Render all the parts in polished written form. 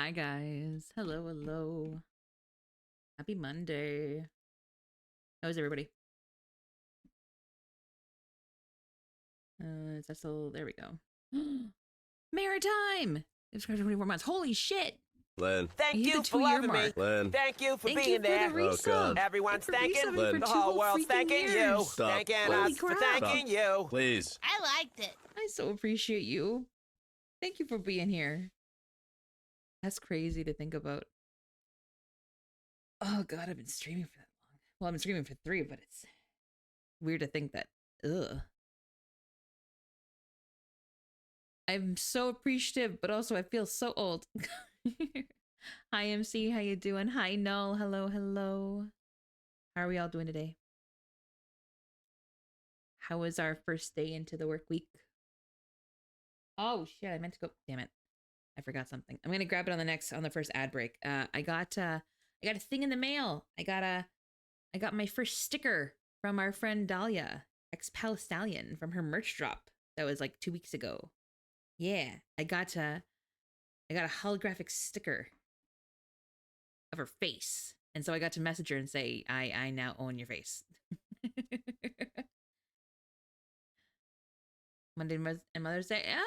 Hi guys. Hello, hello. Happy Monday. How is everybody? Is that still there we go. Maritime! It's 24 months. Holy shit! Len. Thank you for loving me. Len. Thank you for Thank being you for there. the resub. Everyone's thanking. Len. The whole world's thanking you. Stop. Thanking Holy us for crap. thanking you. Please. I liked it. I so appreciate you. Thank you for being here. That's crazy to think about. Oh god, I've been streaming for that long. Well, I've been streaming for 3, but it's weird to think that. Ugh. I'm so appreciative, but also I feel so old. Hi MC, how you doing? Hi Null, hello, hello. How are we all doing today? How was our first day into the work week? Oh shit, I meant to go. Damn it, I forgot something. I'm gonna grab it on the first ad break. I got a thing in the mail. I got my first sticker from our friend Dahlia, ex-Palestinian, from her merch drop that was like 2 weeks ago. Yeah, I got a holographic sticker of her face, and so I got to message her and say, I now own your face. Monday and Mother's Day, yeah,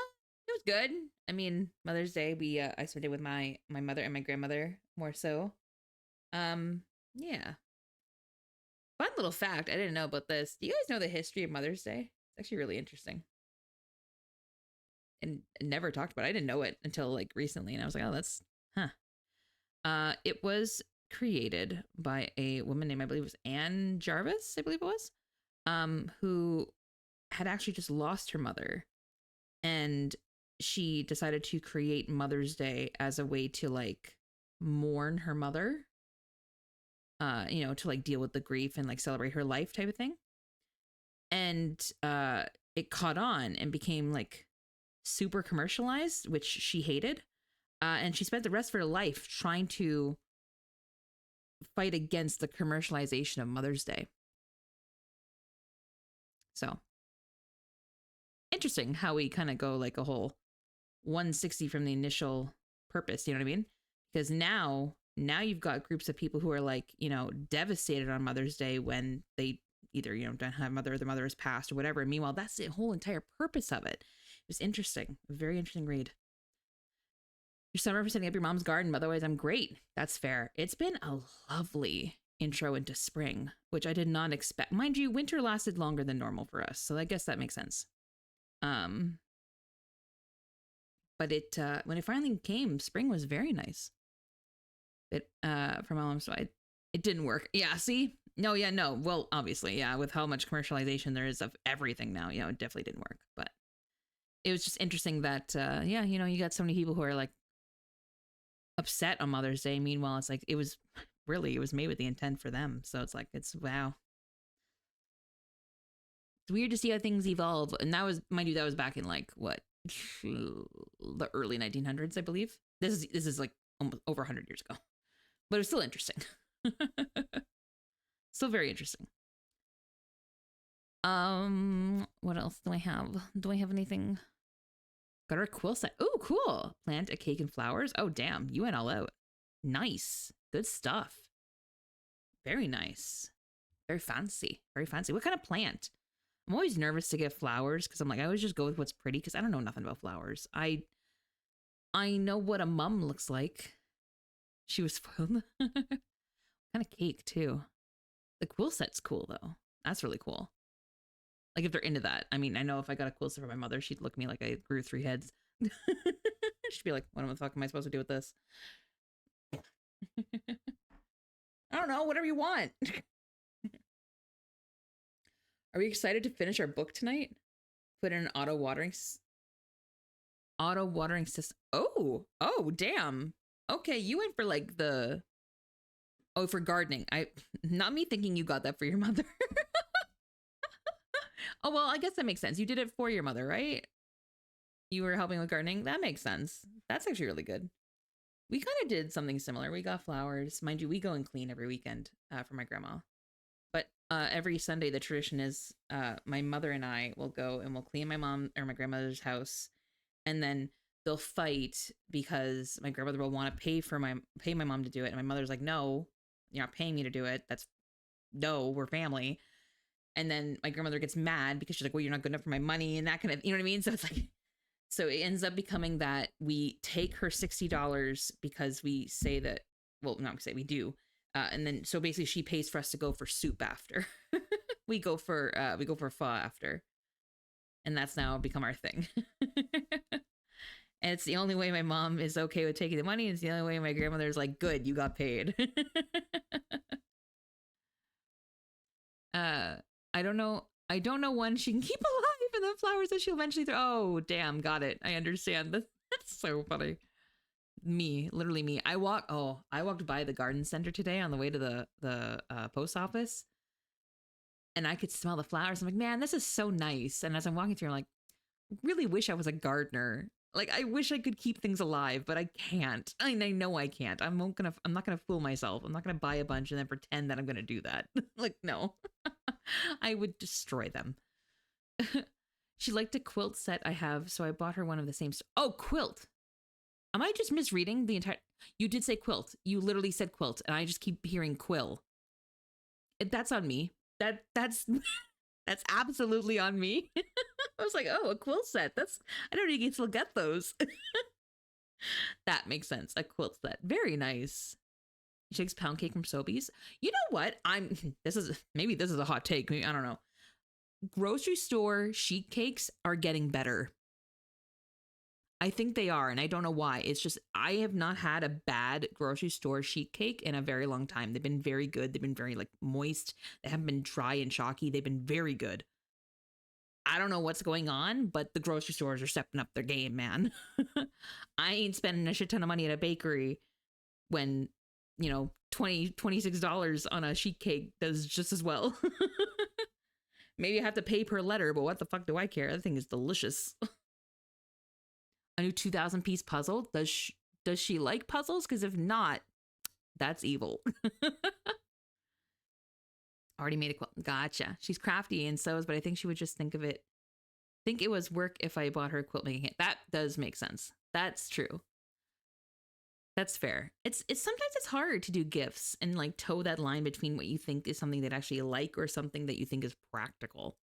it was good. I mean, Mother's Day, I spent it with my mother and my grandmother more so. Yeah. Fun little fact, I didn't know about this. Do you guys know the history of Mother's Day? It's actually really interesting. And never talked about it. I didn't know it until like recently, and I was like, oh, that's it was created by a woman named, I believe it was Anne Jarvis, I believe it was, who had actually just lost her mother, and she decided to create Mother's Day as a way to like mourn her mother, to like deal with the grief and like celebrate her life type of thing. And it caught on and became like super commercialized, which she hated. And she spent the rest of her life trying to fight against the commercialization of Mother's Day. So interesting how we kind of go like a whole 160 from the initial purpose, you know what I mean? Because now you've got groups of people who are like, devastated on Mother's Day when they either, don't have a mother or their mother has passed or whatever. And meanwhile, that's the whole entire purpose of it. It was interesting. A very interesting read. Your summer for setting up your mom's garden. Otherwise, I'm great. That's fair. It's been a lovely intro into spring, which I did not expect. Mind you, winter lasted longer than normal for us, so I guess that makes sense. But it when it finally came, spring was very nice. It from all so it didn't work. Yeah, see? No. Well, obviously, yeah, with how much commercialization there is of everything now, it definitely didn't work. But it was just interesting that you got so many people who are like upset on Mother's Day. Meanwhile, it's like it was made with the intent for them. So it's like wow. It's weird to see how things evolve. And that was, mind you, that was back in like what, the early 1900s, I believe. This is like almost over 100 years ago, but it was still interesting. Still very interesting. What else do I have? Do I have anything? Got our quill set. Oh, cool. Plant a cake and flowers. Oh, damn. You went all out. Nice. Good stuff. Very nice. Very fancy. Very fancy. What kind of plant? I'm always nervous to get flowers because I'm like, I always just go with what's pretty because I don't know nothing about flowers. I know what a mum looks like. She was spoiled. Kind of cake too. The quill set's cool though. That's really cool. Like if they're into that. I mean, I know if I got a quill set for my mother, she'd look at me like I grew 3 heads. She'd be like, what the fuck am I supposed to do with this? I don't know, whatever you want. Are we excited to finish our book tonight? Put in an auto watering system. Oh, damn. Okay, you went for like for gardening. Not me thinking you got that for your mother. Oh, well, I guess that makes sense. You did it for your mother, right? You were helping with gardening. That makes sense. That's actually really good. We kind of did something similar. We got flowers. Mind you, we go and clean every weekend for my grandma. But every Sunday, the tradition is my mother and I will go and we'll clean my mom or my grandmother's house. And then they'll fight because my grandmother will want to pay my mom to do it, and my mother's like, no, you're not paying me to do it. No, we're family. And then my grandmother gets mad because she's like, well, you're not good enough for my money, and that kind of, you know what I mean? So it's like, so it ends up becoming that we take her $60 because we say that, well, not say we do. And then, so basically she pays for us to go for soup after. we go for pho after. And that's now become our thing. And it's the only way my mom is okay with taking the money. It's the only way my grandmother's like, good, you got paid. I don't know when she can keep alive and the flowers that she'll eventually throw. Oh, damn, got it. I understand. That's so funny. Literally me. I walked by the garden center today on the way to the post office, and I could smell the flowers. I'm like, man, this is so nice. And as I'm walking through, I'm like, really wish I was a gardener. Like, I wish I could keep things alive, but I can't. I know I can't. I'm not gonna fool myself. I'm not gonna buy a bunch and then pretend that I'm gonna do that. Like, no. I would destroy them. She liked a quilt set I have, so I bought her one of the same. Oh, quilt. Am I just misreading the entire? You did say quilt. You literally said quilt, and I just keep hearing quill. That's on me. That's that's absolutely on me. I was like, oh, a quilt set. I don't think you can still get those. That makes sense. A quilt set. Very nice. She takes pound cake from Sobeys. You know what? This is a hot take. Maybe, I don't know. Grocery store sheet cakes are getting better. I think they are, and I don't know why. It's just, I have not had a bad grocery store sheet cake in a very long time. They've been very good. They've been very like moist. They haven't been dry and chalky. They've been very good. I don't know what's going on, but the grocery stores are stepping up their game, man. I ain't spending a shit ton of money at a bakery when, you know, $26 on a sheet cake does just as well. Maybe I have to pay per letter, but what the fuck do I care? That thing is delicious. A new 2,000 piece puzzle. Does she like puzzles? Because if not, that's evil. Already made a quilt. Gotcha. She's crafty and sews, but I think she would just think it was work if I bought her a quilt making it. That does make sense. That's true. That's fair. It's sometimes it's hard to do gifts and like toe that line between what you think is something that actually like or something that you think is practical.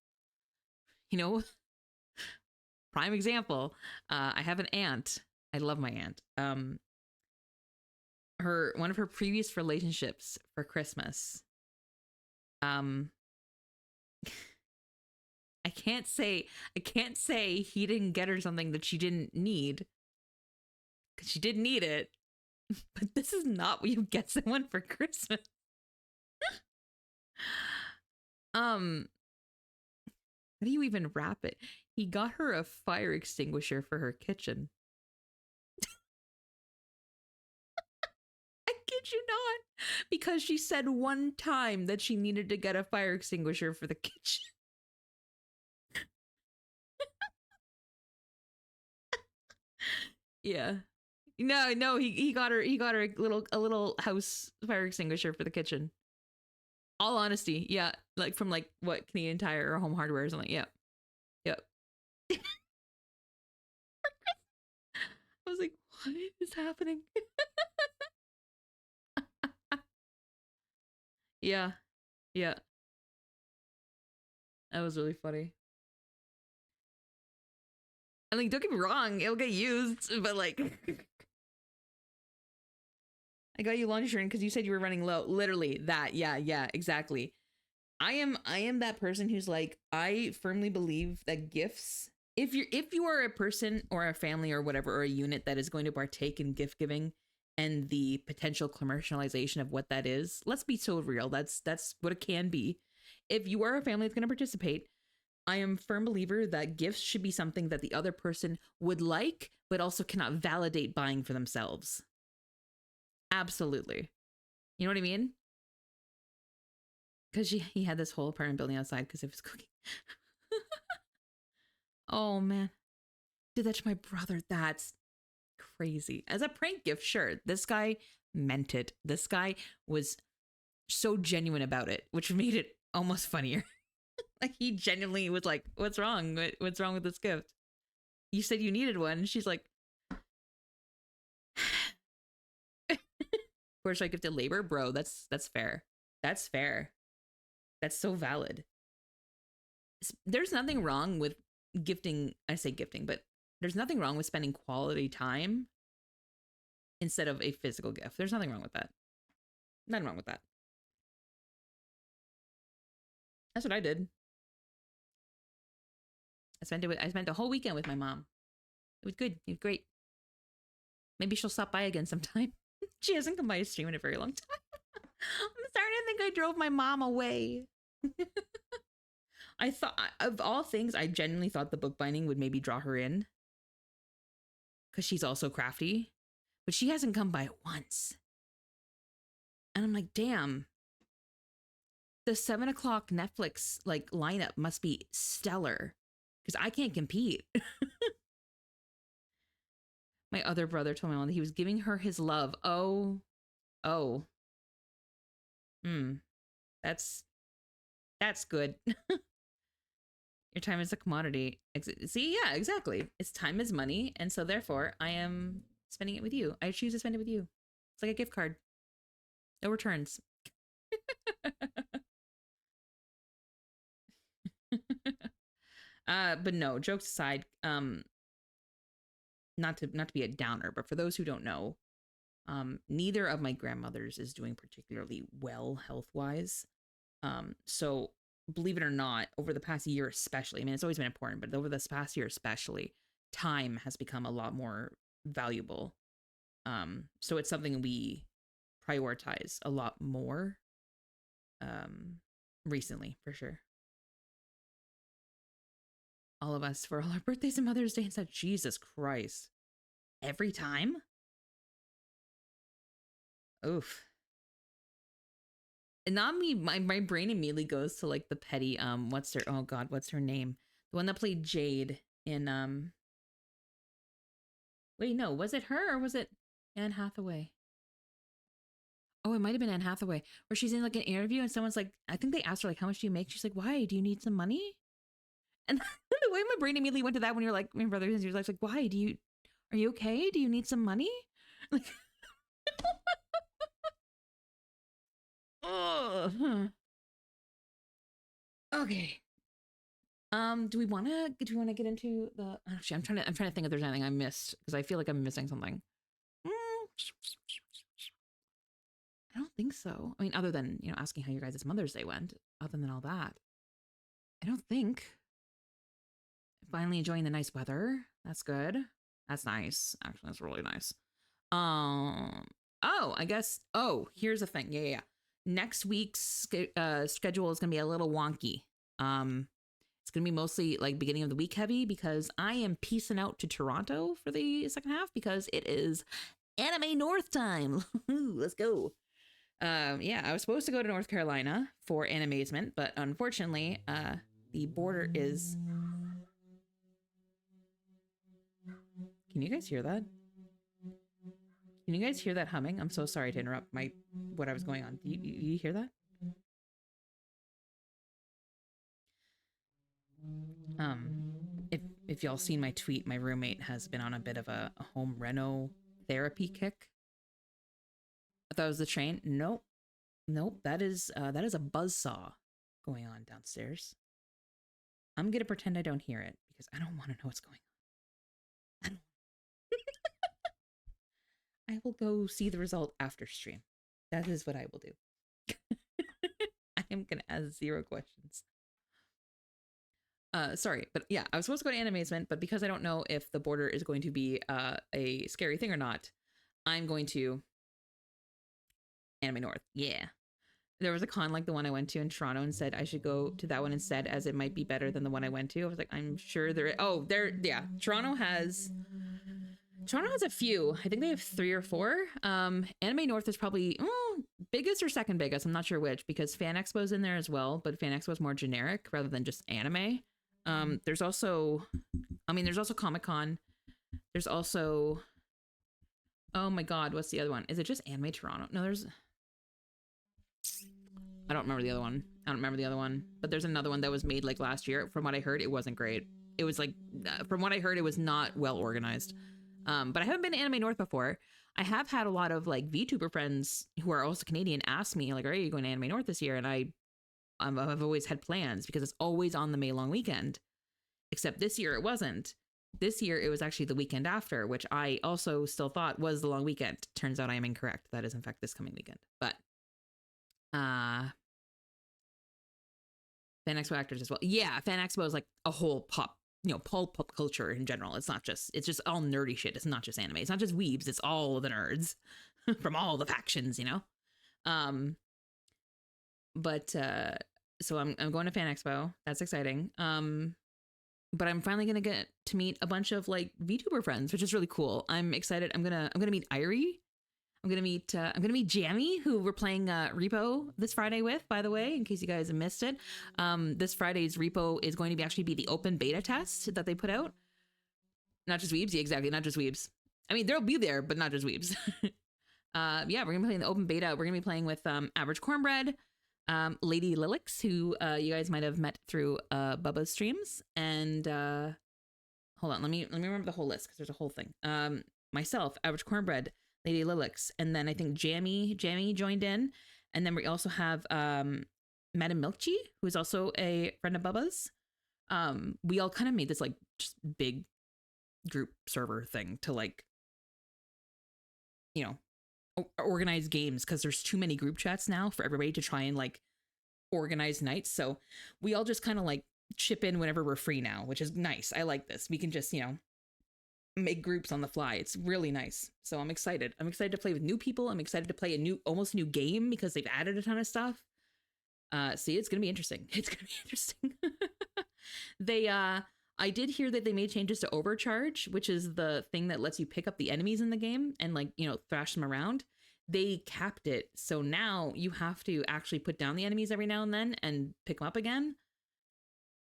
You know? Prime example, I have an aunt. I love my aunt. One of her previous relationships for Christmas. I can't say he didn't get her something that she didn't need, because she did need it. But this is not what you get someone for Christmas. How do you even wrap it? He got her a fire extinguisher for her kitchen. I kid you not. Because she said one time that she needed to get a fire extinguisher for the kitchen. Yeah. No, he got her a little house fire extinguisher for the kitchen. All honesty, yeah. Like from like what, Canadian Tire or Home Hardware or something. Yeah. Yep. I was like, what is happening? Yeah. Yeah. That was really funny. I mean, don't get me wrong, it'll get used, but like I got you laundry shirt because you said you were running low. Literally that. Yeah, exactly. I am that person who's like, I firmly believe that gifts, if you are a person or a family or whatever, or a unit that is going to partake in gift giving and the potential commercialization of what that is, let's be so real. That's what it can be. If you are a family that's going to participate, I am a firm believer that gifts should be something that the other person would like, but also cannot validate buying for themselves. Absolutely. You know what I mean? Because he had this whole apartment building outside because of his cooking. Oh, man. Did that to my brother. That's crazy. As a prank gift, sure. This guy meant it. This guy was so genuine about it, which made it almost funnier. Like, he genuinely was like, what's wrong? What's wrong with this gift? You said you needed one. She's like, Where should I gift a labor? Bro, that's fair. That's fair. That's so valid. There's nothing wrong with gifting. I say gifting, but there's nothing wrong with spending quality time instead of a physical gift. There's nothing wrong with that. Nothing wrong with that. That's what I did. I spent a whole weekend with my mom. It was good. It was great. Maybe she'll stop by again sometime. She hasn't come by a stream in a very long time. I'm starting to think I drove my mom away. I thought, of all things, I genuinely thought the bookbinding would maybe draw her in. Because she's also crafty. But she hasn't come by once. And I'm like, damn. The 7 o'clock Netflix like lineup must be stellar. Because I can't compete. My other brother told my mom that he was giving her his love. Oh. That's good. Your time is a commodity. See, yeah, exactly. It's time is money, and so therefore I am spending it with you. I choose to spend it with you. It's like a gift card. No returns. But no, jokes aside, not to be a downer, but for those who don't know, neither of my grandmothers is doing particularly well health-wise. So believe it or not, over the past year especially, I mean, it's always been important, but over this past year especially, time has become a lot more valuable. So it's something we prioritize a lot more recently, for sure. All of us for all our birthdays and Mother's Day and said, Jesus Christ. Every time? Oof. And not me, my brain immediately goes to like the petty, what's her name? The one that played Jade in, wait, no, was it her or was it Anne Hathaway? Oh, it might have been Anne Hathaway, where she's in like an interview and someone's like, I think they asked her like, how much do you make? She's like, why? Do you need some money? And the way my brain immediately went to that when you're like, my brother and your life's like, why? Are you okay? Do you need some money? Like, oh, okay. Do we want to get into the? Actually, I'm trying to think if there's anything I missed because I feel like I'm missing something. I don't think so. I mean, other than asking how your guys' Mother's Day went. Other than all that, I don't think. Finally enjoying the nice weather. That's good. That's nice. Actually, that's really nice. Oh, I guess. Oh, here's the thing. Yeah. Next week's schedule is gonna be a little wonky. It's gonna be mostly like beginning of the week heavy because I am peacing out to Toronto for the second half because it is Anime North time. Let's go. Yeah, I was supposed to go to North Carolina for Animazement, but unfortunately, the border is. Can you guys hear that? Can you guys hear that humming? I'm so sorry to interrupt what I was going on. Do you hear that? If y'all seen my tweet, my roommate has been on a bit of a home reno therapy kick. I thought it was the train. Nope. That is a buzzsaw going on downstairs. I'm gonna pretend I don't hear it because I don't want to know what's going on. I will go see the result after stream. That is what I will do. I am gonna ask 0 questions. Sorry, but yeah, I was supposed to go to Animazement, but because I don't know if the border is going to be a scary thing or not, I'm going to Anime North. Yeah. There was a con like the one I went to in Toronto and said I should go to that one instead as it might be better than the one I went to. I was like, I'm sure yeah. Toronto has a few. I think they have 3 or 4. Anime North is probably biggest or second biggest. I'm not sure which because Fan Expo's in there as well, but Fan Expo is more generic rather than just anime. There's also Comic-Con. There's also, oh my God, what's the other one? Is it just Anime Toronto? No, I don't remember the other one. But there's another one that was made like last year. From what I heard, it wasn't great. It was like, from what I heard, it was not well organized. But I haven't been to Anime North before. I have had a lot of like VTuber friends who are also Canadian ask me like, "Are you going to Anime North this year?" And I've always had plans because it's always on the May long weekend. Except this year it wasn't. This year it was actually the weekend after, which I also still thought was the long weekend. Turns out I am incorrect. That is in fact this coming weekend. But Fan Expo actors as well. Yeah, Fan Expo is like a whole pop culture in general. It's just all nerdy shit. It's not just anime. It's not just weebs. It's all the nerds from all the factions, you know? So I'm going to Fan Expo. That's exciting. But I'm finally gonna get to meet a bunch of like VTuber friends, which is really cool. I'm excited. I'm gonna meet Irie. I'm gonna meet Jammy, who we're playing Repo this Friday with, by the way, in case you guys have missed it. This Friday's Repo is going to be the open beta test that they put out. Not just weebs, yeah, exactly, not just weebs. I mean, they'll be there, but not just weebs. Yeah, we're gonna be playing the open beta. We're gonna be playing with Average Cornbread, Lady Lilix, who you guys might have met through Bubba's streams, and hold on, let me remember the whole list because there's a whole thing. Myself, Average Cornbread, Lady Lilix, and then I think Jammy joined in, and then we also have Madam Milkchi, who is also a friend of Bubba's. We all kind of made this like just big group server thing to like, you know, organize games because there's too many group chats now for everybody to try and like organize nights. So we all just kind of like chip in whenever we're free now, which is nice. I like this. We can just, make groups on the fly. It's really nice. So I'm excited. I'm excited to play with new people. I'm excited to play almost new game because they've added a ton of stuff. See, it's going to be interesting. It's going to be interesting. I did hear that they made changes to Overcharge, which is the thing that lets you pick up the enemies in the game and like, thrash them around. They capped it. So now you have to actually put down the enemies every now and then and pick them up again.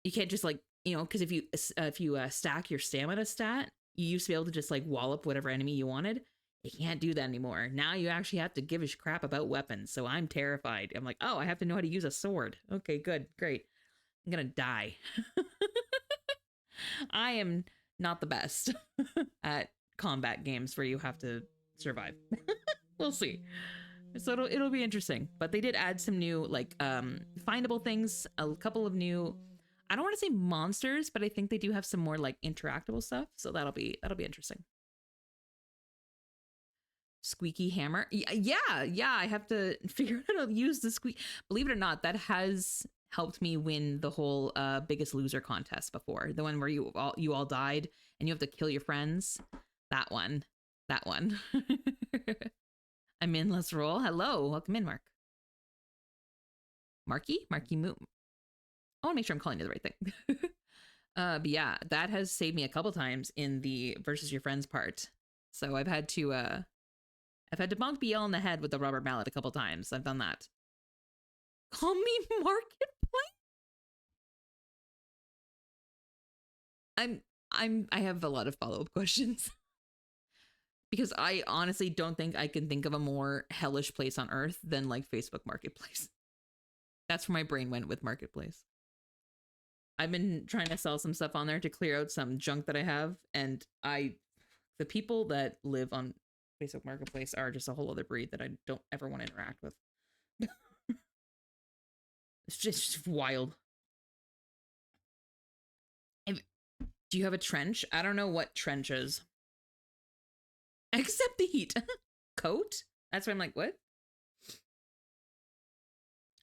You can't just like, because if you stack your stamina stat, you used to be able to just like wallop whatever enemy you wanted. You can't do that anymore. Now you actually have to give a crap about weapons. So I'm terrified. I'm like, oh, I have to know how to use a sword. Okay, good, great. I'm gonna die. I am not the best at combat games where you have to survive. We'll see. So it'll be interesting. But they did add some new like findable things, a couple of new, I don't want to say monsters, but I think they do have some more like interactable stuff. So that'll be interesting. Squeaky hammer. Yeah. I have to figure out how to use the squeak. Believe it or not, that has helped me win the whole Biggest Loser contest before. The one where you all died and you have to kill your friends. That one. I'm in. Let's roll. Hello, welcome in, Mark. Marky Moo. I want to make sure I'm calling you the right thing. But yeah, that has saved me a couple times in the versus your friends part. So I've had to bonk BL in the head with the rubber mallet a couple times. I've done that. Call me Marketplace. I have a lot of follow-up questions. Because I honestly don't think I can think of a more hellish place on earth than like Facebook Marketplace. That's where my brain went with Marketplace. I've been trying to sell some stuff on there to clear out some junk that I have, and the people that live on Facebook Marketplace are just a whole other breed that I don't ever want to interact with. It's just wild. Do you have a trench? I don't know what trench is. Except the heat. Coat? That's why I'm like, what?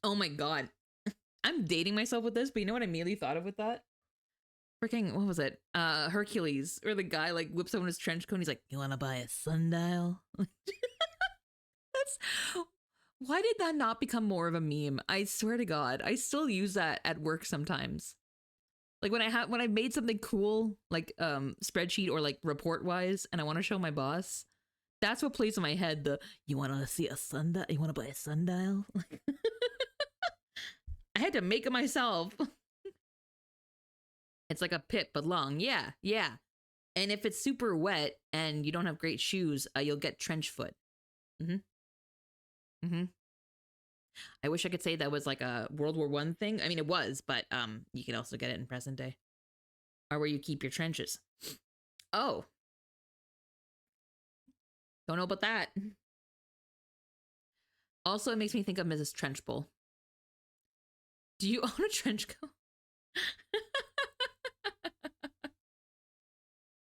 Oh my god. I'm dating myself with this, but you know what I immediately thought of with that? Freaking, what was it? Hercules, where the guy like whips open his trench coat and he's like, you wanna buy a sundial? Why did that not become more of a meme? I swear to God, I still use that at work sometimes. Like when I made something cool, like spreadsheet or like report wise, and I want to show my boss, that's what plays in my head. You want to see a sundial? You want to buy a sundial? I had to make it myself. It's like a pit, but long. Yeah. And if it's super wet and you don't have great shoes, you'll get trench foot. I wish I could say that was like a World War I thing. I mean, it was, but you can also get it in present day. Or where you keep your trenches. Oh. Don't know about that. Also, it makes me think of Mrs. Trenchbull. Do you own a trench coat?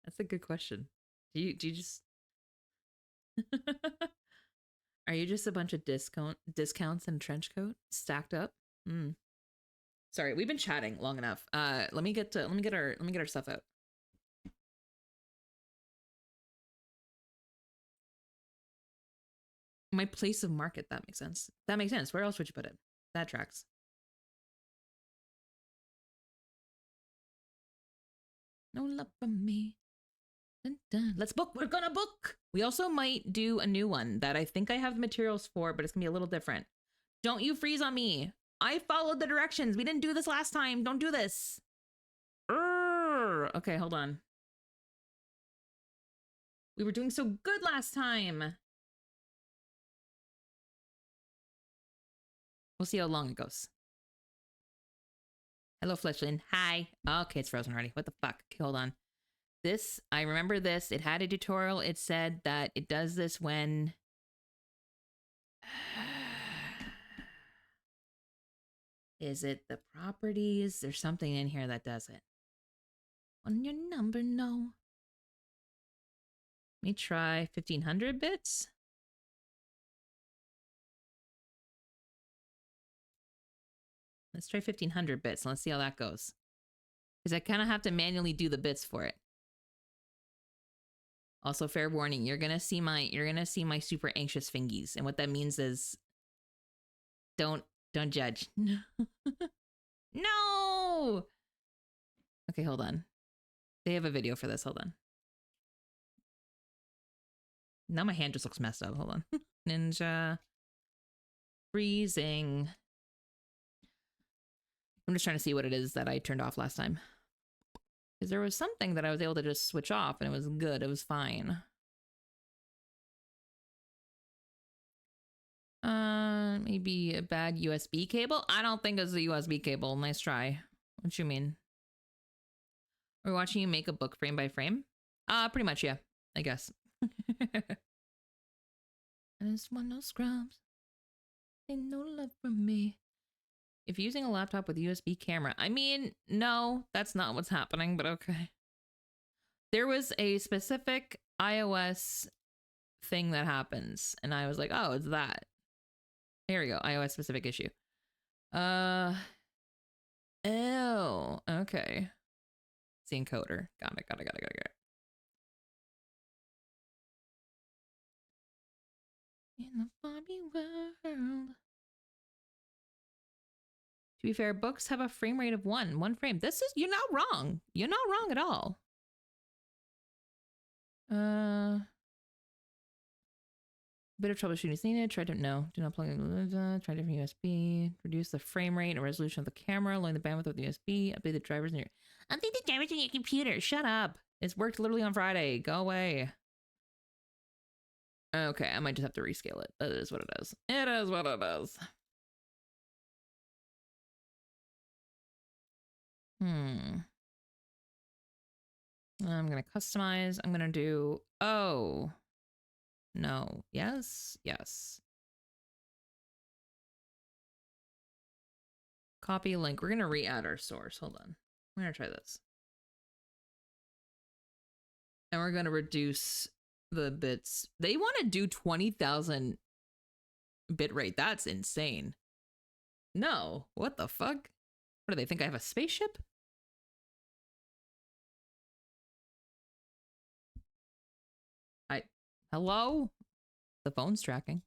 That's a good question. Do you just are you just a bunch of discounts and trench coat stacked up? Sorry, we've been chatting long enough. Let me get our stuff out. My place of market, that makes sense. That makes sense. Where else would you put it? That tracks. No love from me. Dun, dun. Let's book. We're gonna book. We also might do a new one that I think I have the materials for, but it's gonna be a little different. Don't you freeze on me. I followed the directions. We didn't do this last time. Don't do this. Okay, hold on. We were doing so good last time. We'll see how long it goes. Hello, Fleshland. Hi. Okay, it's frozen already. What the fuck? Okay, hold on. This, I remember this. It had a tutorial. It said that it does this when... Is it the properties? There's something in here that does it. On your number, no. Let me try 1500 bits. Let's try 1500 bits. Let's see how that goes. Because I kind of have to manually do the bits for it. Also, fair warning, you're gonna see my super anxious fingies. And what that means is don't judge. No! Okay, hold on. They have a video for this. Hold on. Now my hand just looks messed up. Hold on. Ninja. Freezing. I'm just trying to see what it is that I turned off last time. Because there was something that I was able to just switch off and it was good. It was fine. Maybe a bad USB cable? I don't think it's a USB cable. Nice try. What you mean? We're watching you make a book frame by frame? Pretty much, yeah. I guess. I just want no scrubs. Ain't no love from me. If you're using a laptop with a USB camera, I mean, no, that's not what's happening, but okay. There was a specific iOS thing that happens, and I was like, oh, it's that. Here we go, iOS specific issue. Ew, okay. It's the encoder. Got it. In the Barbie world. To be fair, books have a frame rate of one frame. This is, you're not wrong. You're not wrong at all. Bit of troubleshooting is needed. Do not plug in. Try different USB. Reduce the frame rate and resolution of the camera. Lower the bandwidth of the USB. Update the drivers in your. Update the drivers in your computer. Shut up. It's worked literally on Friday. Go away. Okay, I might just have to rescale it. That is what it is. It is what it is. I'm gonna customize. I'm gonna do. Oh. No. Yes. Copy link. We're gonna re-add our source. Hold on. We're gonna try this. And we're gonna reduce the bits. They want to do 20,000 bit rate. That's insane. No. What the fuck? What do they think? I have a spaceship? Hello? The phone's tracking.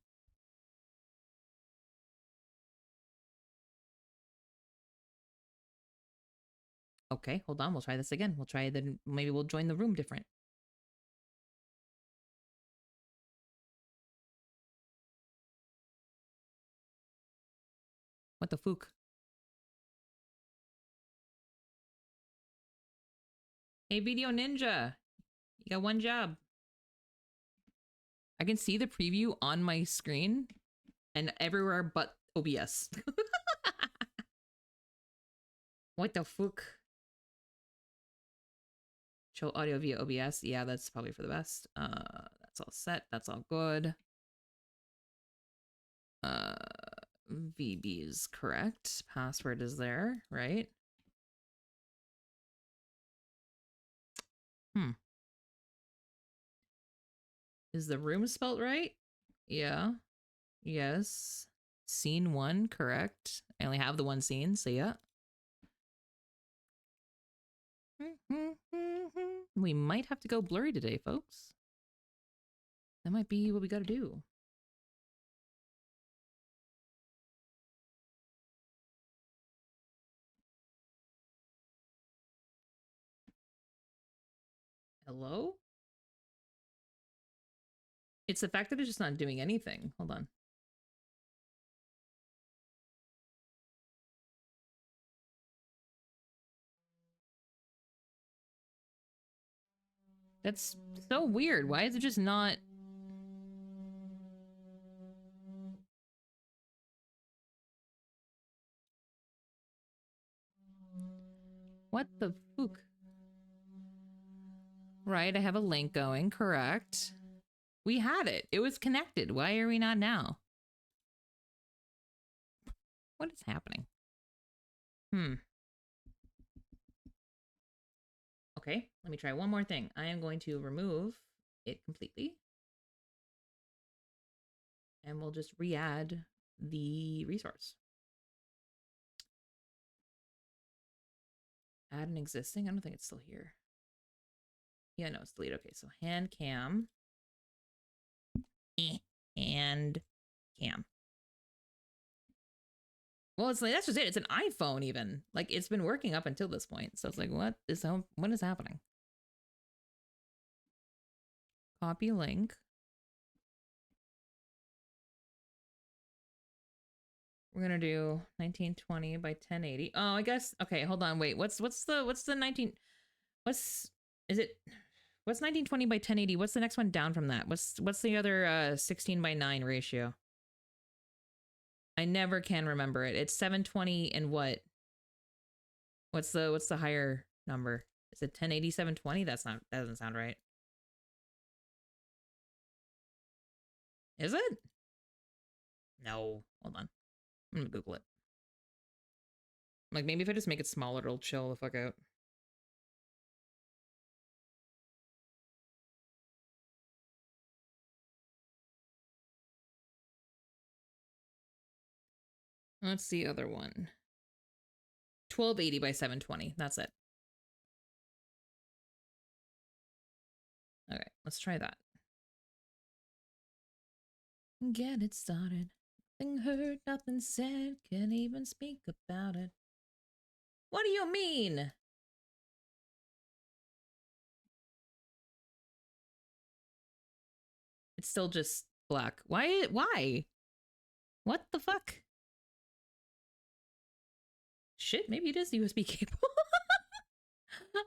Okay, hold on. We'll try this again. We'll try the, maybe we'll join the room different. What the fuck? Hey, Video Ninja. You got one job. I can see the preview on my screen and everywhere but OBS. What the fuck? Show audio via OBS. Yeah, that's probably for the best. That's That's all set. That's all good. VB is correct. Password is there, right? Is the room spelt right? Yeah. Yes. Scene 1, correct. I only have the one scene, so yeah. We might have to go blurry today, folks. That might be what we gotta do. Hello? It's the fact that it's just not doing anything. Hold on. That's so weird. Why is it just not... What the fook? Right, I have a link going, correct. We had it. It was connected. Why are we not now? What is happening? Okay, let me try one more thing. I am going to remove it completely. And we'll just re-add the resource. Add an existing. I don't think it's still here. Yeah, no, it's deleted. Okay, so hand cam. And cam. Well, it's like, that's just it. It's an iPhone even. Like, it's been working up until this point. So it's like, what is happening? Copy link. We're gonna do 1920 by 1080. Oh, I guess. Okay, hold on. Wait. What's the 19? What's 1920 by 1080? What's the next one down from that? What's the other 16 by 9 ratio? I never can remember it. It's 720 and what? What's the higher number? Is it 1080 720? That doesn't sound right. Is it? No. Hold on. I'm gonna Google it. Like, maybe if I just make it smaller, it'll chill the fuck out. What's the other one? 1280 by 720. That's it. Okay, let's try that. Get it started. Nothing heard, nothing said. Can't even speak about it. What do you mean? It's still just black. Why? What the fuck? Shit, maybe it is USB cable.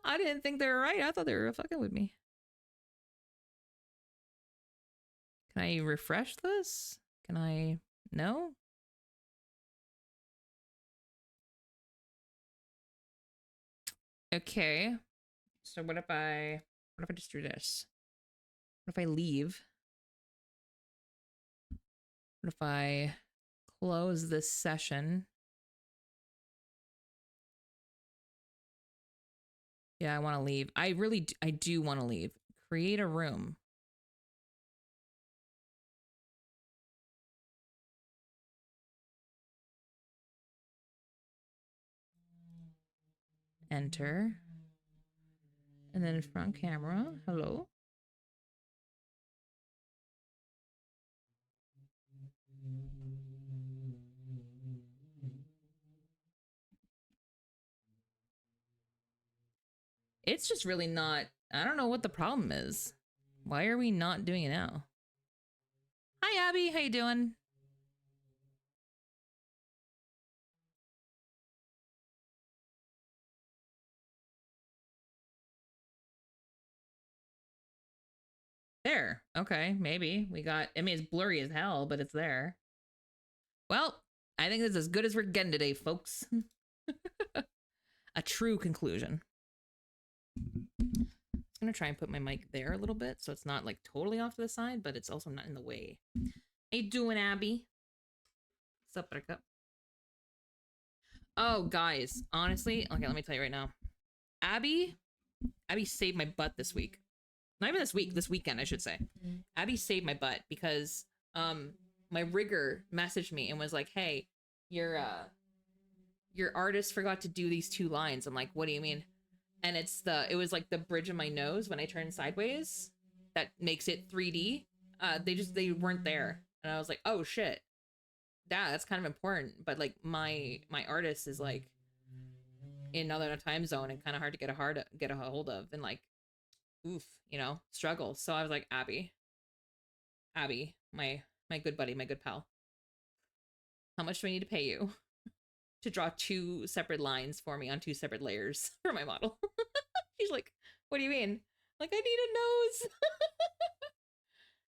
I didn't think they were right. I thought they were fucking with me. Can I refresh this? Can I? No? Okay. So what if I just do this? What if I leave? What if I close this session? Yeah, I want to leave. I do want to leave. Create a room. Enter. And then front camera. Hello. It's just really not, I don't know what the problem is. Why are we not doing it now? Hi, Abby. How you doing? There. Okay, maybe. We got, I mean, it's blurry as hell, but it's there. Well, I think this is as good as we're getting today, folks. A true conclusion. It's gonna try and put my mic there a little bit so it's not like totally off to the side, but it's also not in the way. How you doing, Abby? What's up, Buttercup? Oh, guys, honestly, okay, let me tell you right now. Abby saved my butt this week. Not even this week, this weekend, I should say. Abby saved my butt because my rigger messaged me and was like, "Hey, your artist forgot to do these 2 lines." I'm like, "What do you mean?" And it was like the bridge of my nose when I turn sideways that makes it 3D. They weren't there, and I was like, "Oh shit, that's kind of important." But like my artist is like in another time zone and kind of hard to get a hold of, and like, oof, struggle. So I was like, Abby, my good buddy, my good pal, how much do I need to pay you to draw 2 separate lines for me on 2 separate layers for my model? She's like, what do you mean? Like, I need a nose.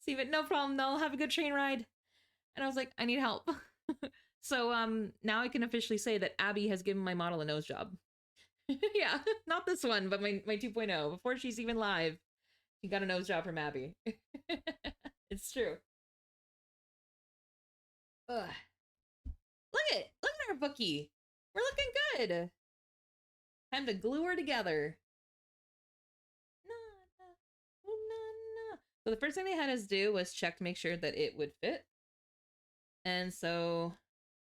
See, but no problem, they'll have a good train ride. And I was like, I need help. So now I can officially say that Abby has given my model a nose job. Yeah, not this one, but my 2.0. Before she's even live, she got a nose job from Abby. It's true. Ugh. Look at our bookie. We're looking good. Time to glue her together. So the first thing they had us do was check to make sure that it would fit. And so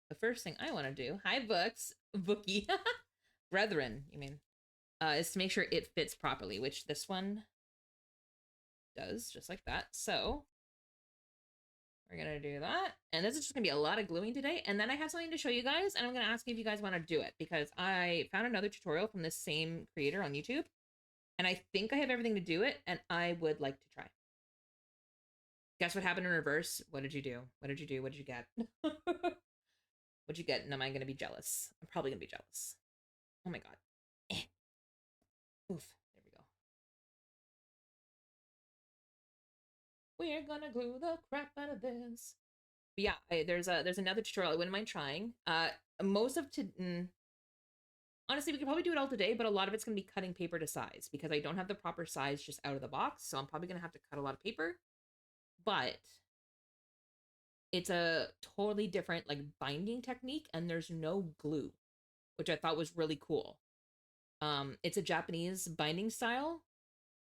the first thing I want to do, hi bookie, brethren, you mean, is to make sure it fits properly, which this one does, just like that. So we're gonna do that, and this is just gonna be a lot of gluing today, and then I have something to show you guys, and I'm gonna ask if you guys want to do it, because I found another tutorial from this same creator on YouTube, and I think I have everything to do it, and I would like to try. Guess what happened in reverse? What did you do? What did you do? What did you get? What'd you get? And am I gonna be jealous? I'm probably gonna be jealous. Oh my god. Oof. There we go. We're gonna glue the crap out of this. But yeah, there's another tutorial I wouldn't mind trying. Most of honestly, we could probably do it all today, but a lot of it's gonna be cutting paper to size because I don't have the proper size just out of the box, so I'm probably gonna have to cut a lot of paper. But it's a totally different like binding technique, and there's no glue, which I thought was really cool. It's a Japanese binding style,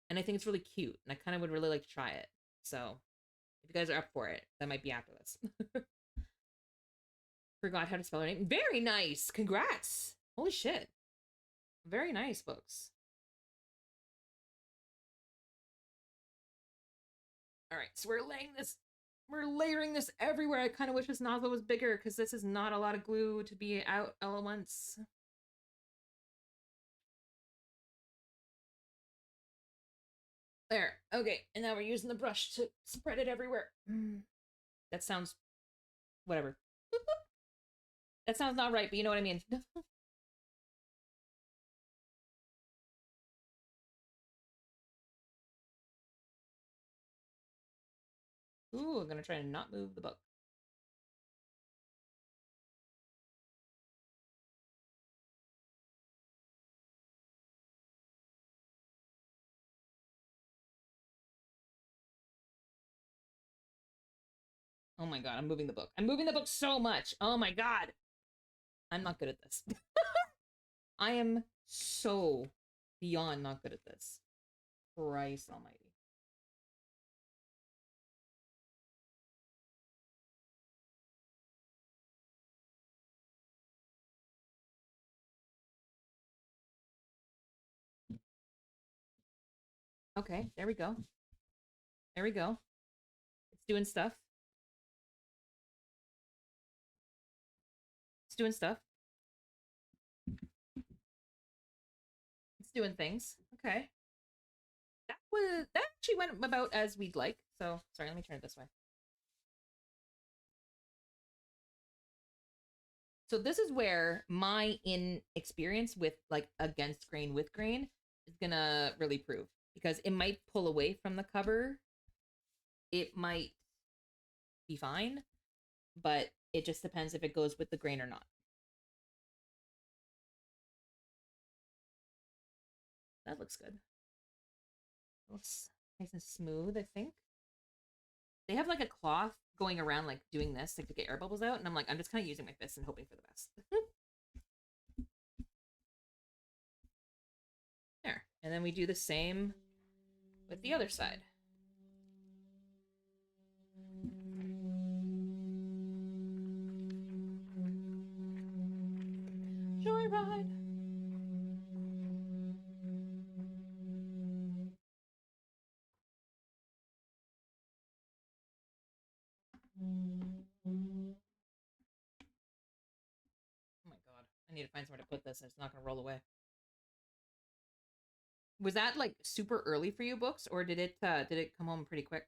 and I think it's really cute, and I kind of would really like to try it. So if you guys are up for it, that might be after this. Forgot how to spell her name. Very nice. Congrats. Holy shit. Very nice, books. All right, so we're layering this everywhere. I kind of wish this nozzle was bigger because this is not a lot of glue to be out all at once. There. Okay, and now we're using the brush to spread it everywhere. That sounds whatever. That sounds not right, but you know what I mean. Ooh, I'm gonna try to not move the book. Oh my god, I'm moving the book. I'm moving the book so much. Oh my god. I'm not good at this. I am so beyond not good at this. Christ almighty. Okay, there we go. There we go. It's doing stuff. It's doing stuff. It's doing things. Okay. That actually went about as we'd like. So sorry, let me turn it this way. So this is where my inexperience with like against grain with grain is gonna really prove, because it might pull away from the cover. It might be fine, but it just depends if it goes with the grain or not. That looks good. Looks nice and smooth, I think. They have like a cloth going around like doing this like to get air bubbles out, and I'm like, I'm just kind of using my fists and hoping for the best. There. And then we do the same with the other side. Joyride. Oh my god. I need to find somewhere to put this. It's not going to roll away. Was that like super early for you, books, or did it come home pretty quick?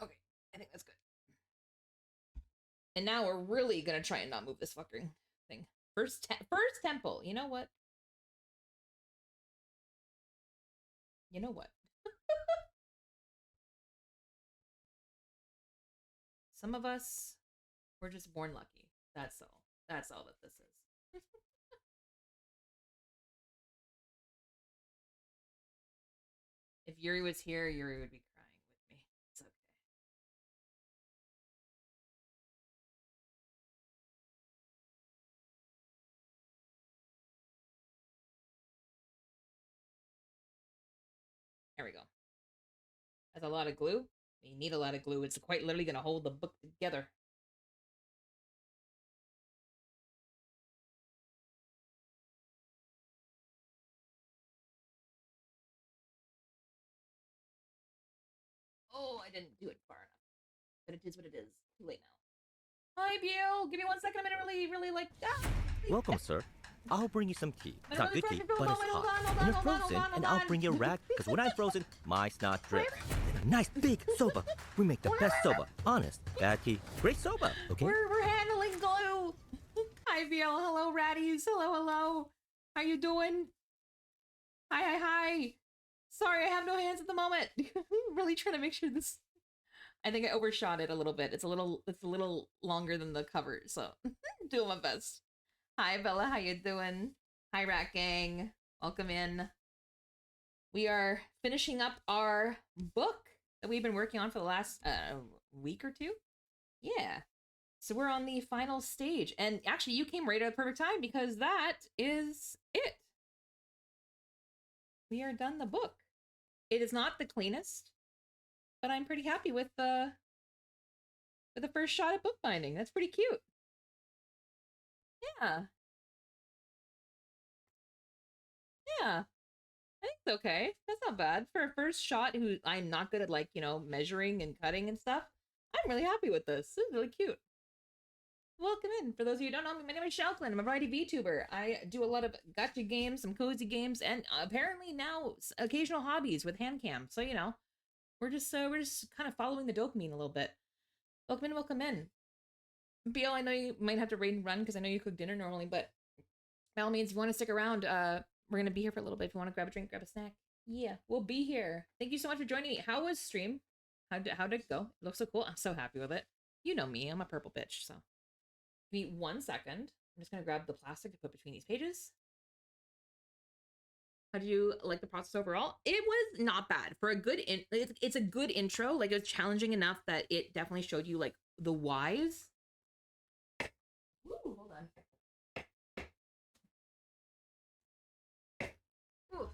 Okay, I think that's good. And now we're really gonna try and not move this fucking thing. First temple. You know what? You know what? Some of us, we're just born lucky. That's all. That's all that this is. If Yuri was here, Yuri would be crying with me. It's okay. There we go. That's a lot of glue. You need a lot of glue. It's quite literally going to hold the book together. Oh, I didn't do it far enough. But it is what it is. Too late now. Hi, Bill. Give me 1 second. I'm gonna really like. Welcome, sir. I'll bring you some tea. It's not good tea, but it's hot. And you're frozen, and I'll bring you a rag, because when I'm frozen, my snot drips. And a nice big soba. We make the best soba. Honest. Bad tea. Great soba, okay? We're handling glue. Hi, Bill. Hello, Raddies. Hello. How you doing? Hi. Sorry, I have no hands at the moment. Really trying to make sure this. I think I overshot it a little bit. It's a little longer than the cover, so doing my best. Hi, Bella. How you doing? Hi, Rat Gang. Welcome in. We are finishing up our book that we've been working on for the last week or two. Yeah. So we're on the final stage. And actually, you came right at the perfect time because that is it. We are done the book. It is not the cleanest, but I'm pretty happy with the first shot at bookbinding. That's pretty cute. Yeah. I think it's okay. That's not bad for a first shot. Who I'm not good at, like, measuring and cutting and stuff. I'm really happy with this. This is really cute. Welcome in. For those of you who don't know me, my name is Shelklin. I'm a variety VTuber. I do a lot of gacha games, some cozy games, and apparently now occasional hobbies with hand cam. So we're just kind of following the dopamine a little bit. Welcome in. BL, I know you might have to raid and run because I know you cook dinner normally, but by all means, if you want to stick around, we're gonna be here for a little bit. If you want to grab a drink, grab a snack, yeah, we'll be here. Thank you so much for joining me. How was stream? How did it go? It looks so cool. I'm so happy with it. You know me, I'm a purple bitch. So give me 1 second. I'm just gonna grab the plastic to put between these pages. How do you like the process overall? It was not bad for a good. It's a good intro. Like, it was challenging enough that it definitely showed you like the whys. Ooh, hold on. Ooh.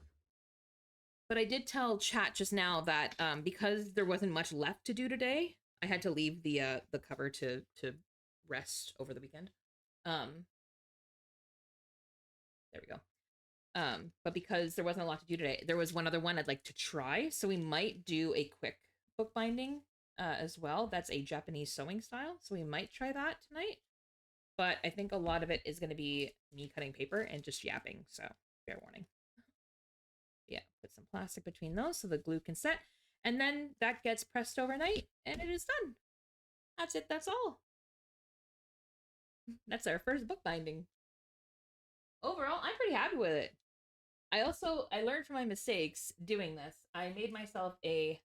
But I did tell chat just now that because there wasn't much left to do today, I had to leave the cover to rest over the weekend. There we go. But because there wasn't a lot to do today, there was one other one I'd like to try. So we might do a quick bookbinding as well. That's a Japanese sewing style. So we might try that tonight. But I think a lot of it is going to be me cutting paper and just yapping. So fair warning. Yeah, put some plastic between those so the glue can set. And then that gets pressed overnight and it is done. That's it. That's all. That's our first bookbinding. overall, I'm pretty happy with it. I learned from my mistakes doing this. I made myself a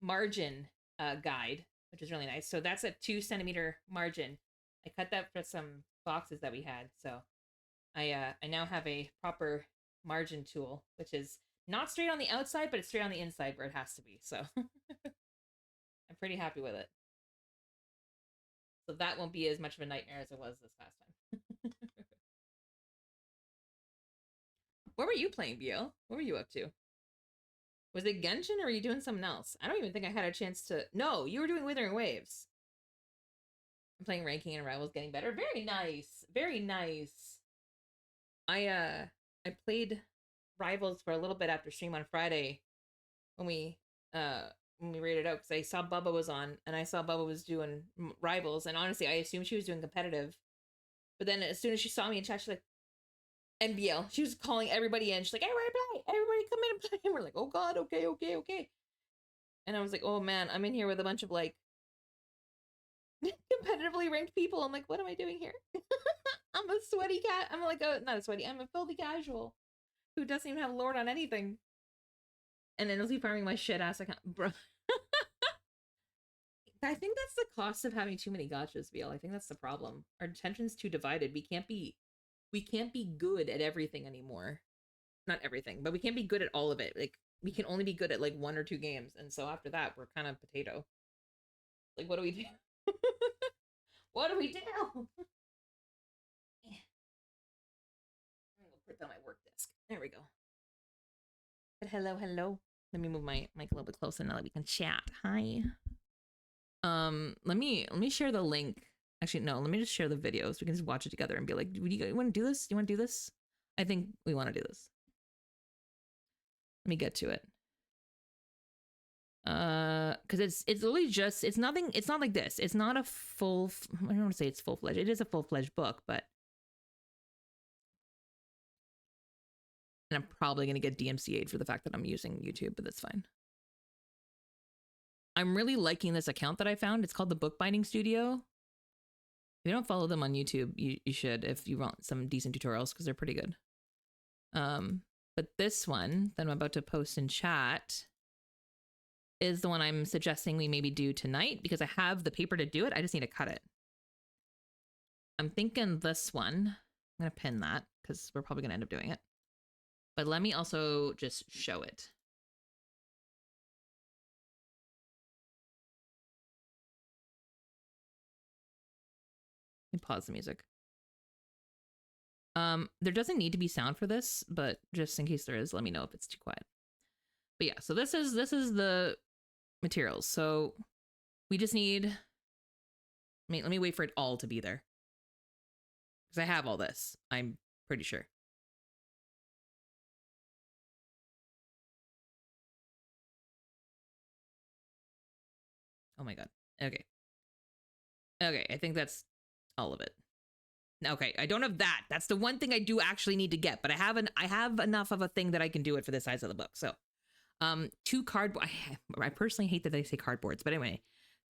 margin guide, which is really nice. So that's a 2 centimeter margin. I cut that for some boxes that we had. So I now have a proper margin tool, which is not straight on the outside, but it's straight on the inside where it has to be. So I'm pretty happy with it. So that won't be as much of a nightmare as it was this past time. What were you playing, BL? What were you up to? Was it Genshin or were you doing something else? I don't even think I had a chance to... No, you were doing Withering Waves. I'm playing ranking and Rivals getting better. Very nice. Very nice. I played Rivals for a little bit after stream on Friday when we rated out because I saw Bubba was on and I saw Bubba was doing Rivals, and honestly I assumed she was doing competitive. But then as soon as she saw me in chat, she's like, NBL. She was calling everybody in. She's like, everybody play! Everybody come in and play! And we're like, oh god, okay. And I was like, oh man, I'm in here with a bunch of like competitively ranked people. I'm like, what am I doing here? I'm a sweaty cat. I'm like, not a sweaty. I'm a filthy casual who doesn't even have Lord on anything. And endlessly farming my shit ass account, bro. I think that's the cost of having too many gachas, BL. I think that's the problem. Our attention's too divided. We can't be good at everything anymore. Not everything, but we can't be good at all of it. Like, we can only be good at like 1 or 2 games, and so after that, we're kind of potato. Like, what do we do? What do we do? I'm gonna put down my work desk. There we go. But hello. Let me move my mic a little bit closer now that we can chat. Hi. Let me share the link. Actually, no, let me just share the video so we can just watch it together and be like, do you want to do this? Do you want to do this? I think we want to do this. Let me get to it. Because it's literally just, it's not like this. It's not a full, I don't want to say it's full-fledged. It is a full-fledged book, but and I'm probably going to get DMCA'd for the fact that I'm using YouTube, but that's fine. I'm really liking this account that I found. It's called the Bookbinding Studio. If you don't follow them on YouTube, you should if you want some decent tutorials because they're pretty good. But this one that I'm about to post in chat is the one I'm suggesting we maybe do tonight because I have the paper to do it. I just need to cut it. I'm thinking this one. I'm going to pin that because we're probably going to end up doing it. But let me also just show it. Let me pause the music. There doesn't need to be sound for this, but just in case there is, let me know if it's too quiet. But yeah, so this is the materials. So we just need, let me wait for it all to be there. Because I have all this, I'm pretty sure. Oh my god. Okay. Okay, I think that's all of it. Okay, I don't have that. That's the one thing I do actually need to get, but I have enough of a thing that I can do it for the size of the book. So, 2 cardboard. I personally hate that they say cardboards, but anyway,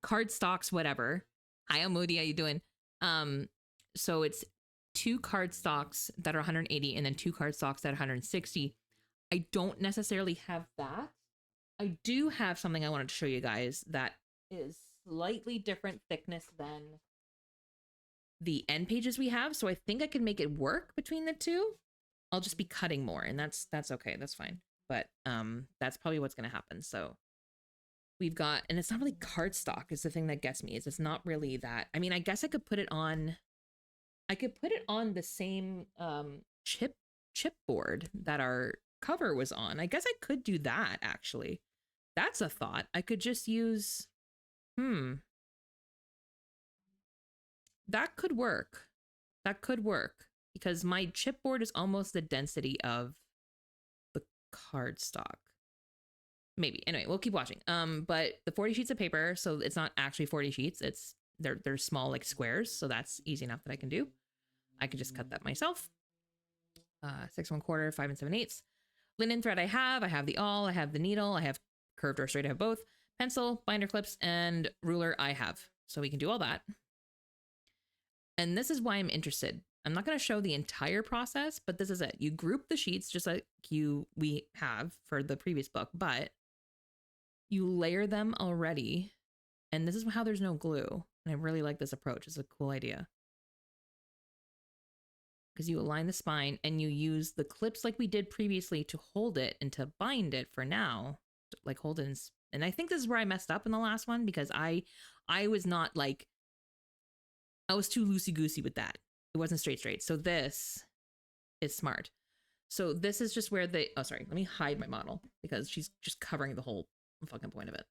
card stocks, whatever. Hi, I'm Moody. How you doing? So it's 2 card stocks that are 180, and then 2 card stocks that are 160. I don't necessarily have that. I do have something I wanted to show you guys that is slightly different thickness than the end pages we have, so I think I can make it work between the two. I'll just be cutting more, and that's okay, that's fine. But that's probably what's gonna happen. So we've got, and it's not really cardstock is the thing that gets me, is it's not really that. I mean, I guess I could put it on the same chipboard that our cover was on. I guess I could do that, actually. That's a thought. I could just use that could work. That could work because my chipboard is almost the density of the cardstock. Maybe. Anyway, we'll keep watching. But the 40 sheets of paper, so it's not actually 40 sheets. It's they're small like squares, so that's easy enough that I can do. I could just cut that myself. 6 1/4, 5 7/8. Linen thread I have the awl, I have the needle, I have curved or straight, I have both. Pencil, binder clips, and ruler I have. So we can do all that. And this is why I'm interested. I'm not going to show the entire process, but this is it. You group the sheets just like we have for the previous book, but you layer them already. And this is how there's no glue. And I really like this approach. It's a cool idea. Because you align the spine and you use the clips like we did previously to hold it and to bind it for now. Like hold it and I think this is where I messed up in the last one because I was not like, I was too loosey-goosey with that. It wasn't straight. So this is smart. So this is just where oh, sorry, let me hide my model because she's just covering the whole fucking point of it.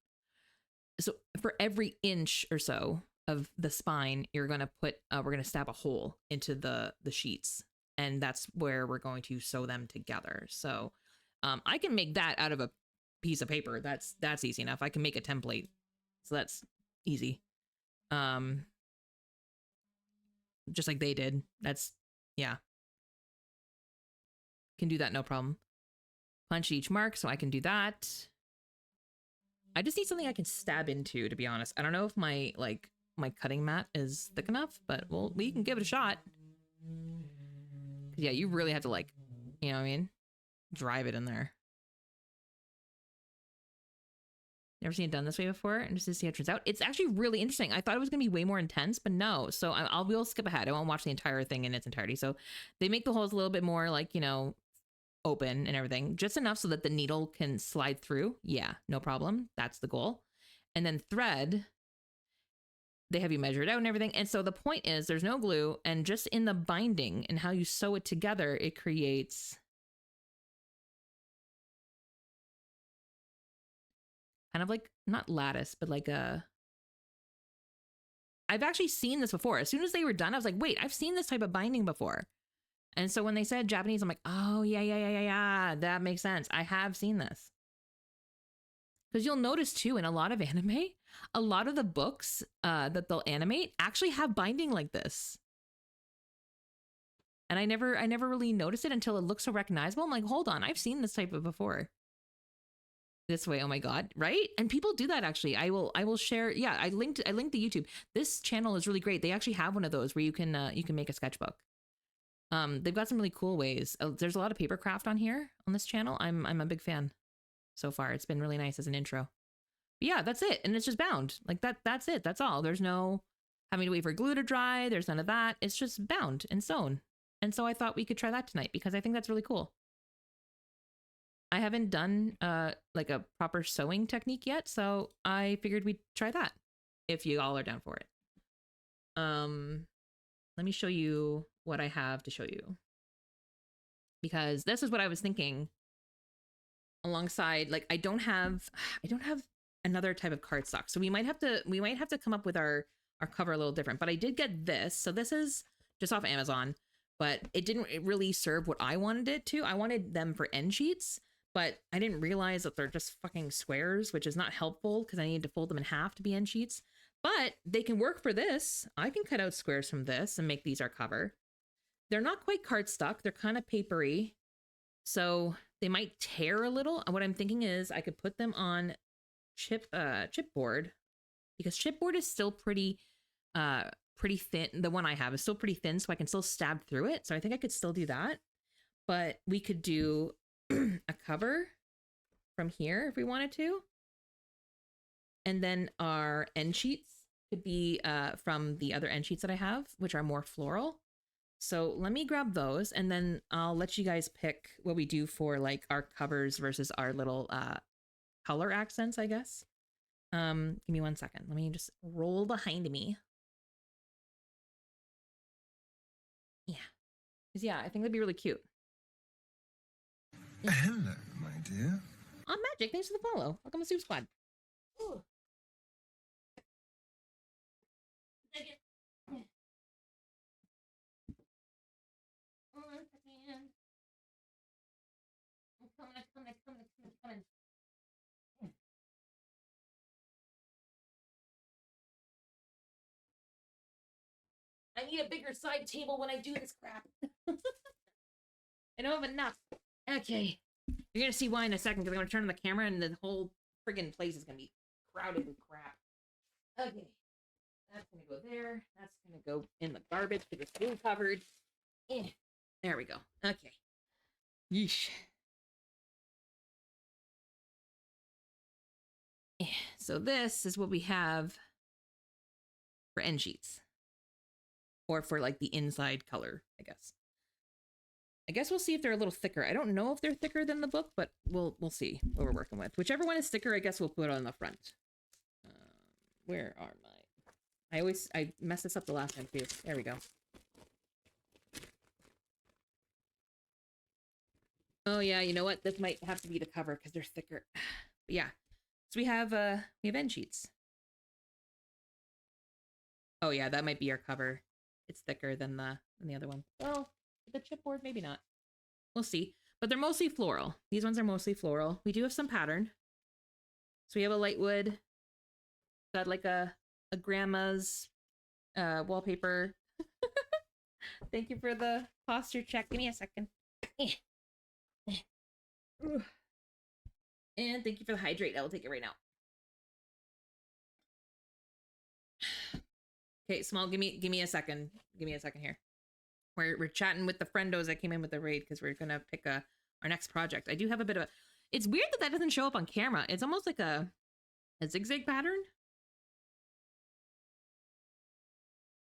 So for every inch or so of the spine, you're going to put, we're going to stab a hole into the sheets. And that's where we're going to sew them together. So I can make that out of a piece of paper. That's easy enough. I can make a template. So that's easy. Just like they did. That's, yeah. Can do that, no problem. Punch each mark, so I can do that. I just need something I can stab into, to be honest. I don't know if my cutting mat is thick enough, but we can give it a shot. Yeah, you really have to you know what I mean? Drive it in there. Never seen it done this way before, and just to see how it turns out. It's actually really interesting. I thought it was going to be way more intense, but no. So we'll skip ahead. I won't watch the entire thing in its entirety. So they make the holes a little bit more open and everything, just enough so that the needle can slide through. Yeah, no problem. That's the goal. And then thread, they have you measure it out and everything. And so the point is there's no glue, and just in the binding and how you sew it together, it creates kind of like, not lattice, but like I've actually seen this before. As soon as they were done, I was like, wait, I've seen this type of binding before. And so when they said Japanese, I'm like, oh, yeah. That makes sense. I have seen this. Because you'll notice too, in a lot of anime, a lot of the books that they'll animate actually have binding like this. And I never really noticed it until it looks so recognizable. I'm like, hold on, I've seen this type of before. This way, oh my god, right? And people do that actually. I will share. Yeah, I linked the YouTube. This channel is really great. They actually have one of those where you can make a sketchbook. They've got some really cool ways. There's a lot of paper craft on here on this channel. I'm a big fan so far. It's been really nice as an intro. But yeah, that's it. And it's just bound. Like that's it. That's all. There's no having to wait for glue to dry. There's none of that. It's just bound and sewn. And so I thought we could try that tonight because I think that's really cool. I haven't done like a proper sewing technique yet, so I figured we'd try that if you all are down for it. Let me show you what I have to show you, because this is what I was thinking alongside, like I don't have another type of cardstock, so we might have to come up with our cover a little different. But I did get this. So this is just off Amazon, but it didn't really serve what I wanted it to. I wanted them for end sheets, but I didn't realize that they're just fucking squares, which is not helpful because I need to fold them in half to be end sheets. But they can work for this. I can cut out squares from this and make these our cover. They're not quite cardstock. They're kind of papery, so they might tear a little. What I'm thinking is I could put them on chipboard, because chipboard is still pretty thin. The one I have is still pretty thin, so I can still stab through it. So I think I could still do that. But we could do a cover from here if we wanted to. And then our end sheets could be from the other end sheets that I have, which are more floral. So let me grab those, and then I'll let you guys pick what we do for like our covers versus our little color accents, I guess. Give me 1 second. Let me just roll behind me. Yeah. 'Cause yeah, I think that'd be really cute. Hello, my dear. I'm Magic. Thanks for the follow. Welcome to Soup Squad. Ooh. Coming. I need a bigger side table when I do this crap. I don't have enough. Okay. You're gonna see why in a second, because I'm gonna turn on the camera and the whole friggin' place is gonna be crowded with crap. Okay. That's gonna go there. That's gonna go in the garbage because it's glue covered. There we go. Okay. Yeesh. So this is what we have for end sheets. Or for like the inside color, I guess. I guess we'll see if they're a little thicker. I don't know if they're thicker than the book, but we'll see what we're working with. Whichever one is thicker, I guess we'll put on the front. Where are my... I messed this up the last time too. There we go. Oh yeah, you know what? This might have to be the cover because they're thicker. But yeah. So we have end sheets. Oh yeah, that might be our cover. It's thicker than the other one. Oh, the chipboard, maybe not. We'll see. But they're mostly floral. These ones are mostly floral. We do have some pattern. So we have a light wood. Got like a grandma's wallpaper. Thank you for the posture check. Give me a second. And thank you for the hydrate. I will take it right now. Okay, Small, give me a second. Give me a second here. We're chatting with the friendos that came in with the raid because we're gonna pick our next project. I do have a bit of a... It's weird that doesn't show up on camera. It's almost like a zigzag pattern.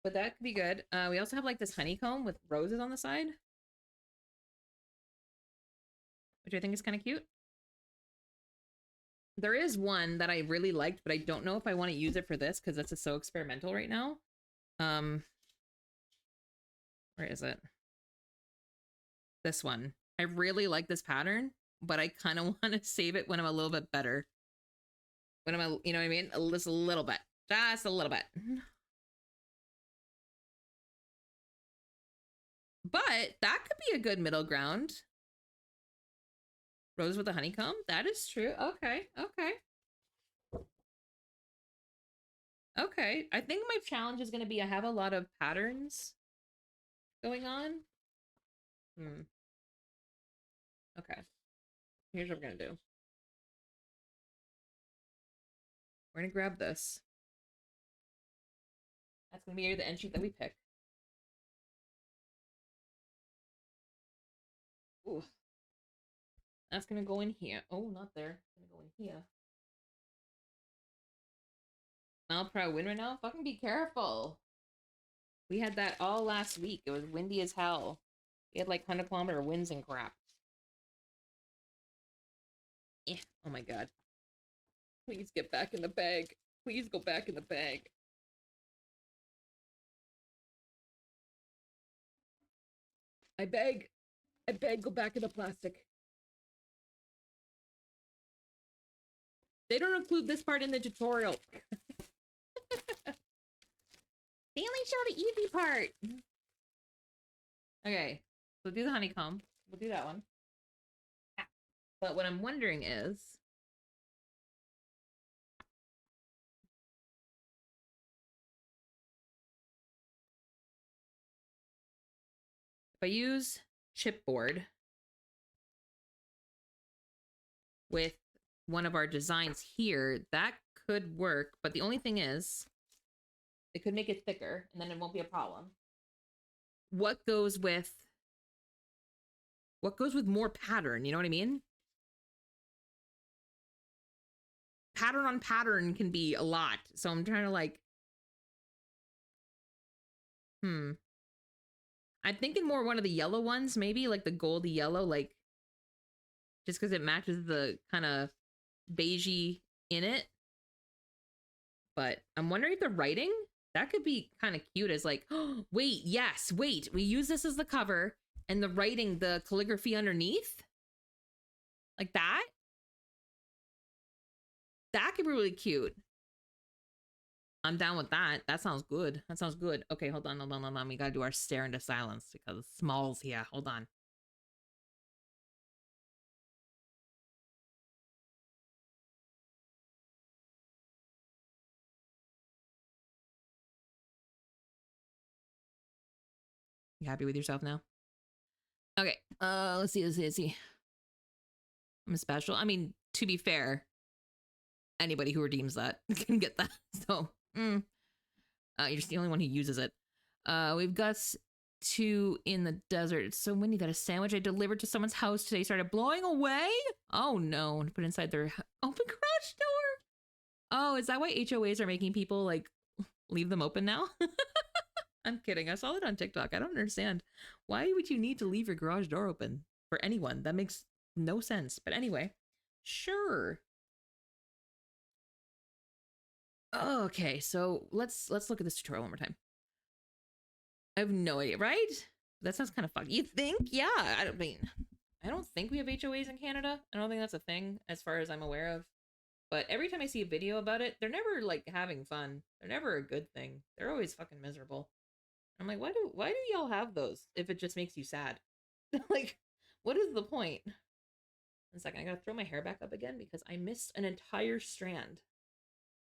But that could be good. We also have like this honeycomb with roses on the side, which I think is kind of cute. There is one that I really liked, but I don't know if I want to use it for this because this is so experimental right now. Where is it? This one. I really like this pattern, but I kind of want to save it when I'm a little bit better. When I'm, you know what I mean? Just a little bit. Just a little bit. But that could be a good middle ground. Rose with a honeycomb? That is true. Okay, okay. Okay, I think my challenge is going to be I have a lot of patterns going on. Okay. Here's what we're going to do. We're going to grab this. That's going to be the end sheet that we pick. Ooh. That's going to go in here. Oh, not there. It's going to go in here. Mile per hour wind right now? Fucking be careful. We had that all last week. It was windy as hell. We had like 100-kilometer winds and crap. Yeah. Oh my god. Please get back in the bag. Please go back in the bag. I beg. I beg, go back in the plastic. They don't include this part in the tutorial. They only show the easy part. Okay, so do the honeycomb. We'll do that one. But what I'm wondering is... if I use chipboard with one of our designs here, that could work. But the only thing is, it could make it thicker, and then it won't be a problem. What goes with more pattern? You know what I mean? Pattern on pattern can be a lot. So I'm trying to like... I'm thinking more one of the yellow ones, maybe like the goldy yellow, like just because it matches the kind of beigey in it. But I'm wondering if the writing, that could be kind of cute as like, oh, wait, yes, wait, we use this as the cover and the writing, the calligraphy underneath. Like that. That could be really cute. I'm down with that. That sounds good. That sounds good. Okay, hold on. We gotta do our stare into silence because Small's here. Hold on. You happy with yourself now? Okay. Let's see. I'm special. I mean, to be fair, anybody who redeems that can get that. So, you're just the only one who uses it. We've got 2 in the desert. It's so windy that a sandwich I delivered to someone's house today started blowing away. Oh no, and put inside their open garage door. Oh, is that why HOAs are making people like leave them open now? I'm kidding. I saw it on TikTok. I don't understand. Why would you need to leave your garage door open for anyone? That makes no sense. But anyway, sure. Okay, so let's look at this tutorial one more time. I have no idea, right? That sounds kind of funky. You think? Yeah, I don't think we have HOAs in Canada. I don't think that's a thing as far as I'm aware of. But every time I see a video about it, they're never like having fun. They're never a good thing. They're always fucking miserable. I'm like, why do y'all have those if it just makes you sad? Like, what is the point? 1 second, I gotta throw my hair back up again because I missed an entire strand.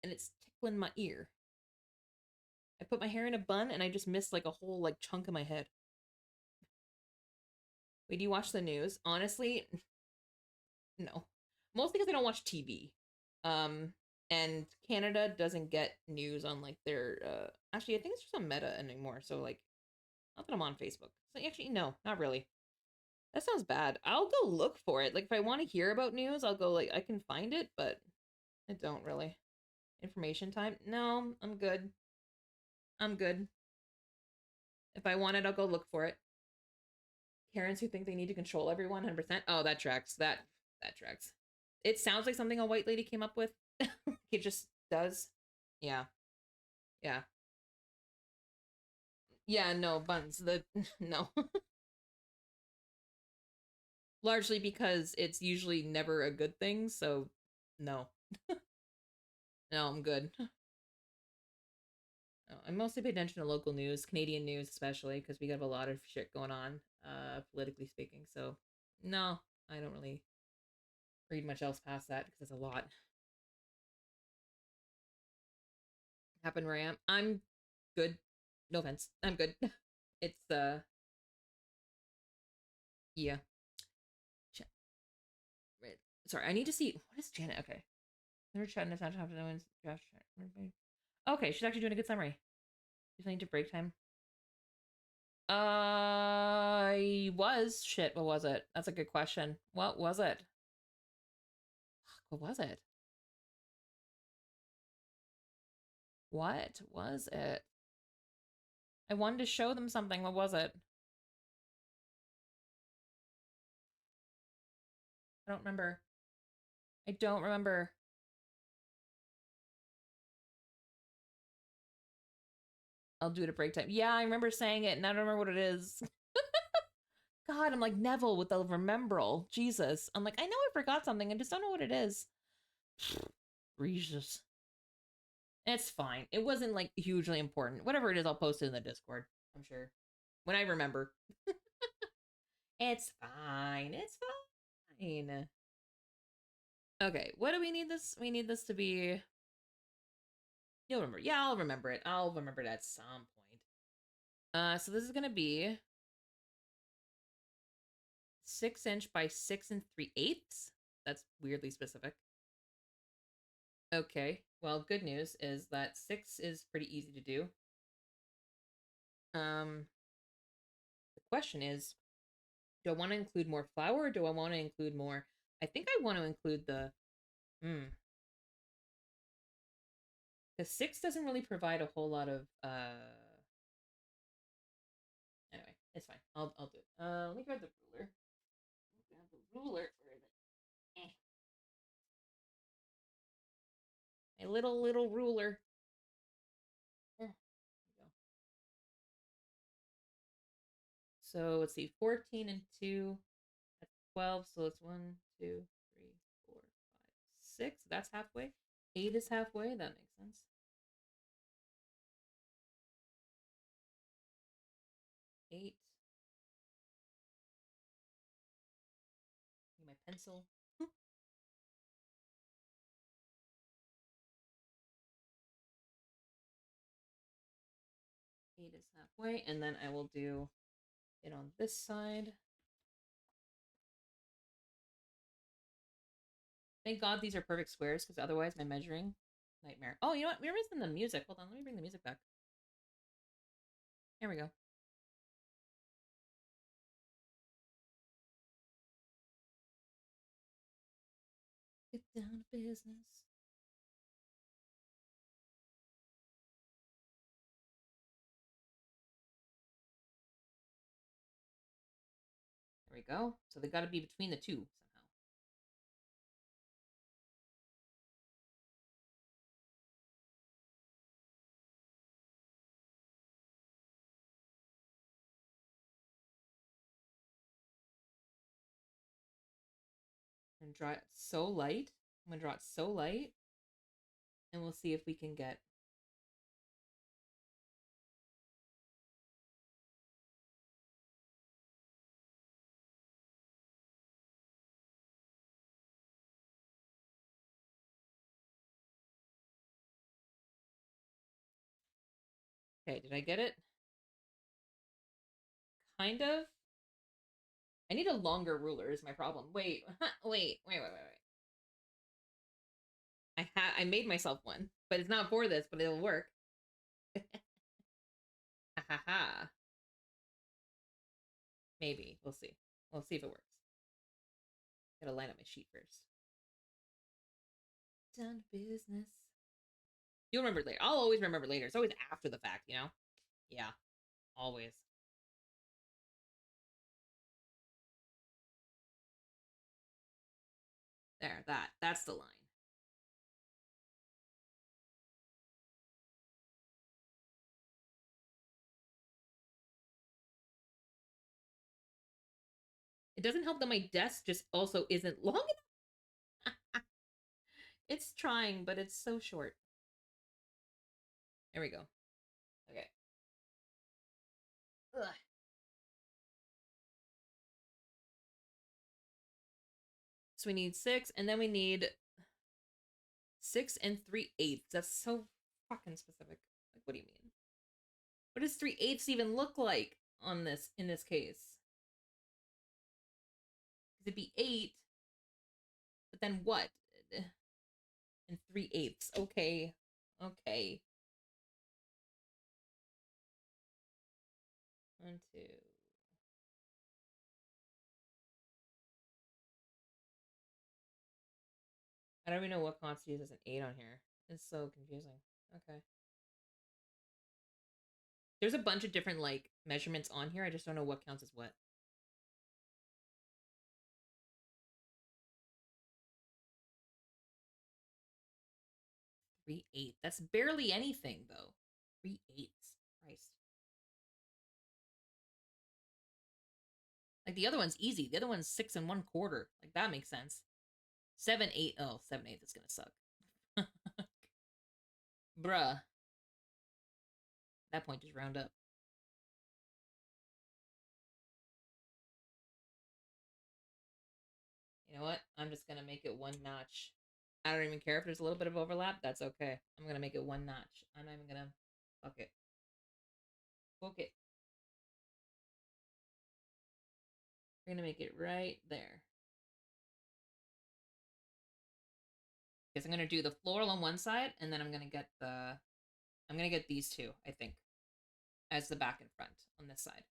And it's tickling my ear. I put my hair in a bun and I just missed like a whole like chunk of my head. Wait, do you watch the news? Honestly, no. Mostly because I don't watch TV. And Canada doesn't get news on like their actually I think it's just on Meta anymore. So like not that I'm on Facebook. So actually no, not really. That sounds bad. I'll go look for it. Like if I want to hear about news, I'll go like I can find it, but I don't really. Information time? No, I'm good. I'm good. If I want it, I'll go look for it. Karens who think they need to control everyone 100%. Oh, that tracks. That tracks. It sounds like something a white lady came up with. It just does. Yeah. Yeah. Yeah, no, buns. No. Largely because it's usually never a good thing, so no. No, I'm good. No, I mostly pay attention to local news, Canadian news especially, because we have a lot of shit going on, politically speaking. So no, I don't really read much else past that because it's a lot. Happen where I am. I'm good. No offense. I'm good. It's yeah. Sorry, I need to see what is Janet. Okay. Never chatting is not happening. Okay, she's actually doing a good summary. She's need to break time. I was shit. What was it? That's a good question. What was it? What was it? What was it? I wanted to show them something. What was it? I don't remember. I don't remember. I'll do it at break time. Yeah, I remember saying it, and I don't remember what it is. God, I'm like Neville with the rememberal. Jesus. I'm like, I know I forgot something. I just don't know what it is. Jesus. It's fine. It wasn't like hugely important. Whatever it is, I'll post it in the Discord. I'm sure. When I remember. It's fine. It's fine. Okay, what do we need this? We need this to be... You'll remember. Yeah, I'll remember it. I'll remember it at some point. So this is gonna be 6" by 6 3/8. That's weirdly specific. Okay, well, good news is that 6 is pretty easy to do. The question is, do I want to include more flour or do I want to include more? I think I want to include the because 6 doesn't really provide a whole lot of anyway, it's fine. I'll do it. Let me grab the ruler. Grab the ruler. Where is it? My little ruler. There we go. So let's see, 14 and 2. That's 12. So it's 1, 2, 3, 4, 5, 6. That's halfway. 8 is halfway. That makes sense. 8. My pencil. 8 is halfway, and then I will do it on this side. Thank God these are perfect squares, because otherwise my measuring nightmare. Oh, you know what? We're missing the music. Hold on, let me bring the music back. Here we go. Down to business. There we go. So they got to be between the two somehow. And draw it so light. I'm gonna draw it so light, and we'll see if we can get. Okay, did I get it? Kind of. I need a longer ruler is my problem. Wait, wait. I made myself one, but it's not for this, but it'll work. Ha ha ha. Maybe. We'll see. We'll see if it works. Gotta line up my sheet first. Down to business. You'll remember later. I'll always remember later. It's always after the fact, you know? Yeah. Always. There, that's the line. It doesn't help that my desk just also isn't long enough. It's trying, but it's so short. There we go. Okay. Ugh. So we need 6, and then we need 6 and 3/8. That's so fucking specific. Like, what do you mean? What does 3/8 even look like on this, in this case? It'd be 8, but then what? And 3/8. Okay. Okay. 1, 2. I don't even know what constitutes as an 8 on here. It's so confusing. Okay. There's a bunch of different, like, measurements on here. I just don't know what counts as what. Three eight. That's barely anything, though. 3/8. Christ. Like, the other one's easy. The other one's 6 1/4. Like, that makes sense. 7/8. Oh, 7/8 is gonna suck. Bruh. At that point, just round up. You know what? I'm just gonna make it 1 notch. I don't even care if there's a little bit of overlap. That's okay. I'm gonna make it 1 notch. I'm not even gonna. Fuck it. Fuck it. We're gonna make it right there. Because I'm gonna do the floral on one side, and then I'm gonna get these two, I think, as the back and front on this side.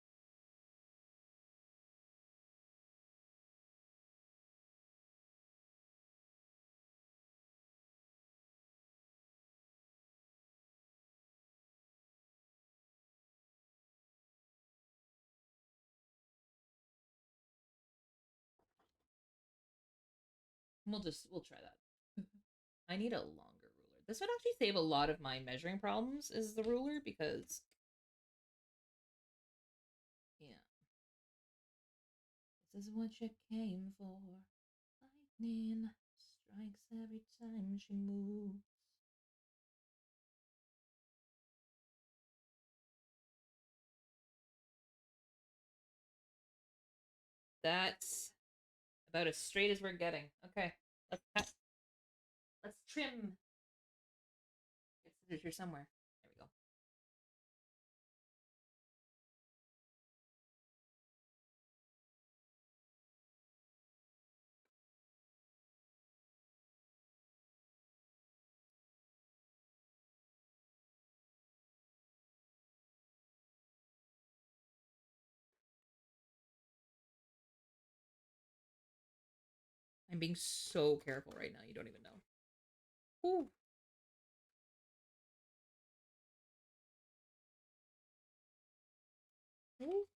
We'll try that. I need a longer ruler. This would actually save a lot of my measuring problems, is the ruler, because yeah. This is what you came for. Lightning strikes every time she moves. That's about as straight as we're getting. Okay, let's trim. Get scissors here somewhere. There we go. I'm being so careful right now. You don't even know. Ooh. Ooh.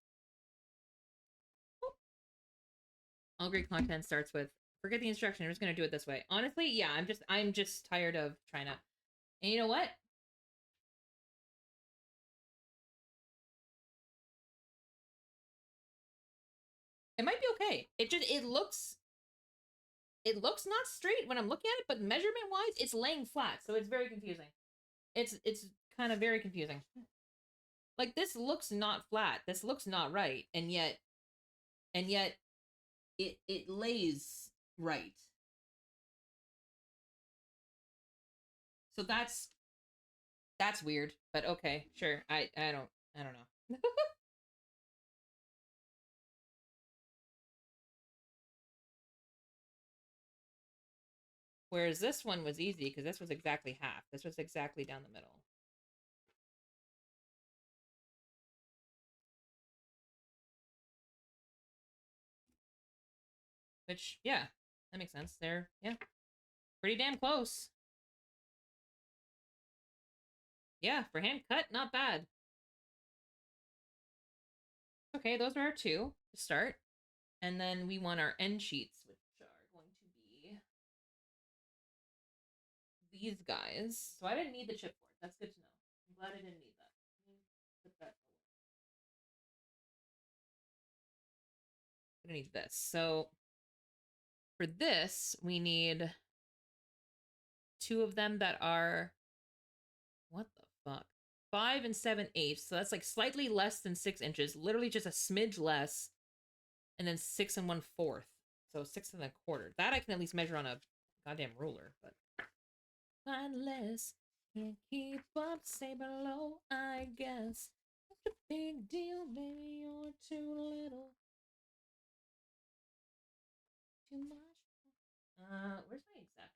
All great content starts with forget the instruction. I'm just gonna do it this way. Honestly, yeah, I'm just tired of trying to. And you know what? It might be okay. It looks not straight when I'm looking at it, but measurement wise, it's laying flat, so it's very confusing. It's kind of very confusing. Like this looks not flat. This looks not right, and yet it lays right. So that's weird, but okay, sure. I don't know. Whereas this one was easy because this was exactly half. This was exactly down the middle. Which, yeah, that makes sense. They're, yeah, pretty damn close. Yeah, for hand cut, not bad. Okay, those are our two to start. And then we want our end sheets, which are going to be these guys. So I didn't need the chipboard. That's good to know. I'm glad I didn't need that. Put that away. I'm gonna need this. So for this, we need two of them that are what the fuck? 5 and 7/8. So that's like slightly less than 6 inches, literally just a smidge less, and then 6 1/4. So 6 1/4. That I can at least measure on a goddamn ruler, but find less. Can't keep up, say below, I guess. What's the big deal, baby? You're too little. Too much. Where's my exacto knife?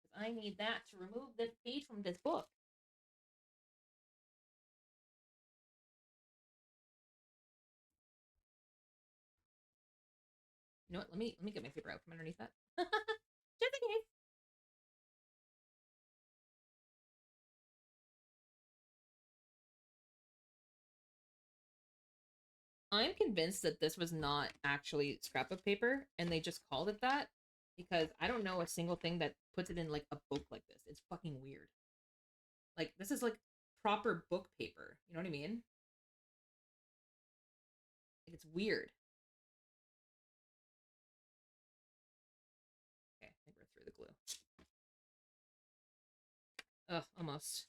Because I need that to remove this page from this book. You know what? Let me get my paper out from underneath that. Just in case. I'm convinced that this was not actually scrapbook paper and they just called it that because I don't know a single thing that puts it in like a book like this. It's fucking weird. Like this is like proper book paper. You know what I mean? Like it's weird. Okay, I think we're through the glue. Ugh, almost.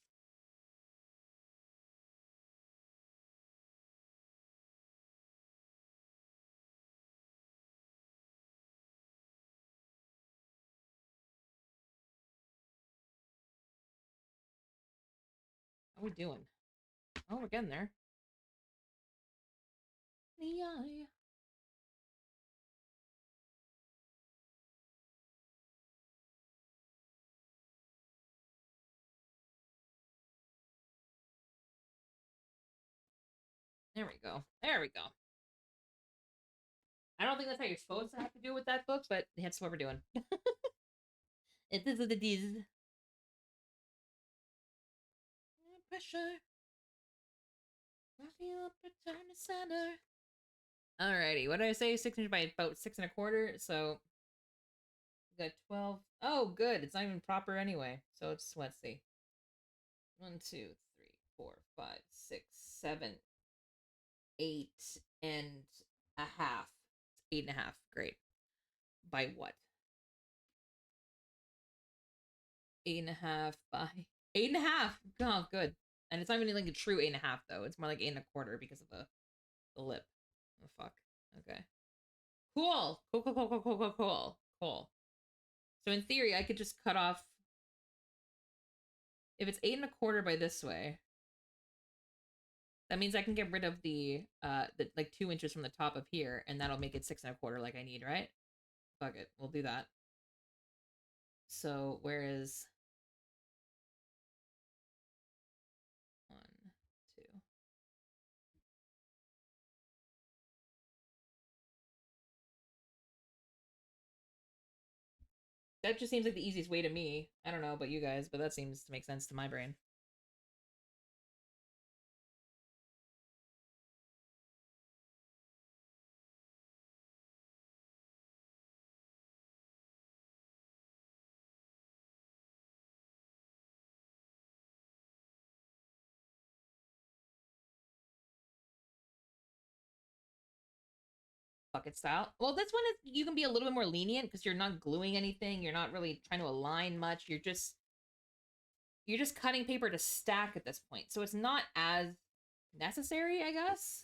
How are we doing? Oh, we're getting there. Yeah. There we go. There we go. I don't think that's how you're supposed to have to do with that book, but that's what we're doing. It is what it is. Pressure. Wrap you up, return to center. Alrighty, what did I say? 6 inches by about 6 1/4. So we got 12. Oh, good. It's not even proper anyway. So it's, let's see. 1, 2, 3, 4, 5, 6, 7, 8.5. 8.5. Great. By what? 8.5 by 8.5. Oh, good. And it's not even like a true 8.5 though. It's more like 8 1/4 because of the lip. Oh fuck. Okay. Cool. Cool. Cool. Cool. Cool. Cool. Cool. Cool. Cool. So in theory, I could just cut off if it's 8 1/4 by this way. That means I can get rid of the like 2 inches from the top of here, and that'll make it 6 1/4 like I need, right? Fuck it, we'll do that. So where is 1, 2? That just seems like the easiest way to me. I don't know about you guys, but that seems to make sense to my brain. Bucket style. Well, this one is you can be a little bit more lenient because you're not gluing anything. You're not really trying to align much. You're just cutting paper to stack at this point. So it's not as necessary, I guess.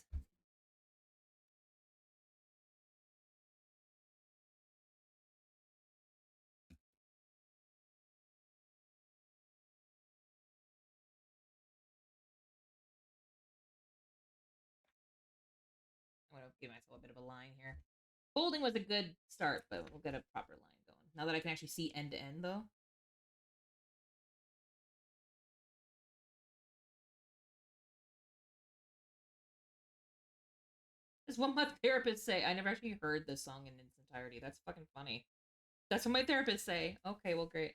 I'm gonna give myself a bit of a line here. Folding was a good start, but we'll get a proper line going. Now that I can actually see end to end though. That's what my therapists say. I never actually heard this song in its entirety. That's fucking funny. That's what my therapists say. Okay, well, great.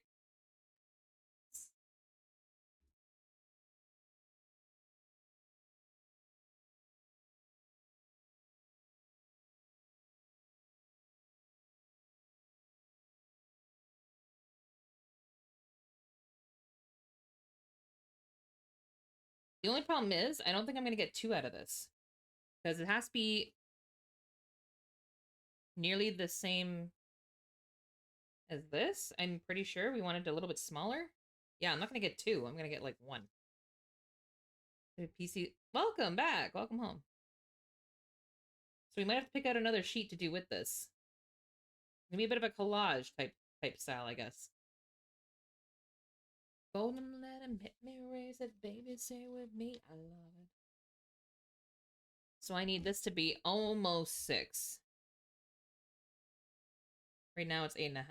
The only problem is, I don't think I'm going to get 2 out of this. Because it has to be nearly the same as this. I'm pretty sure we wanted it a little bit smaller. Yeah, I'm not going to get 2. I'm going to get like 1. The PC. Welcome back. Welcome home. So we might have to pick out another sheet to do with this. Maybe a bit of a collage type style, I guess. Golden let him hit me, raise it, baby, say with me, I love it. So I need this to be almost 6. Right now it's 8.5.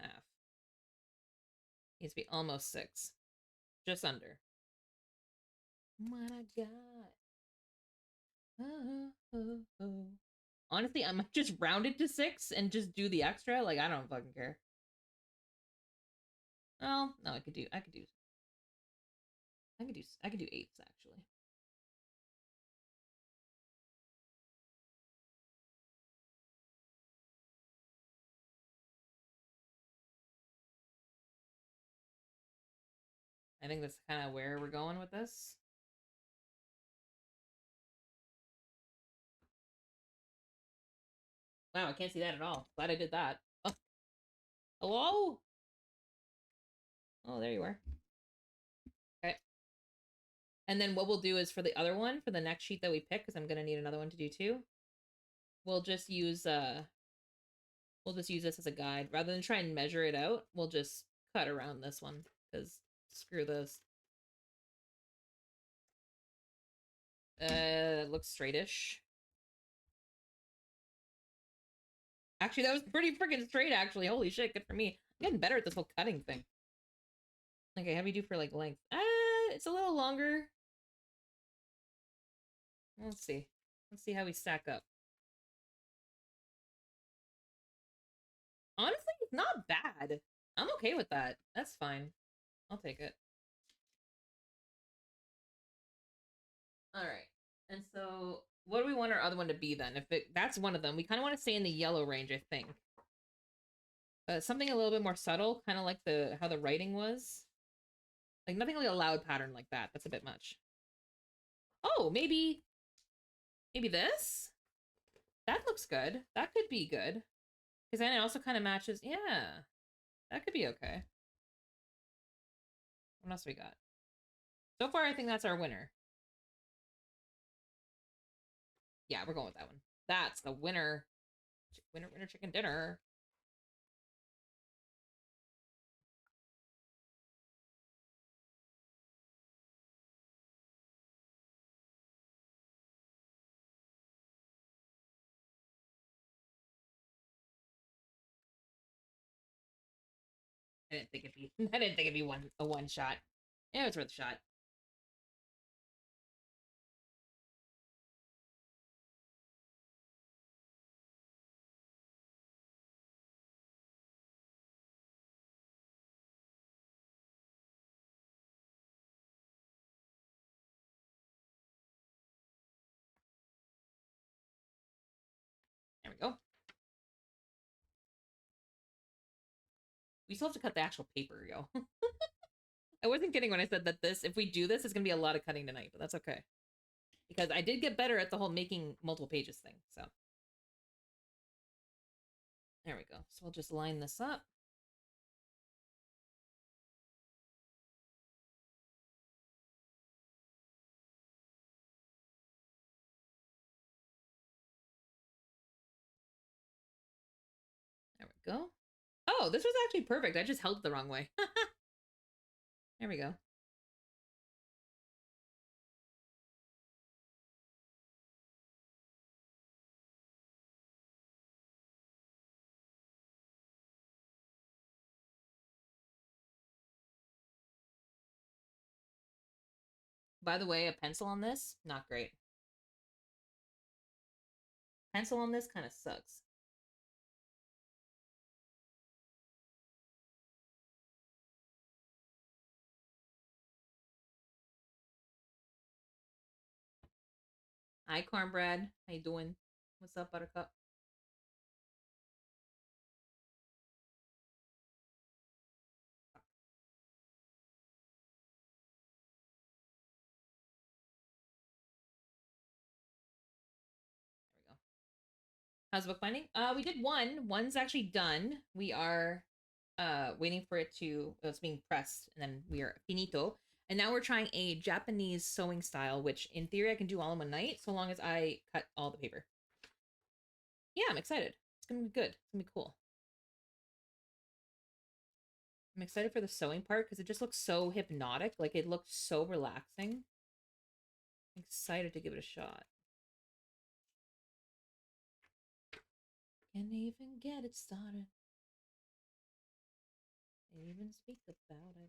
Needs to be almost 6. Just under. What I got. Oh. Honestly, I might just round it to 6 and just do the extra. Like, I don't fucking care. Oh, no, I could do 8s actually. I think that's kind of where we're going with this. Wow, I can't see that at all. Glad I did that. Oh. Hello? Oh, there you are. Okay. And then what we'll do is for the other one, for the next sheet that we pick, because I'm gonna need another one to do too, we'll just use this as a guide. Rather than try and measure it out, we'll just cut around this one, because screw this. It looks straightish. Actually, that was pretty freaking straight, actually. Holy shit, good for me. I'm getting better at this whole cutting thing. Okay, how do you do for, like, length? It's a little longer. Let's see. Let's see how we stack up. Honestly, it's not bad. I'm okay with that. That's fine. I'll take it. Alright. And so, what do we want our other one to be then? That's one of them. We kind of want to stay in the yellow range, I think. Something a little bit more subtle, kind of like how the writing was. Like, nothing like a loud pattern like that. That's a bit much. Oh, maybe this? That looks good. That could be good. Because then it also kind of matches. Yeah. That could be okay. What else we got? So far, I think that's our winner. Yeah, we're going with that one. That's the winner. Winner, chicken dinner. I didn't think it'd be a one shot. Yeah, it's worth a shot. We still have to cut the actual paper, yo. I wasn't kidding when I said that if we do this, it's going to be a lot of cutting tonight, but that's okay. Because I did get better at the whole making multiple pages thing, so. There we go. So we'll just line this up. There we go. Oh, this was actually perfect. I just held it the wrong way. There we go. By the way, a pencil on this, not great. Pencil on this kind of sucks. Hi, Cornbread. How you doing? What's up, Buttercup? There we go. How's bookbinding? We did one. One's actually done. We are waiting for it to, it's being pressed, and then we are finito. And now we're trying a Japanese sewing style, which in theory I can do all in one night, so long as I cut all the paper. Yeah, I'm excited. It's gonna be good. It's gonna be cool. I'm excited for the sewing part because it just looks so hypnotic. Like, it looks so relaxing. I'm excited to give it a shot. Can't even get it started. Can't even speak about it.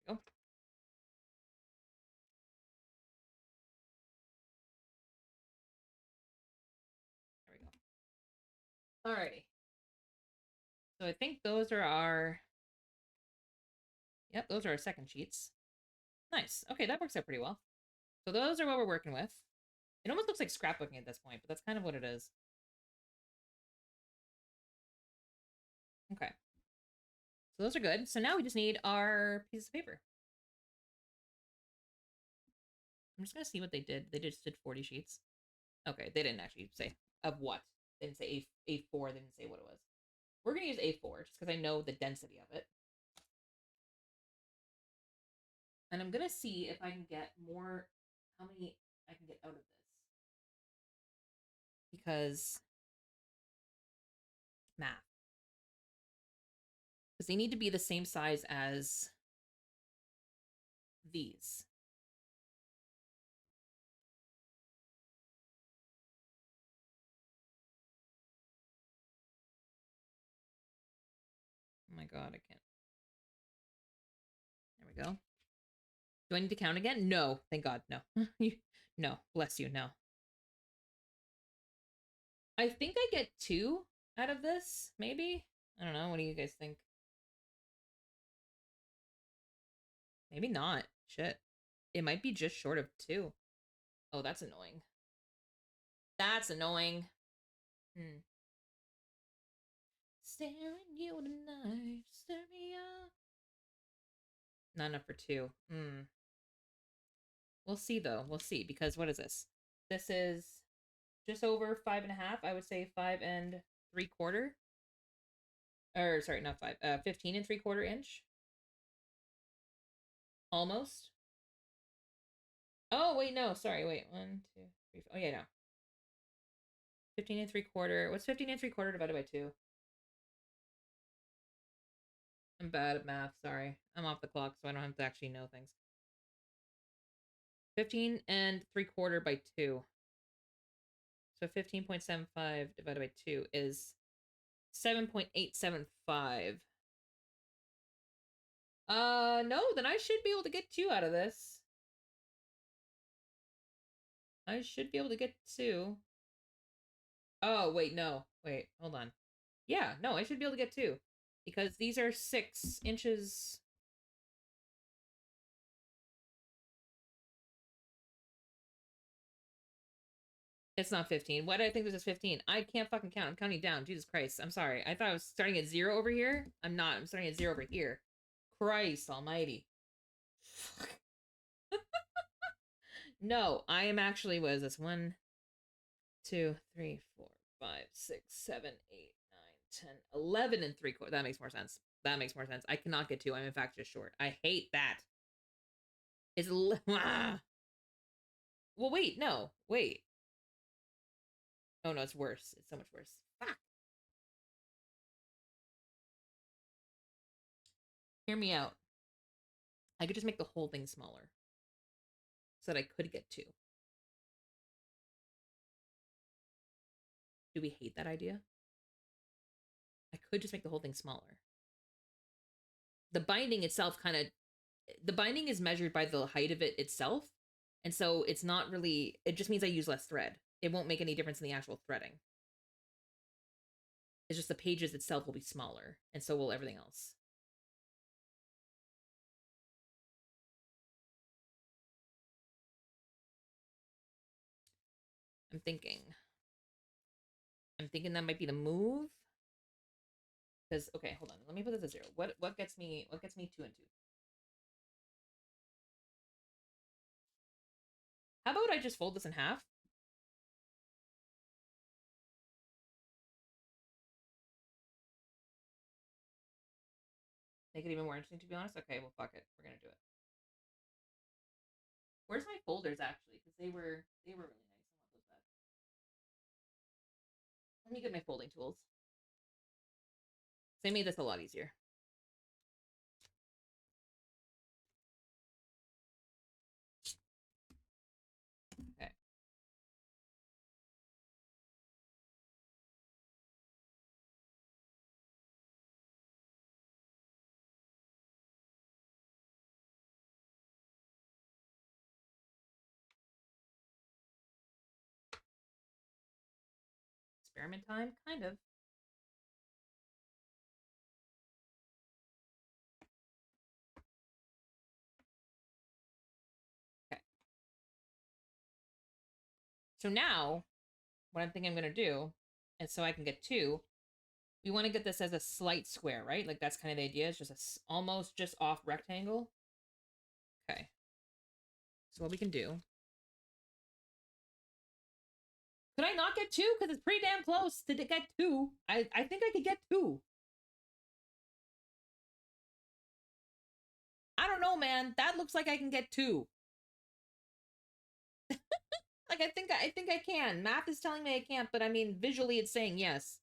Go. There we go. Alrighty. So I think those are our... Yep, those are our second sheets. Nice. Okay, that works out pretty well. So those are what we're working with. It almost looks like scrapbooking at this point, but that's kind of what it is. Okay. So those are good. So now we just need our pieces of paper. I'm just going to see what they did. They just did 40 sheets. Okay, they didn't actually say of what. They didn't say A4. They didn't say what it was. We're going to use A4 just because I know the density of it. And I'm going to see if I can get more, how many I can get out of this. Because math. Because they need to be the same size as these. Oh my god, I can't. There we go. Do I need to count again? No, thank God, no. No, bless you, no. I think I get 2 out of this, maybe? I don't know, what do you guys think? Maybe not. Shit. It might be just short of 2. Oh, that's annoying. That's annoying. Staring you tonight, stir me up. Not enough for 2. We'll see, though. We'll see, because what is this? This is just over 5.5. I would say 5 3/4. Or, sorry, not 5. 15 3/4 inch. Almost. Oh, wait, no. Sorry, wait. 1, 2, 3, 4. Oh, yeah, no. 15 3/4. What's 15 3/4 divided by 2? I'm bad at math. Sorry. I'm off the clock, so I don't have to actually know things. 15 3/4 by 2. So 15.75 divided by 2 is 7.875. No, then I should be able to get 2 out of this. I should be able to get 2. Oh, wait, no. Wait, hold on. Yeah, no, I should be able to get 2. Because these are 6 inches. It's not 15. Why did I think this is 15? I can't fucking count. I'm counting down. Jesus Christ. I'm sorry. I thought I was starting at 0 over here. I'm not. I'm starting at 0 over here. Christ almighty. No, I am actually, what is this? 1, 2, 3, 4, 5, 6, 7, 8, 9, 10, 11 and 3/4. That makes more sense. That makes more sense. I cannot get 2. I'm in fact just short. I hate that. It's well, wait, no. Wait. Oh no, it's worse. It's so much worse. Fuck. Hear me out. I could just make the whole thing smaller so that I could get 2. Do we hate that idea? I could just make the whole thing smaller. The binding itself the binding is measured by the height of it itself. And so it's not really, it just means I use less thread. It won't make any difference in the actual threading. It's just the pages itself will be smaller, and so will everything else. I'm thinking that might be the move. Because, okay, hold on. Let me put this at 0. What gets me 2 and 2? How about I just fold this in half? Make it even more interesting, to be honest. Okay, well, fuck it. We're gonna do it. Where's my folders, actually? Because they were really nice. I want those back. Let me get my folding tools. They made this a lot easier. Okay. Experiment time? Kind of. Okay. So now, what I'm thinking I'm going to do, and so I can get 2, we want to get this as a slight square, right? Like, that's kind of the idea. It's just almost just off rectangle. Okay. So what we can do. Could I not get 2? Because it's pretty damn close to get 2. I think I could get 2. I don't know, man. That looks like I can get 2. Like, I think I can. Math is telling me I can't, but I mean, visually it's saying yes.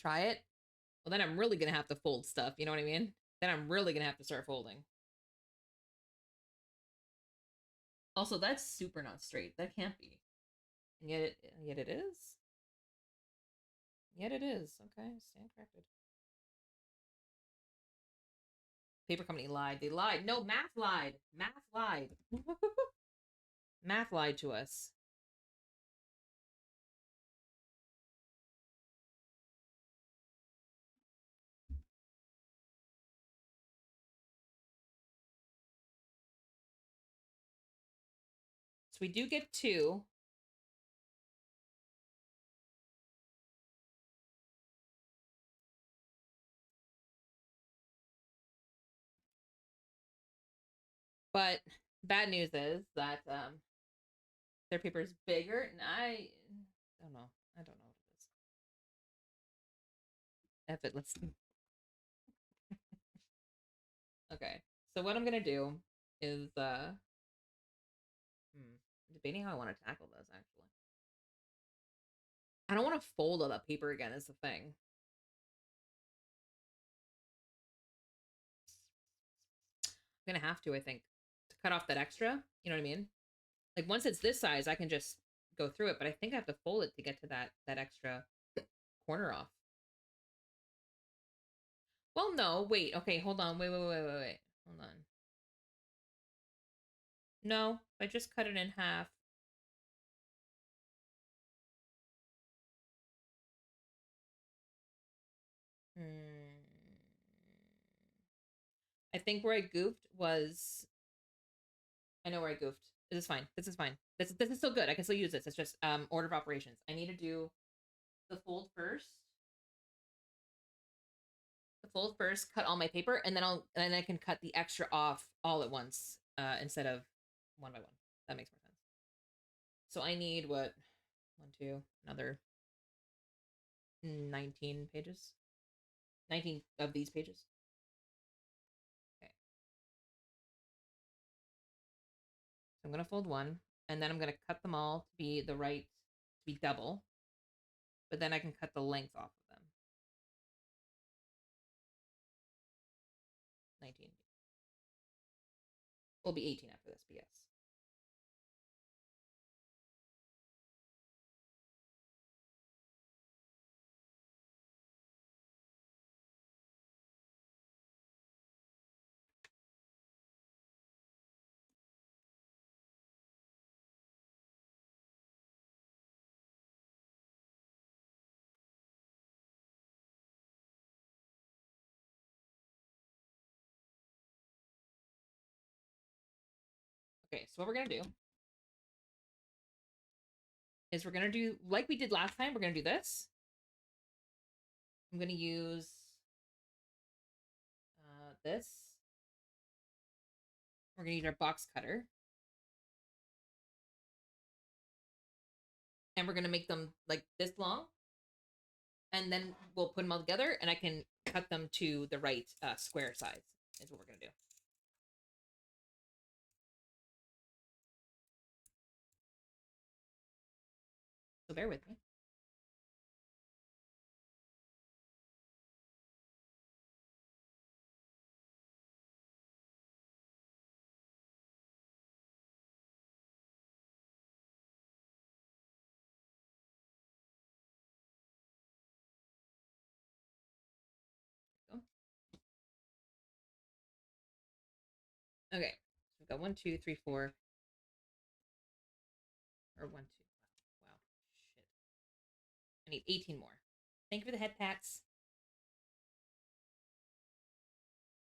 Try it. Well, then I'm really gonna have to fold stuff. You know what I mean? Then I'm really gonna have to start folding. Also, that's super not straight. That can't be. And yet it is. Yet it is. Okay, stand corrected. Paper company lied. They lied. No, math lied. Math lied. Math lied to us. So we do get 2. But bad news is that their paper is bigger, and I don't know. I don't know what it is. F it, let's. Okay. So what I'm gonna do is debating how I want to tackle this actually. I don't want to fold all that paper again, is the thing. I'm gonna have to, I think, to cut off that extra. You know what I mean? Like, once it's this size, I can just go through it, but I think I have to fold it to get to that extra corner off. Well, no, wait. Okay, hold on. Wait. Hold on. No, I just cut it in half. I think where I goofed was, I know where I goofed. This is fine. This is fine. This is still good. I can still use this. It's just order of operations. I need to do the fold first. The fold first, cut all my paper, and then I can cut the extra off all at once instead of one by one. That makes more sense. So I need what? One, two, another 19 pages. 19 of these pages. Okay. So I'm gonna fold one, and then I'm gonna cut them all to be to be double. But then I can cut the length off of them. 19. Will be 18 after this, but yes. Okay, so what we're gonna do is we're gonna do like we did last time. We're gonna do this. I'm gonna use this. We're gonna use our box cutter, and we're gonna make them like this long, and then we'll put them all together, and I can cut them to the right square size. Is what we're gonna do. So bear with me. Okay, so we've got 1, 2, 3, 4, or 1, 2. Wow, shit. I need 18 more. Thank you for the head pats.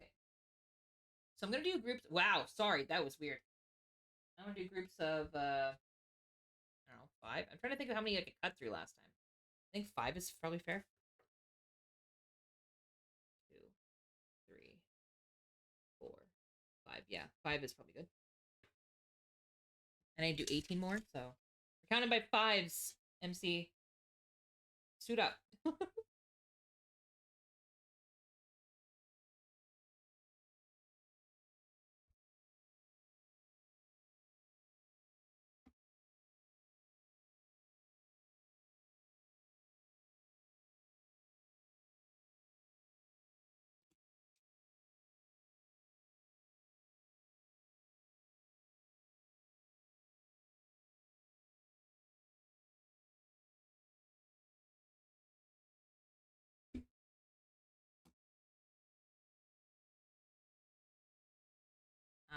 Okay, so I'm gonna do groups. Wow, sorry, that was weird. I'm gonna do groups of I don't know, 5. I'm trying to think of how many I could cut through last time. I think 5 is probably fair. 2, 3, 4, 5. Yeah, 5 is probably good. And I do 18 more, so we're counting by 5s. MC, suit up.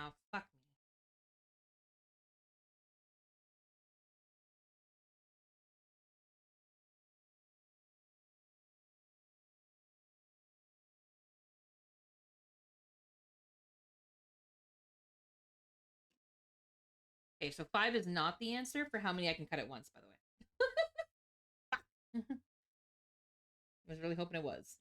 Oh, fuck me. Okay, so 5 is not the answer for how many I can cut at once, by the way. I was really hoping it was.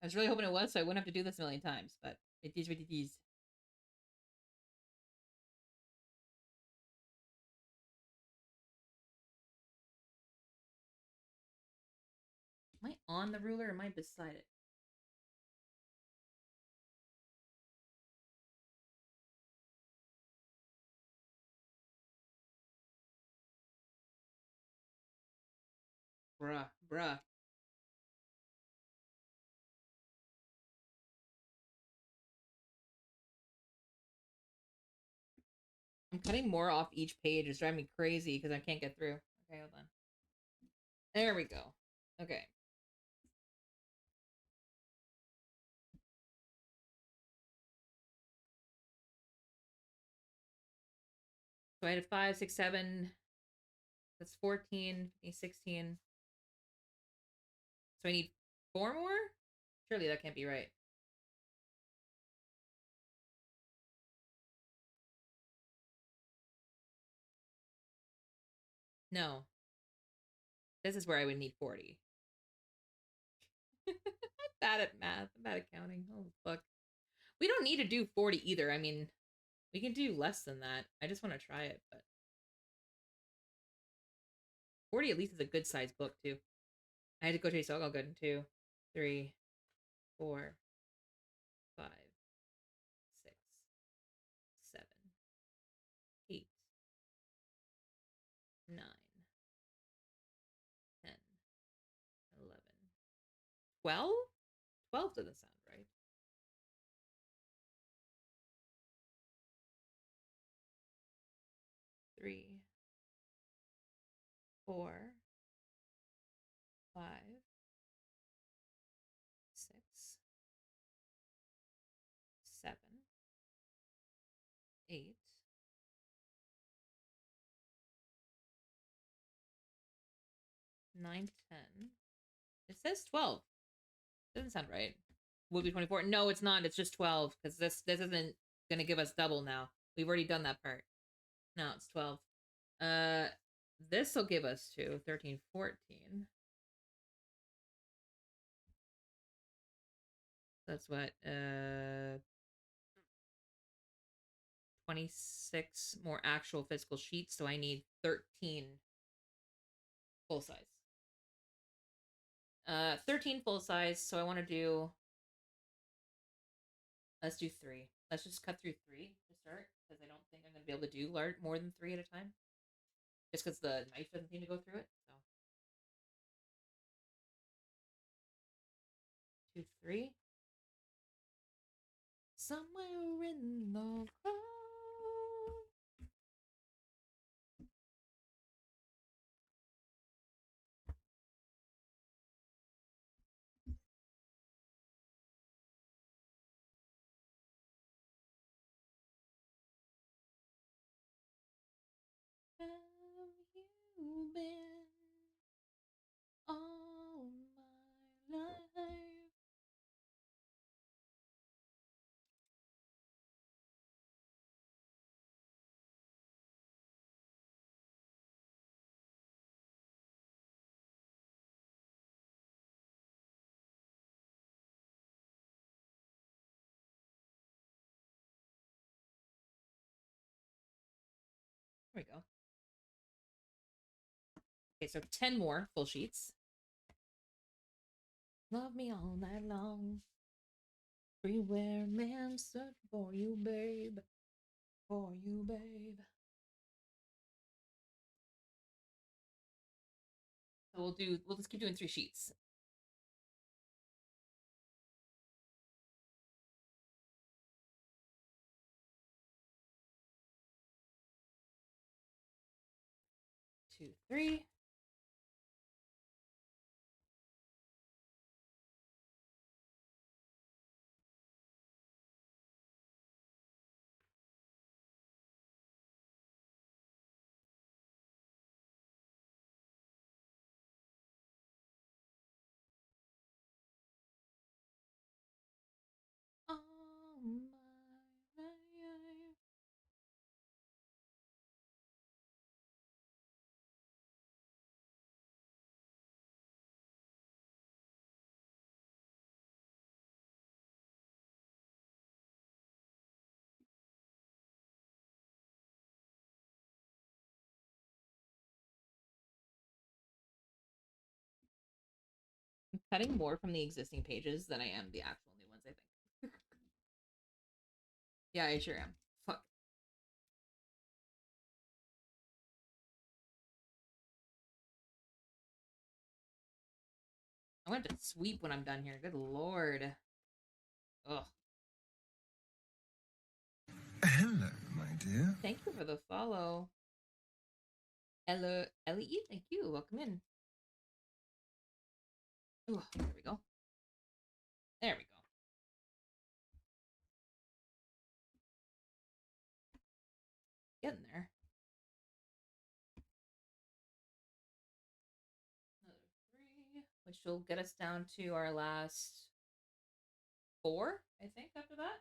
I was really hoping it was, so I wouldn't have to do this a million times, but it is what it is. Am I on the ruler or am I beside it? Bruh. I'm cutting more off each page. It's driving me crazy because I can't get through. Okay, hold on. There we go. Okay. So I had 5, 6, 7. That's 14, 15, 16. So I need 4 more? Surely that can't be right. No. This is where I would need 40. I'm bad at math. I'm bad at counting. Oh, fuck. We don't need to do 40 either. I mean, we can do less than that. I just want to try it, but 40 at least is a good sized book, too. I had to go chase, so I'll go good in 2, 3, 4, 5, 6, 7, 8, 9, 10, 11, 12? 12 doesn't sound right. 3, 4, 5, 6, 7, 8, 9, 10. It says 12. Doesn't sound right. Would be 24. No, it's not. It's just 12 because this isn't gonna give us double now. We've already done that part. No, it's 12. Uh, this will give us 2, 13, 14. That's what 26 more actual physical sheets. So I need 13 full size. 13 full size. So I want to do. Let's do 3. Let's just cut through 3 to start because I don't think I'm gonna be able to do more than 3 at a time. Just because the knife doesn't seem to go through it. So 2, 3. Somewhere in the crowd. Have you been all my life? There we go. Okay, so 10 more full sheets. Love me all night long. Everywhere man search for you, babe. For you, babe. So we'll just keep doing 3 sheets. Two, 3. All my life. I'm cutting more from the existing pages than I am the actual new ones, I think. Yeah, I sure am. Fuck. I want to sweep when I'm done here. Good lord. Ugh. Hello, my dear. Thank you for the follow. Hello, Ellie. Thank you. Welcome in. Ooh, there we go. There we go. Getting there. which will get us down to our last 4, I think, after that.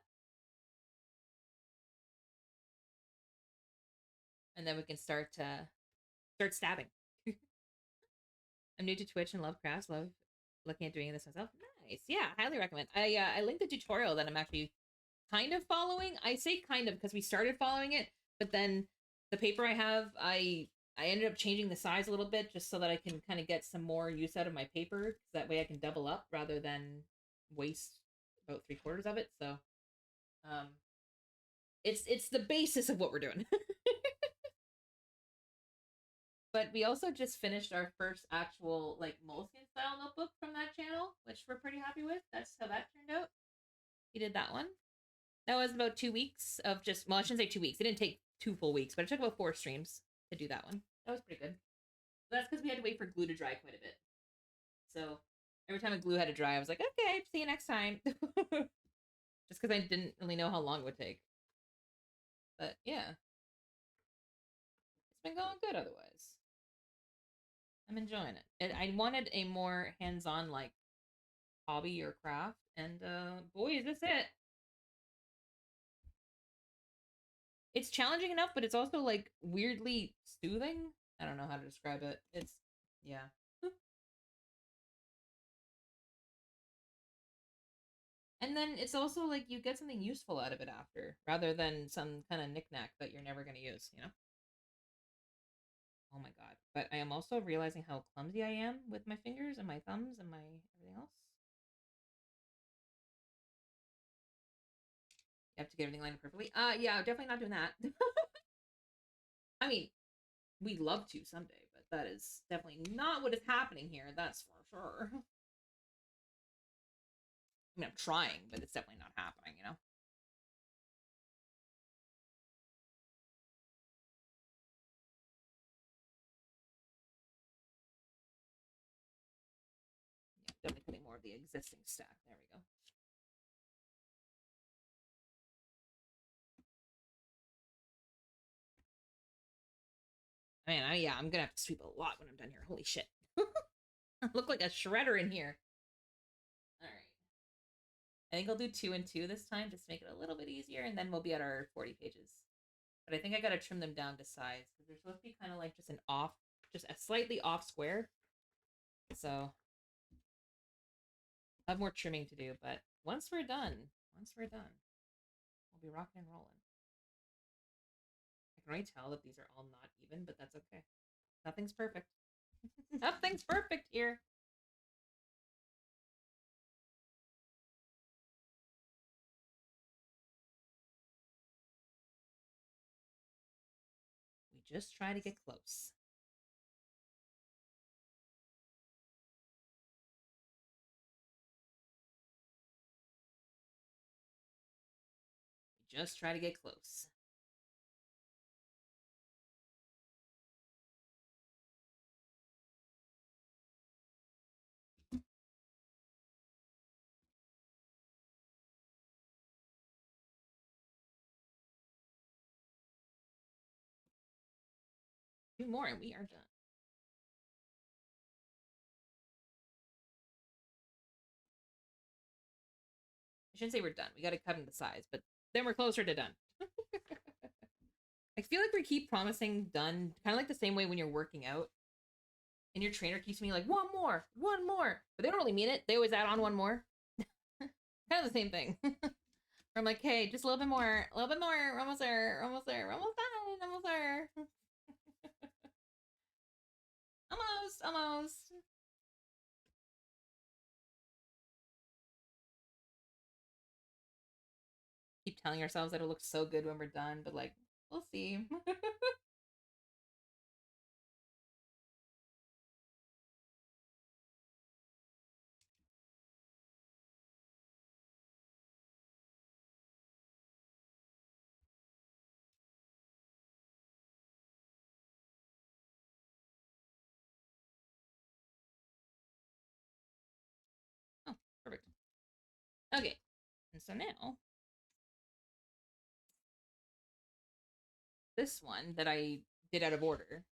And then we can start stabbing. I'm new to Twitch and love crafts. Love looking at doing this myself. Nice. Yeah, highly recommend. I linked the tutorial that I'm actually kind of following. I say kind of because we started following it, but then the paper I have, I ended up changing the size a little bit just so that I can kind of get some more use out of my paper. That way I can double up rather than waste about 3/4 of it. So, it's the basis of what we're doing. But we also just finished our first actual like moleskin style notebook from that channel, which we're pretty happy with. That's how that turned out. We did that one. That was about 2 weeks of just, well, I shouldn't say 2 weeks. It didn't take 2 full weeks, but it took about 4 streams to do that one. That was pretty good. But that's because we had to wait for glue to dry quite a bit. So every time a glue had to dry, I was like, okay, see you next time. Just because I didn't really know how long it would take. But yeah. It's been going good otherwise. I'm enjoying it. I wanted a more hands-on, like, hobby or craft, and boy, is this it. It's challenging enough, but it's also, like, weirdly soothing. I don't know how to describe it. It's, yeah. And then it's also, like, you get something useful out of it after, rather than some kind of knickknack that you're never going to use, you know? Oh my god. But I am also realizing how clumsy I am with my fingers and my thumbs and my everything else. You have to get everything lined up perfectly. Yeah, definitely not doing that. I mean, we'd love to someday, but that is definitely not what is happening here. That's for sure. I mean, I'm trying, but it's definitely not happening, you know? Yeah, definitely putting more of the existing stack. There we go. Man, yeah, I'm gonna have to sweep a lot when I'm done here. Holy shit. I look like a shredder in here. Alright. I think I'll do 2 and 2 this time, just to make it a little bit easier, and then we'll be at our 40 pages. But I think I gotta trim them down to size, because they're supposed to be kind of like just a slightly off square. So, I have more trimming to do, but once we're done, we'll be rocking and rolling. I can already tell that these are all not even, but that's okay. Nothing's perfect. Nothing's perfect here. We just try to get close. We just try to get close. Two more and we are done. I shouldn't say we're done. We gotta cut them to size, but then we're closer to done. I feel like we keep promising done, kind of like the same way when you're working out. And your trainer keeps me like, one more. But they don't really mean it. They always add on one more. Kind of the same thing. I'm like, hey, just a little bit more. We're almost there. We're almost there. We're almost done. Almost there. Almost. Keep telling ourselves that it looks so good when we're done, but like, we'll see. Oh, perfect. Okay, and so now this one that I did out of order,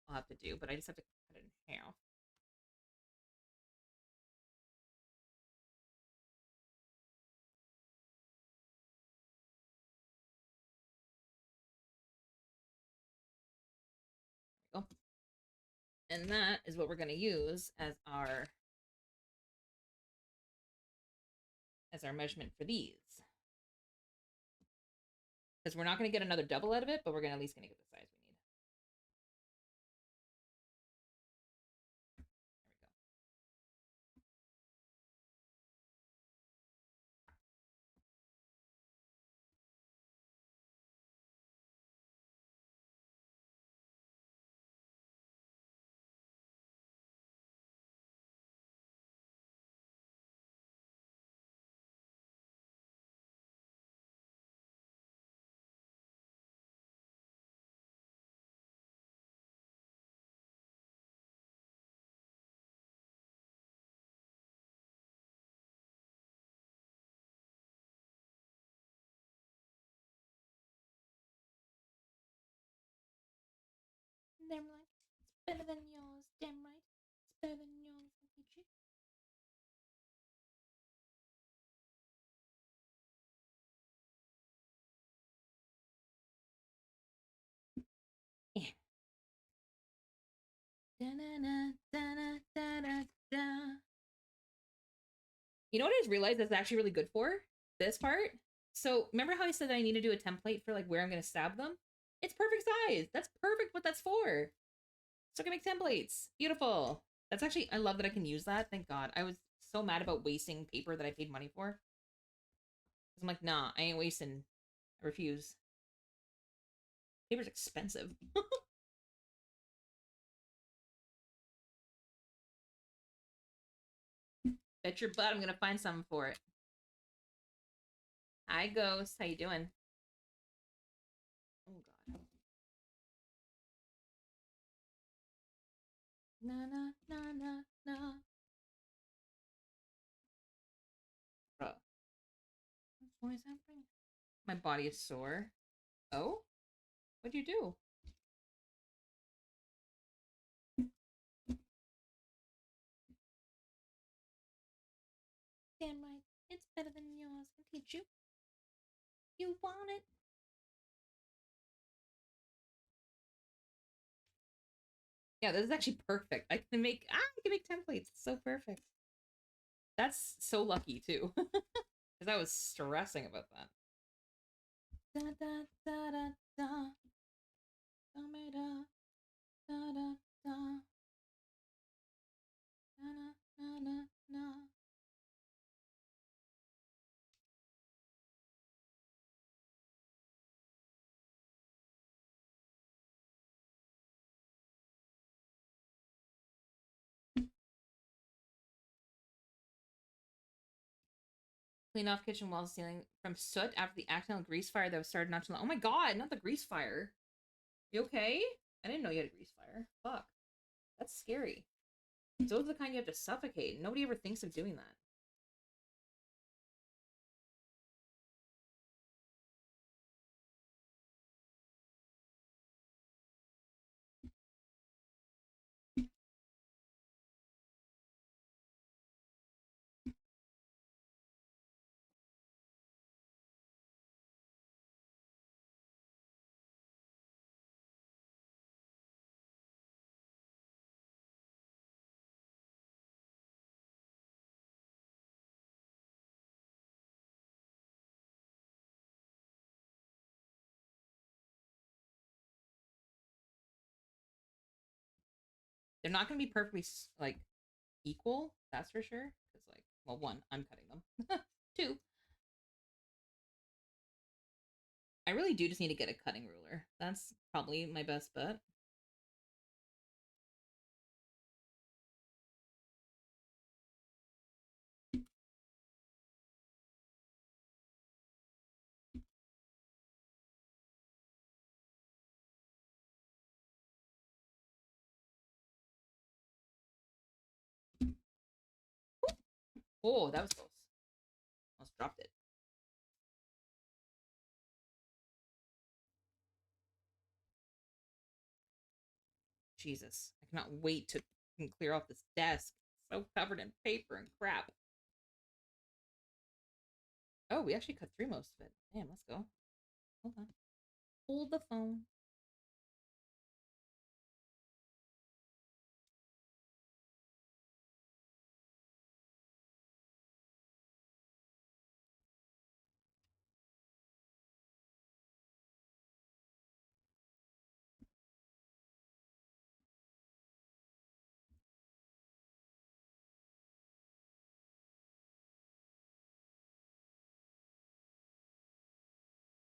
I'll have to do, but I just have to cut it in half. And that is what we're going to use as our measurement for these. Because we're not going to get another double out of it, but we're at least going to get the size we need. Damn right. It's better than yours. Damn right. It's better than yours. Yeah. You know what I just realized that's actually really good for? This part. So remember how I said that I need to do a template for like where I'm going to stab them? It's perfect size. That's perfect what that's for. So I can make templates. Beautiful. That's actually, I love that I can use that. Thank God. I was so mad about wasting paper that I paid money for. I'm like, nah, I ain't wasting. I refuse. Paper's expensive. Bet your butt I'm gonna find something for it. Hi, Ghost. How you doing? Oh, God. Na, na, na, na, na. Bro. What is happening? My body is sore. Oh? What'd you do? Damn right. It's better than yours. I'll teach you. You want it? Yeah, this is actually perfect. I can make templates. It's so perfect. That's so lucky too. Because I was stressing about that. Da da da da da. Da da da da da. Na na na na. Clean off kitchen walls, ceiling from soot after the accidental grease fire that was started not too long. Oh my God, not the grease fire. You okay? I didn't know you had a grease fire. Fuck. That's scary. Those are the kind you have to suffocate. Nobody ever thinks of doing that. They're not going to be perfectly, like, equal. That's for sure. Because, like, well, one, I'm cutting them. Two, I really do just need to get a cutting ruler. That's probably my best bet. Oh, that was close. Almost dropped it. Jesus. I cannot wait to clear off this desk. It's so covered in paper and crap. Oh, we actually cut through most of it. Damn, let's go. Hold on. Hold the phone.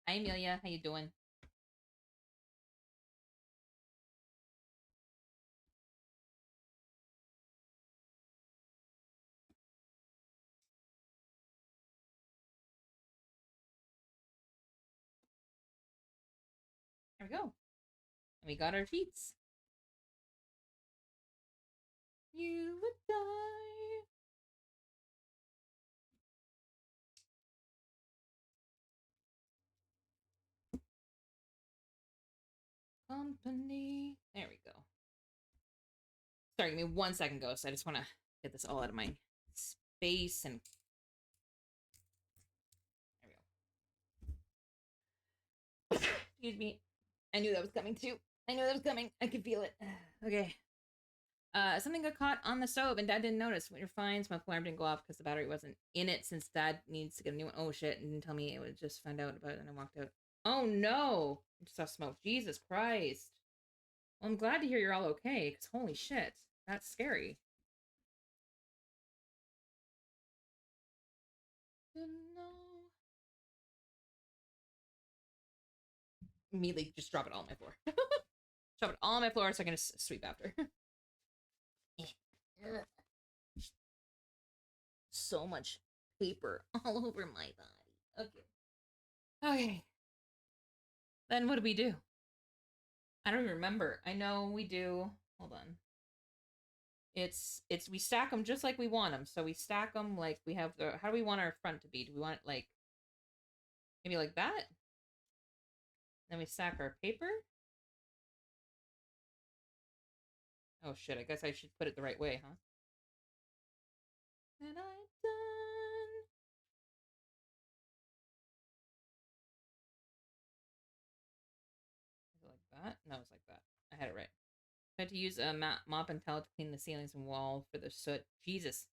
Hi, Amelia. How you doing? There we go. And we got our sheets. You would die. Company. There we go. Sorry, give me 1 second, Ghost. I just want to get this all out of my space and. There we go. Excuse me. I knew that was coming too. I knew that was coming. I could feel it. Okay. Something got caught on the stove and Dad didn't notice. When you're fine, smoke alarm didn't go off because the battery wasn't in it since Dad needs to get a new one. Oh shit, and didn't tell me. It was just found out about it and I walked out. Oh no! I just saw smoke. Jesus Christ. Well, I'm glad to hear you're all okay, because holy shit. That's scary. No. Immediately just drop it all on my floor. Drop it all on my floor so I can just sweep after. So much paper all over my body. Okay. Okay. Then what do we do? I don't even remember. I know we do. Hold on. It's we stack them just like we want them. So we stack them like we have the. How do we want our front to be? Do we want it like maybe like that? Then we stack our paper. Oh shit! I guess I should put it the right way, huh? And I done. Is it like that? No, it's like that. I had it right. I had to use a mop and towel to clean the ceilings and wall for the soot. Jesus.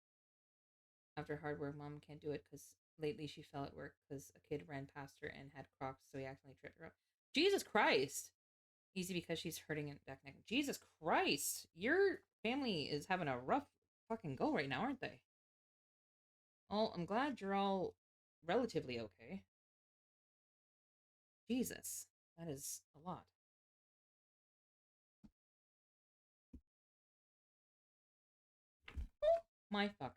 After hard work, Mom can't do it because lately she fell at work because a kid ran past her and had Crocs, so he accidentally tripped her up. Jesus Christ! Easy because she's hurting in back neck. Jesus Christ! Your family is having a rough fucking go right now, aren't they? Oh, I'm glad you're all relatively okay. Jesus, that is a lot. My fuck.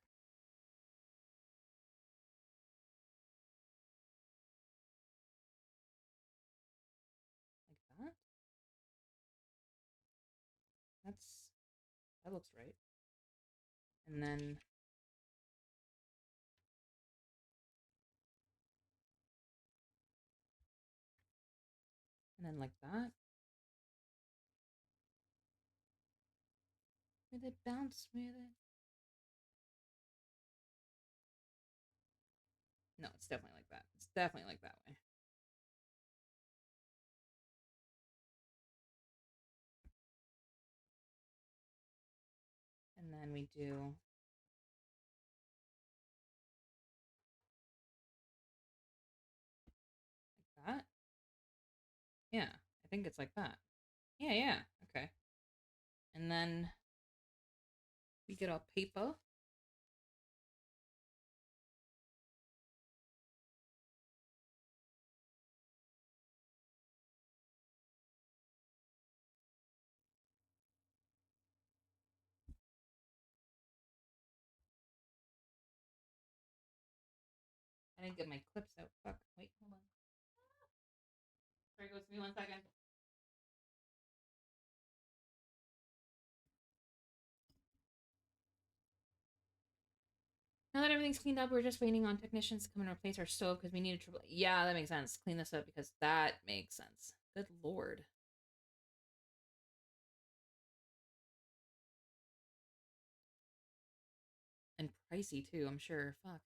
Like that? That looks right. And then like that. With it bounce with it. No, it's definitely like that. It's definitely like that way. And then we do like that. Yeah, I think it's like that. Yeah, yeah. Okay. And then we get our paper. I didn't get my clips out. Fuck. Wait, hold on. Sorry, goes to me 1 second. Now that everything's cleaned up, we're just waiting on technicians to come and replace our stove because we need a triple. Yeah, that makes sense. Clean this up because that makes sense. Good lord. And pricey too, I'm sure. Fuck.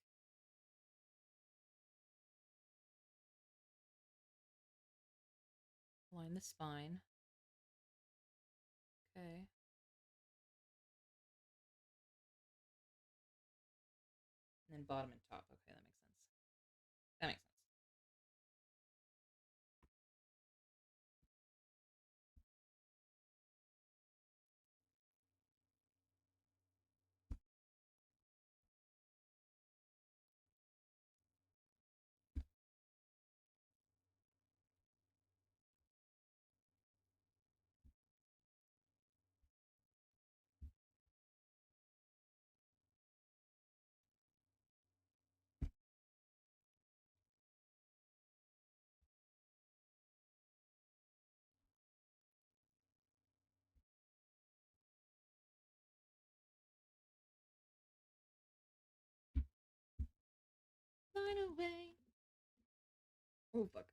Line the spine. Okay. And then bottom and top. Okay, that makes sense. That makes sense. run away. Oh, fuck.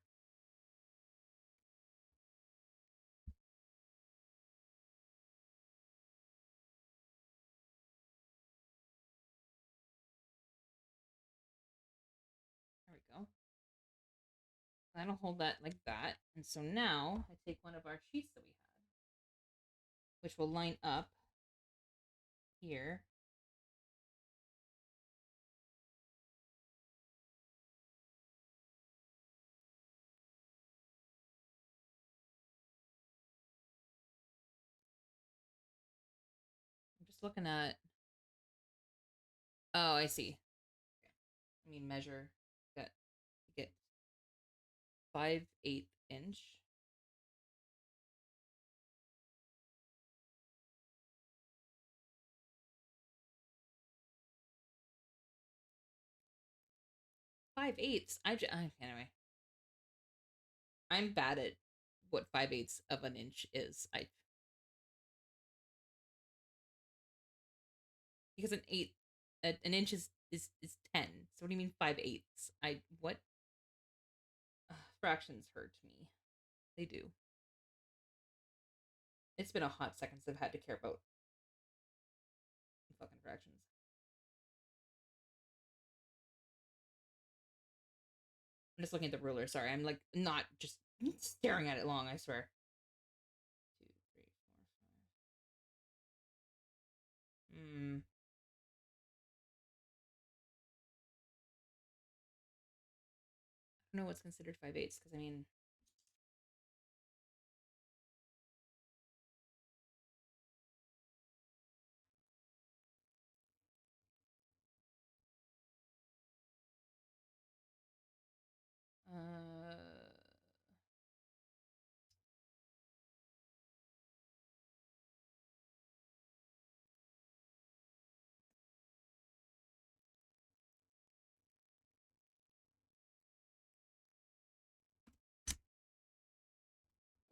There we go. That'll hold that like that. And so now I take one of our sheets that we had, which will line up here. I'm just looking at. Oh, I see. Okay. I mean, measure. Get 5/8 inch. Five eighths. Anyway. I'm bad at what 5/8 of an inch is. Because an inch is 10. So what do you mean 5/8? What? Fractions hurt me. They do. It's been a hot second since I've had to care about fucking fractions. I'm just looking at the ruler. Sorry, I'm like not just staring at it long. I swear. 2, 3, 4, 5. I don't know what's considered 5/8 because I mean.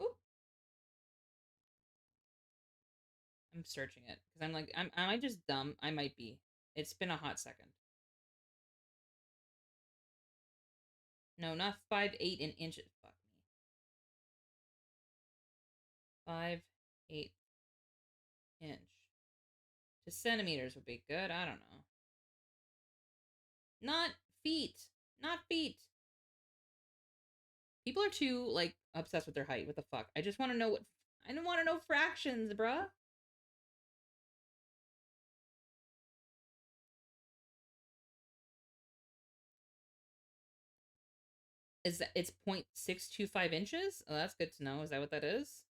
Oop, I'm searching it because I'm like, am I just dumb? I might be. It's been a hot second. No, not 5/8 in inches. Fuck me. 5/8 inch to centimeters would be good. I don't know. Not feet. Not feet. People are too like obsessed with their height. What the fuck? I just want to know what. I don't want to know fractions, bruh. Is that it's 0.625 inches? Oh, that's good to know. Is that what that is?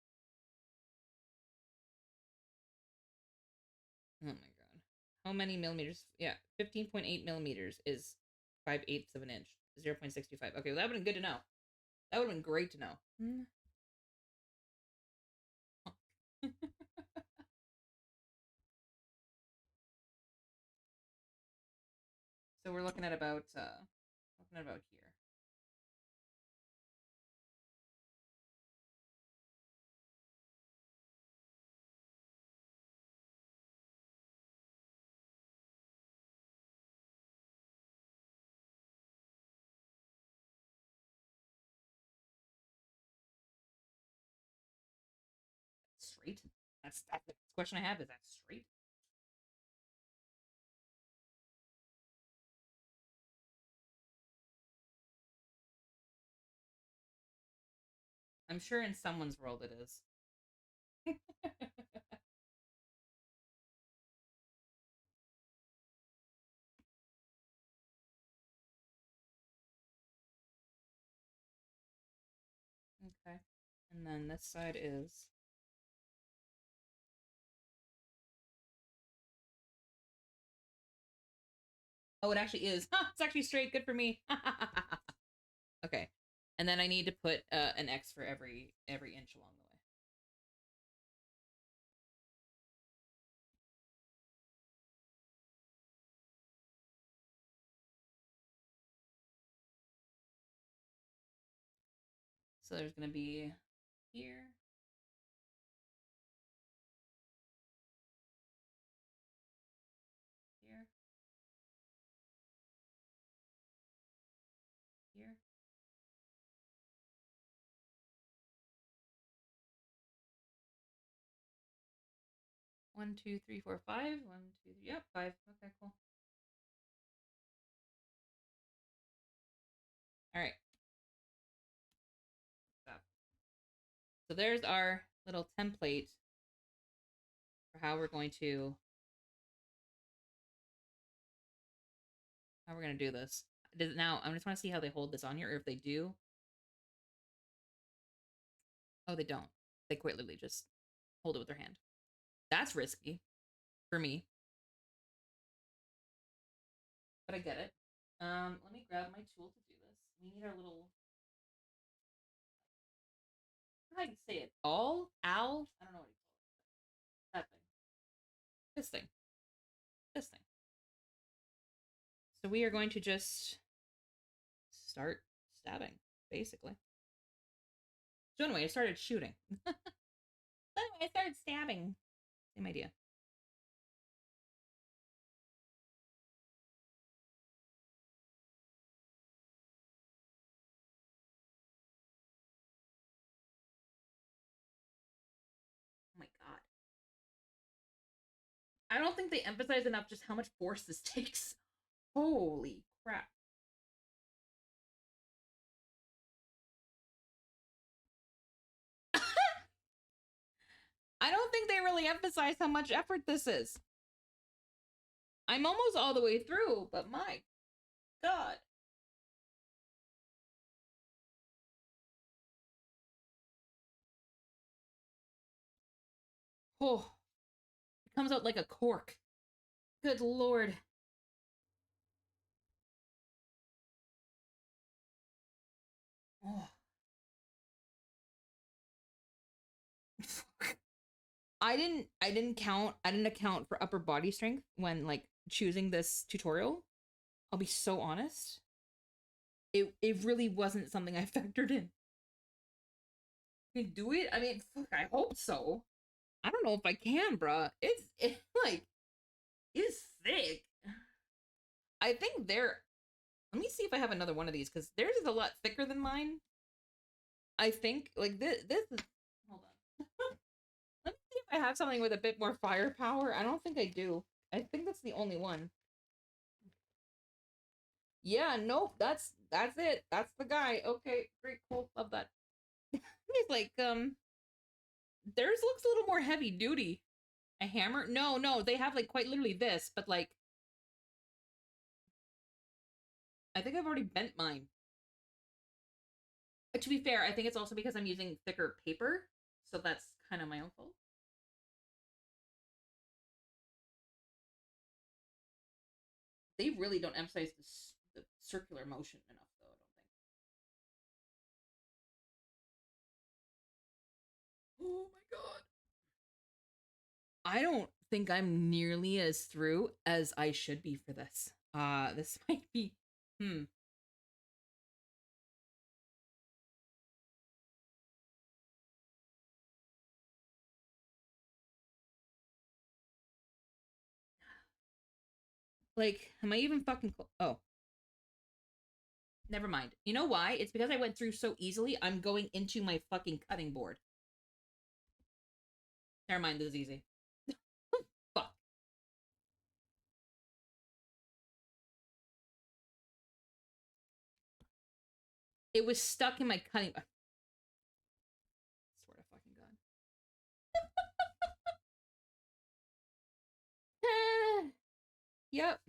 Oh my god. How many millimeters? Yeah, 15.8 millimeters is 5/8 of an inch. 0.625. Okay, well, that would have been good to know. That would have been great to know. So we're looking at about here. Straight? That's the question I have. Is that straight? I'm sure in someone's world it is. Okay. And then this side is. Oh, it actually is. It's actually straight. Good for me. Okay. And then I need to put an X for every inch along the way. So there's going to be here. Here. 1, 2, 3, 4, 5. 1, 2, 3. Yep, 5. Okay, cool. All right. Stop. So there's our little template for how we're going to do this. Now I just want to see how they hold this on here, or if they do. Oh, they don't. They quite literally just hold it with their hand. That's risky for me, but I get it. Let me grab my tool to do this. We need our little. How do you say it? Owl? Owl? I don't know what you call it. That thing. This thing. This thing. So we are going to just start stabbing, basically. So anyway, I started shooting. Anyway, I started stabbing. Same idea. Oh my god. I don't think they emphasize enough just how much force this takes. Holy crap. I don't think they really emphasize how much effort this is. I'm almost all the way through, but my god. Oh, it comes out like a cork. Good lord. Oh. I didn't account for upper body strength when like choosing this tutorial. I'll be so honest. It really wasn't something I factored in. You do it? I mean, fuck, I hope so. I don't know if I can, bruh. It's like it's thick. I think they're. Let me see if I have another one of these because theirs is a lot thicker than mine. I think like this is. Hold on. Let me see if I have something with a bit more firepower. I don't think I do. I think that's the only one. Yeah, nope. That's it. That's the guy. Okay, great, cool, love that. He's like, theirs looks a little more heavy duty. A hammer? No, they have like quite literally this, but like, I think I've already bent mine. To be fair, I think it's also because I'm using thicker paper, so that's kind of my own fault. They really don't emphasize the circular motion enough, though, I don't think. Oh my god. I don't think I'm nearly as through as I should be for this. This might be, Like, am I even fucking oh. Never mind. You know why? It's because I went through so easily, I'm going into my fucking cutting board. Never mind, this is easy. Fuck. It was stuck in my cutting. I swear to fucking god. Yep.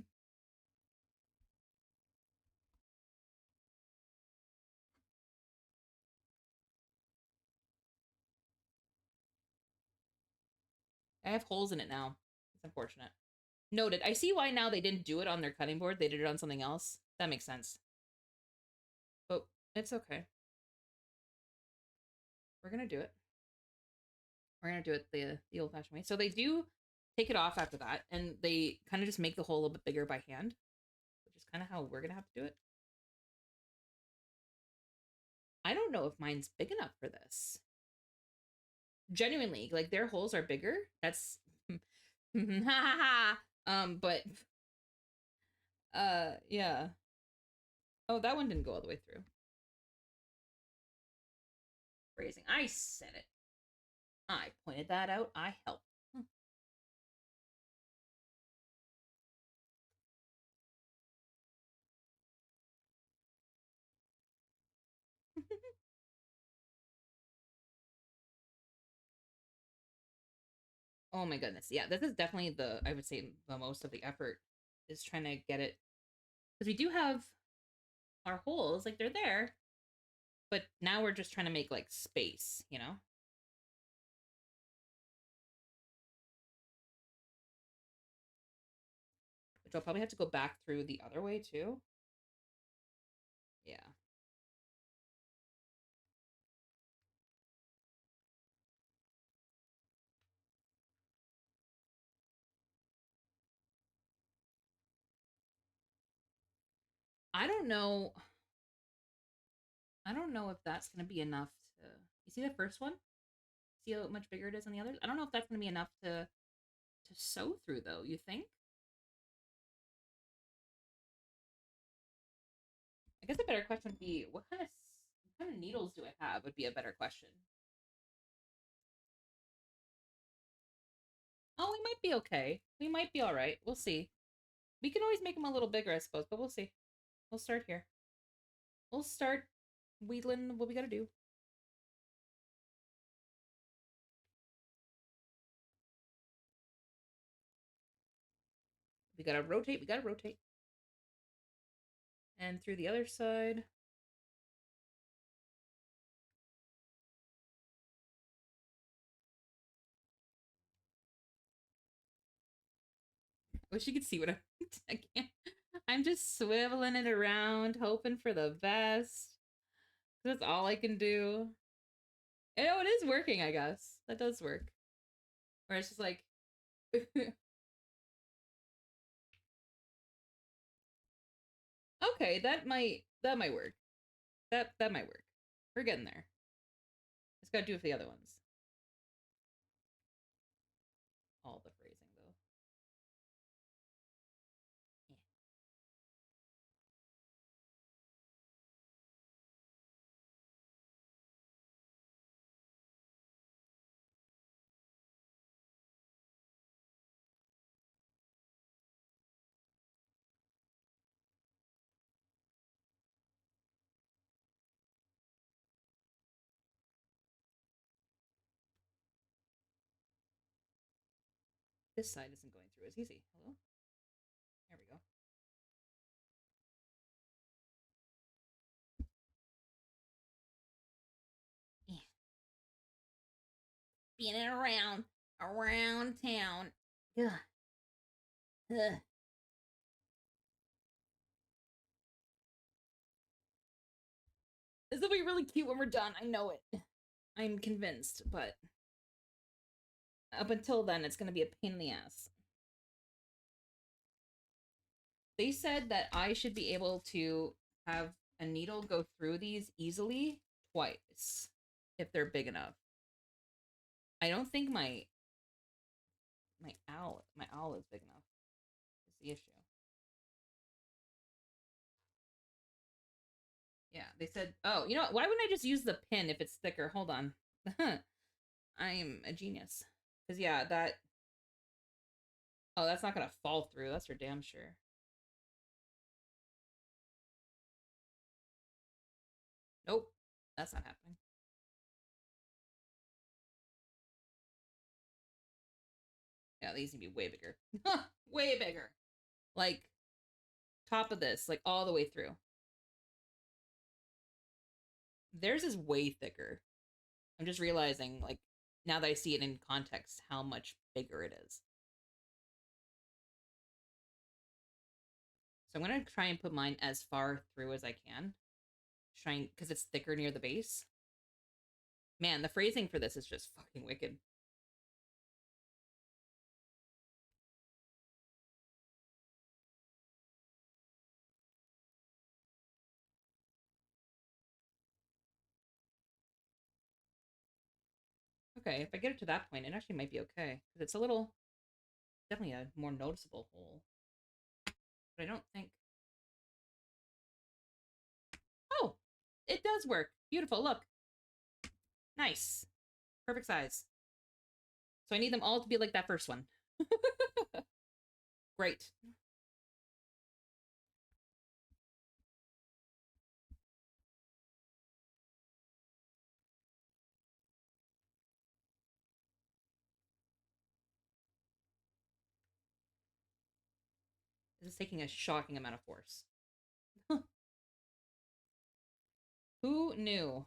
I have holes in it now. It's unfortunate. Noted. I see why now they didn't do it on their cutting board. They did it on something else. That makes sense. But it's okay. We're gonna do it. We're gonna do it the old-fashioned way. So they do take it off after that, and they kind of just make the hole a little bit bigger by hand, which is kind of how we're gonna have to do it. I don't know if mine's big enough for this. Genuinely, like their holes are bigger. That's but yeah. Oh, that one didn't go all the way through. Phrasing. I said it. I pointed that out. I helped. Oh my goodness. Yeah, this is definitely I would say the most of the effort is trying to get it. Because we do have our holes, like they're there. But now we're just trying to make like space, you know? Which I'll probably have to go back through the other way too. Yeah. I don't know. I don't know if that's going to be enough to. You see the first one? See how much bigger it is than the others? I don't know if that's going to be enough to sew through though. You think? I guess a better question would be what kind of needles do I have? Would be a better question. Oh, we might be okay. We might be all right. We'll see. We can always make them a little bigger, I suppose, but we'll see. We'll start here. We'll start wheedling what we gotta do. We gotta rotate. We gotta rotate. And through the other side. I wish you could see what I can't. I'm just swiveling it around, hoping for the best. That's all I can do. You know, it is working, I guess. That does work. Where it's just like okay, that might work. That might work. We're getting there. Just gotta do it for the other ones. All the phrasing though. Yeah. This side isn't going through as easy. Hello? There we go. Yeah. Being around town. Ugh. Ugh. This will be really cute when we're done. I know it. I'm convinced, but up until then, it's going to be a pain in the ass. They said that I should be able to have a needle go through these easily twice if they're big enough. I don't think my owl is big enough. Is the issue. Yeah, they said, oh, you know what? Why wouldn't I just use the pin if it's thicker? Hold on. I'm a genius. Because, yeah, oh, that's not going to fall through. That's for damn sure. Nope. That's not happening. Yeah, these need to be way bigger. Way bigger. Like, top of this, like, all the way through. Theirs is way thicker. I'm just realizing, like, now that I see it in context, how much bigger it is. So I'm going to try and put mine as far through as I can. Trying, because it's thicker near the base. Man, the phrasing for this is just fucking wicked. Okay, if I get it to that point, it actually might be okay. Because it's a little, definitely a more noticeable hole. But I don't think... Oh! It does work! Beautiful, look! Nice! Perfect size. So I need them all to be like that first one. Great. This is taking a shocking amount of force. Who knew?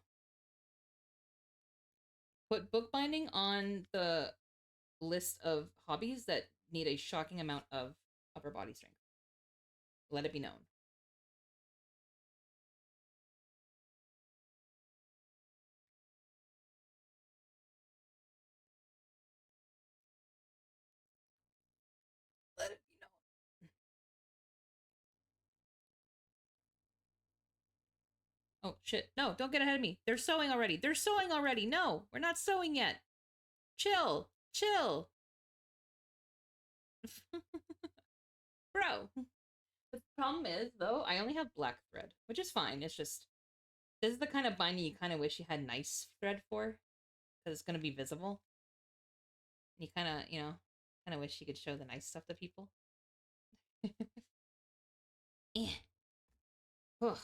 Put bookbinding on the list of hobbies that need a shocking amount of upper body strength. Let it be known. Let it be known. Oh, shit. No, don't get ahead of me. They're sewing already. They're sewing already. No, we're not sewing yet. Chill. Chill. Bro. The problem is, though, I only have black thread, which is fine. It's just, this is the kind of binding you kind of wish you had nice thread for, because it's going to be visible. You kind of, kind of wish you could show the nice stuff to people. Eh. Ugh.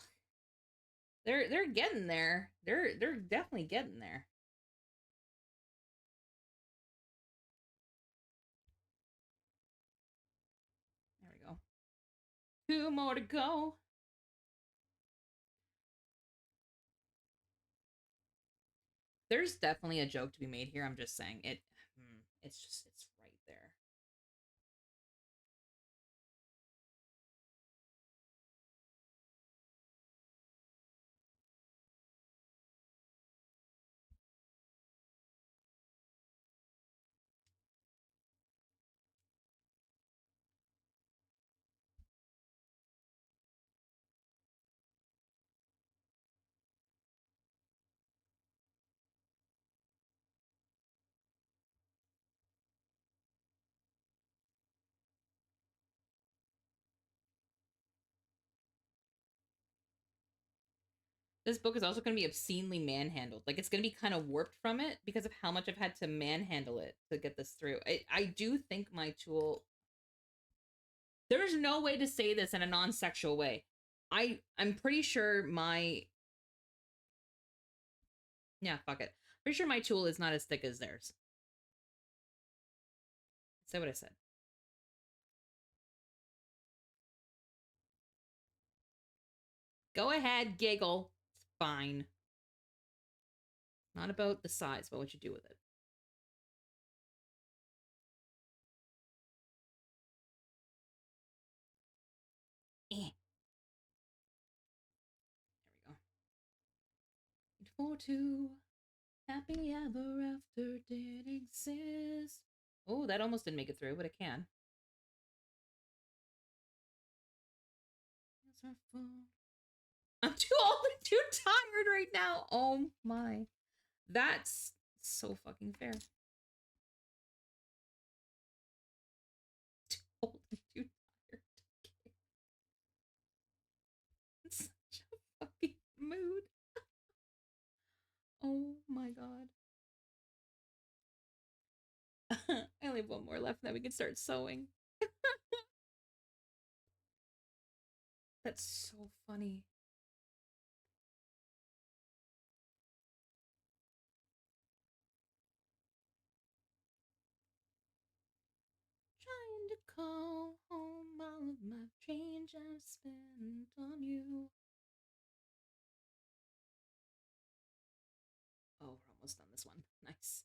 They're getting there. They're definitely getting there. There we go. 2 more to go. There's definitely a joke to be made here. I'm just saying it. It's right there. This book is also going to be obscenely manhandled. Like, it's going to be kind of warped from it because of how much I've had to manhandle it to get this through. I do think my tool... There's no way to say this in a non-sexual way. I'm pretty sure my... Yeah, fuck it. Pretty sure my tool is not as thick as theirs. Say what I said. Go ahead, giggle. It's fine. Not about the size, but what you do with it. Eh. There we go. 842. Happy ever after did exist. Oh, that almost didn't make it through, but it can. I'm too old and too tired right now. Oh my. That's so fucking fair. Too old and too tired. It's such a fucking mood. Oh my god. I only have one more left, and then we can start sewing. That's so funny. Trying to call home all of my change I've spent on you. Oh, we're almost done this one. Nice.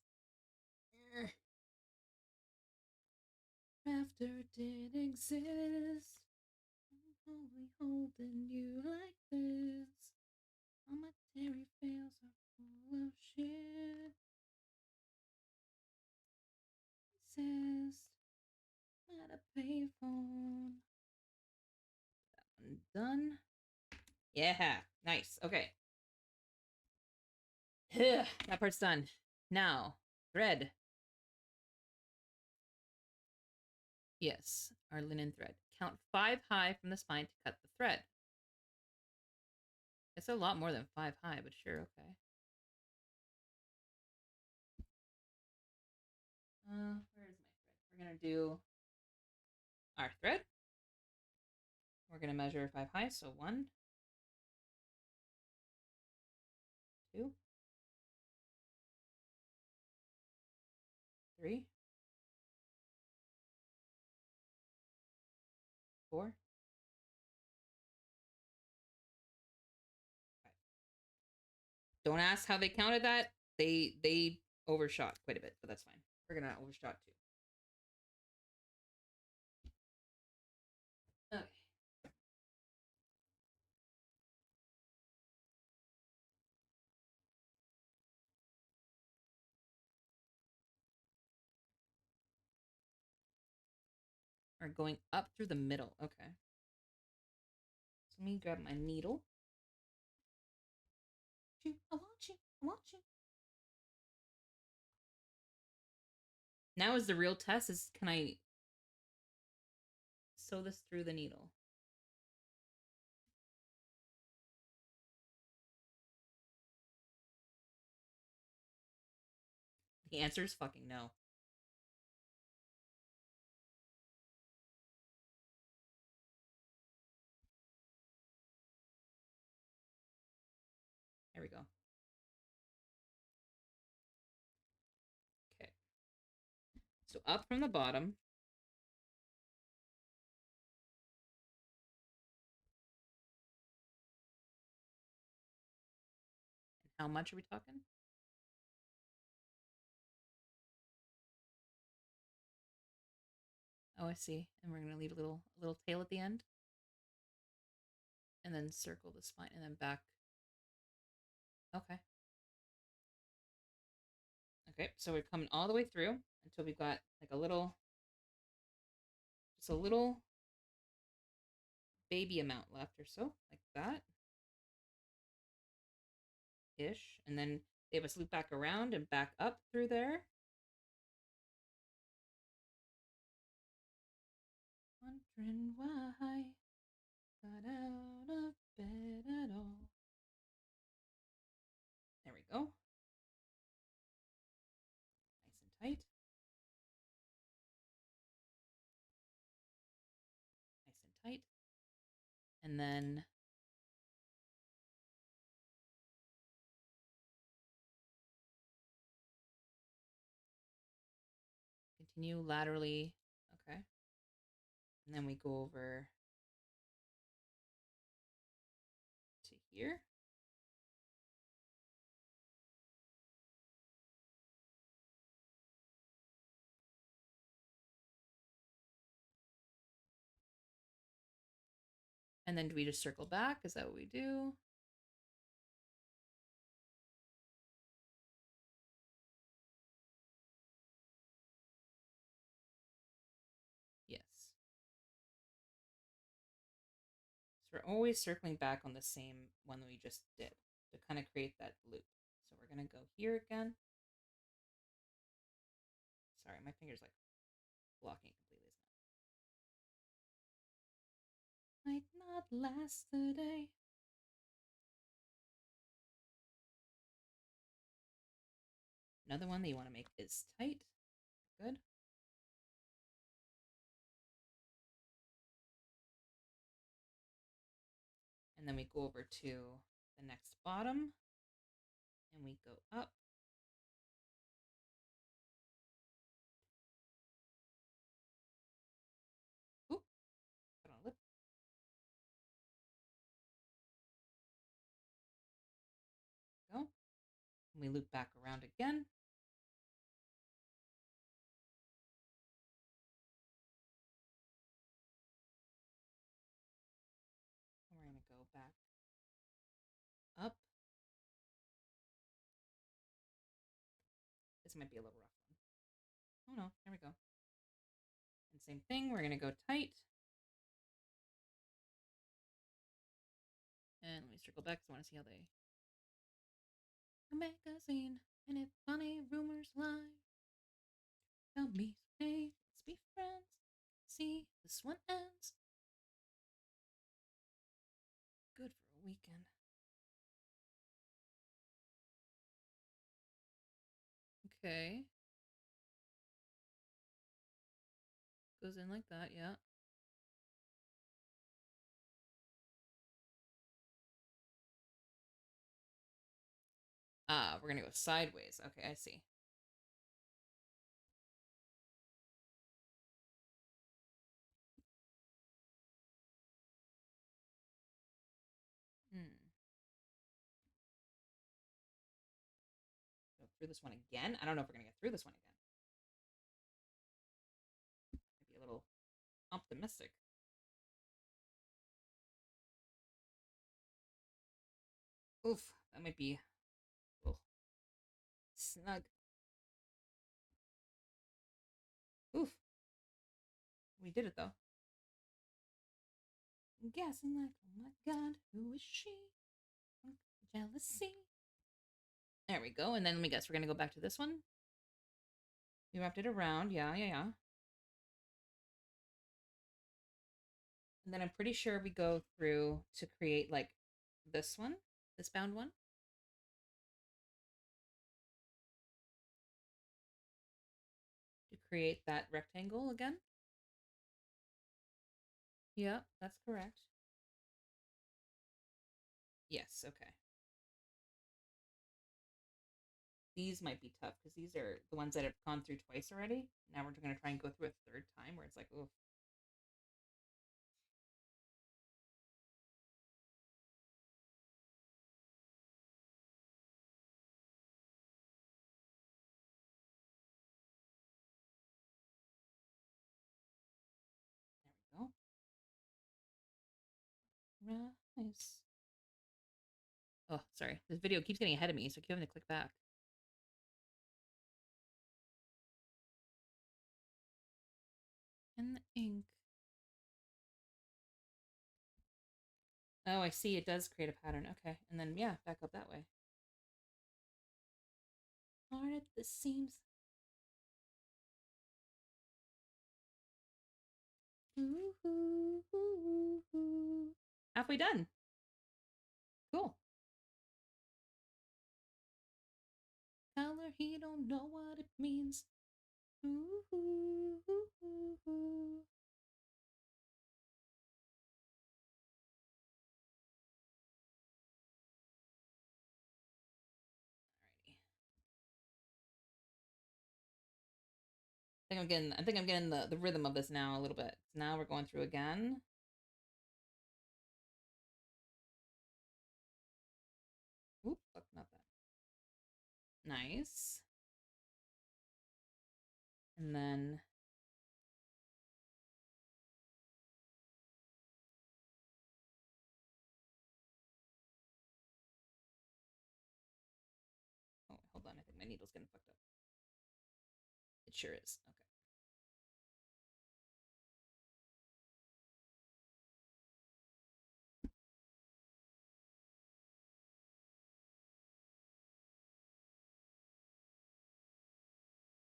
After it did exist, I'm only holding you like this. All my dairy fails are full of shit. Exist at a payphone. That one done. Yeah, nice. Okay. That part's done. Now, thread. Yes, our linen thread. Count 5 high from the spine to cut the thread. It's a lot more than 5 high, but sure, okay. Where is my thread? We're gonna do our thread. We're gonna measure 5 high, so 1, 2, 3, 4. Okay. Don't ask how they counted that. They overshot quite a bit, but that's fine. We're gonna overshot too. Okay. Or going up through the middle. Okay. So let me grab my needle. I want you. I want you. Now is the real test is can I sew this through the needle? The answer is fucking no. There we go. Okay. So up from the bottom. And how much are we talking? Oh, I see. And we're gonna leave a little tail at the end. And then circle the spine and then back. Okay. Okay, so we're coming all the way through until we've got like a little, just a little baby amount left or so, like that. Ish. And then they have us loop back around and back up through there. Wondering why got out of bed at all. There we go. Nice and tight. Nice and tight. And then continue laterally. Okay. And then we go over to here. And then do we just circle back? Is that what we do? Yes. So we're always circling back on the same one that we just did to kind of create that loop. So we're going to go here again. Sorry, my finger's like blocking completely. Might not last the day. Another one that you want to make is tight. Good. And then we go over to the next bottom and we go up. Oop, put on a lip. Go. And we loop back around again. And we're going to go back up. This might be a little rough one. Oh no, there we go. And same thing, we're going to go tight. And let me circle back because I want to see how they... A magazine, and if funny rumors lie, tell me, hey, let's be friends. See, this one ends. Good for a weekend. Okay. Goes in like that, yeah. Ah, we're gonna go sideways. Okay, I see. through this one again. I don't know if we're gonna get through this one again. Might be a little optimistic. Oof, that might be snug. Oof. We did it though. I'm guessing like, oh my god, who is she? Jealousy. There we go. And then let me guess, we're gonna go back to this one. We wrapped it around. Yeah. And then I'm pretty sure we go through to create like this one, this bound one. To create that rectangle again. Yep, that's correct. Yes, okay. These might be tough because these are the ones that have gone through twice already. Now we're going to try and go through a third time where it's like, oh. There we go. Rise. Oh, sorry. This video keeps getting ahead of me, so I keep having to click back. And the ink. Oh, I see. It does create a pattern. Okay. And then, yeah, back up that way. Hard at the seams. Ooh, ooh, ooh, ooh. Halfway done. Cool. Color, he don't know what it means. Ooh, ooh, ooh, ooh, ooh. I think I'm getting the rhythm of this now a little bit. So now we're going through again. Oop, fuck, not that. Nice. And then oh, hold on, I think my needle's getting fucked up. It sure is. Okay.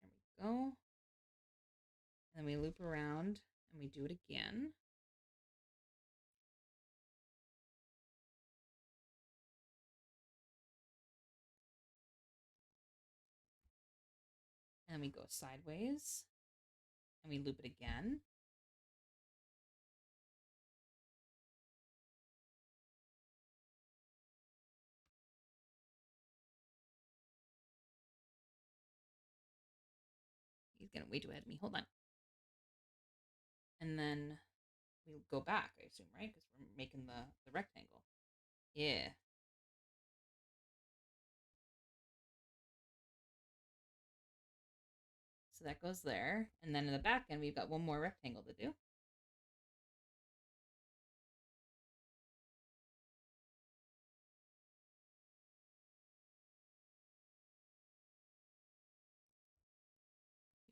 There we go. And then we loop around and we do it again. And we go sideways and we loop it again. He's getting way too ahead of me. Hold on. And then we go back, I assume, right? Because we're making the rectangle. Yeah. So that goes there. And then in the back end, we've got one more rectangle to do.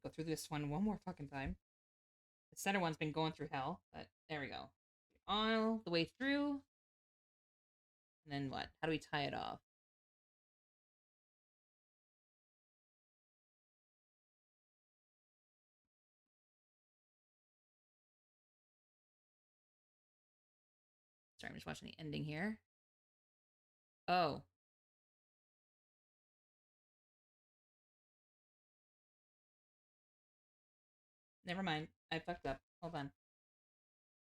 Go through this one more fucking time. The center one's been going through hell, but there we go. All the way through. And then what? How do we tie it off? Sorry, I'm just watching the ending here. Oh. Never mind. I fucked up. Hold on.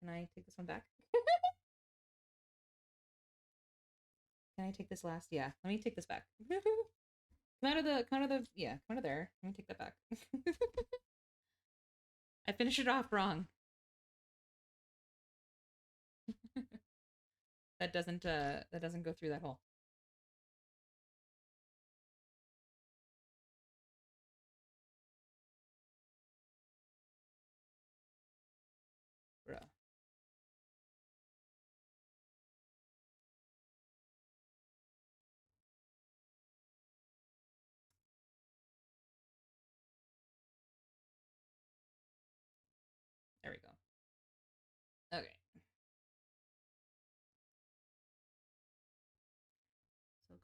Can I take this one back? Can I take this last? Yeah, let me take this back. Come out of the, yeah, come out of there. Let me take that back. I finished it off wrong. That doesn't go through that hole.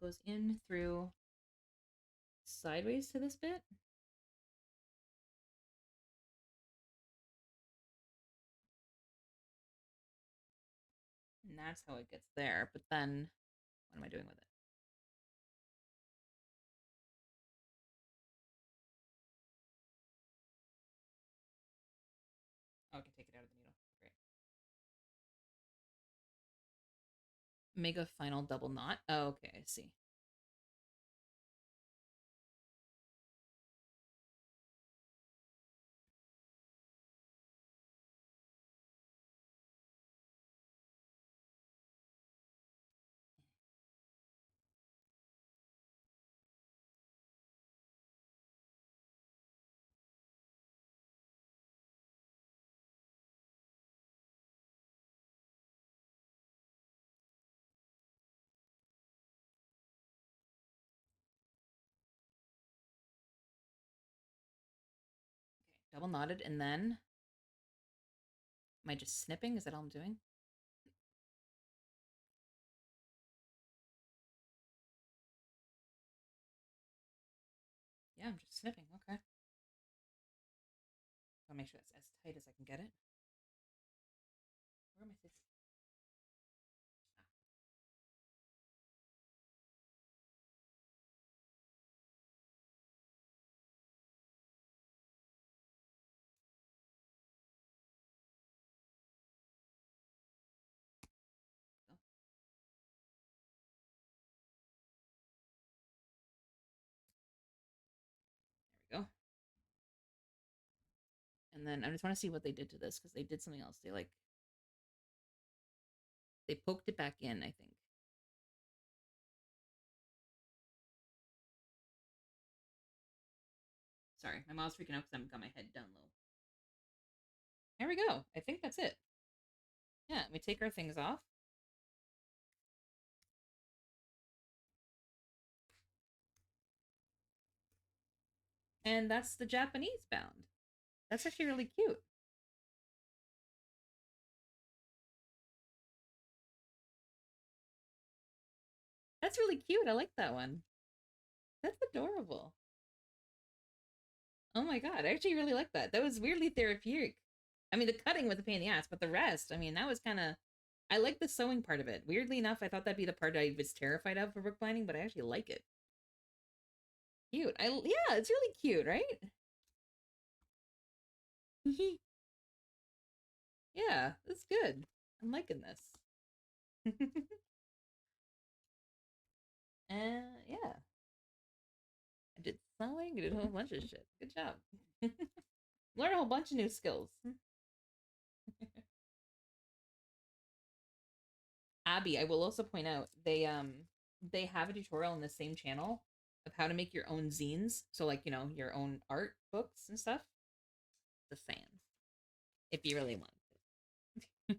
it goes in through sideways to this bit. And that's how it gets there. But then, what am I doing with it? Oh, I can take it out of the needle. Great. Make a final double knot. Oh, okay, I see. Okay, double knotted, and then am I just snipping? Is that all I'm doing? Yeah, I'm just snipping. Okay. I'll make sure that's as tight as I can get it. Where am I sitting? There we go. And then I just want to see what they did to this because they did something else. They poked it back in, I think. Sorry, my mom's freaking out because I've got my head down low. There we go. I think that's it. Yeah, we take our things off. And that's the Japanese bound. That's actually really cute. That's really cute. I like that one. That's adorable. Oh my god, I actually really like that. That was weirdly therapeutic. I mean, the cutting was a pain in the ass, but the rest, I mean, that was kind of. I like the sewing part of it. Weirdly enough, I thought that'd be the part I was terrified of for bookbinding, but I actually like it. Cute. Yeah, it's really cute, right? Yeah, that's good. I'm liking this. Yeah. I did sewing, I did a whole bunch of shit. Good job. Learn a whole bunch of new skills. Abby, I will also point out they have a tutorial on the same channel of how to make your own zines. So like, you know, your own art books and stuff. Just saying. If you really want to.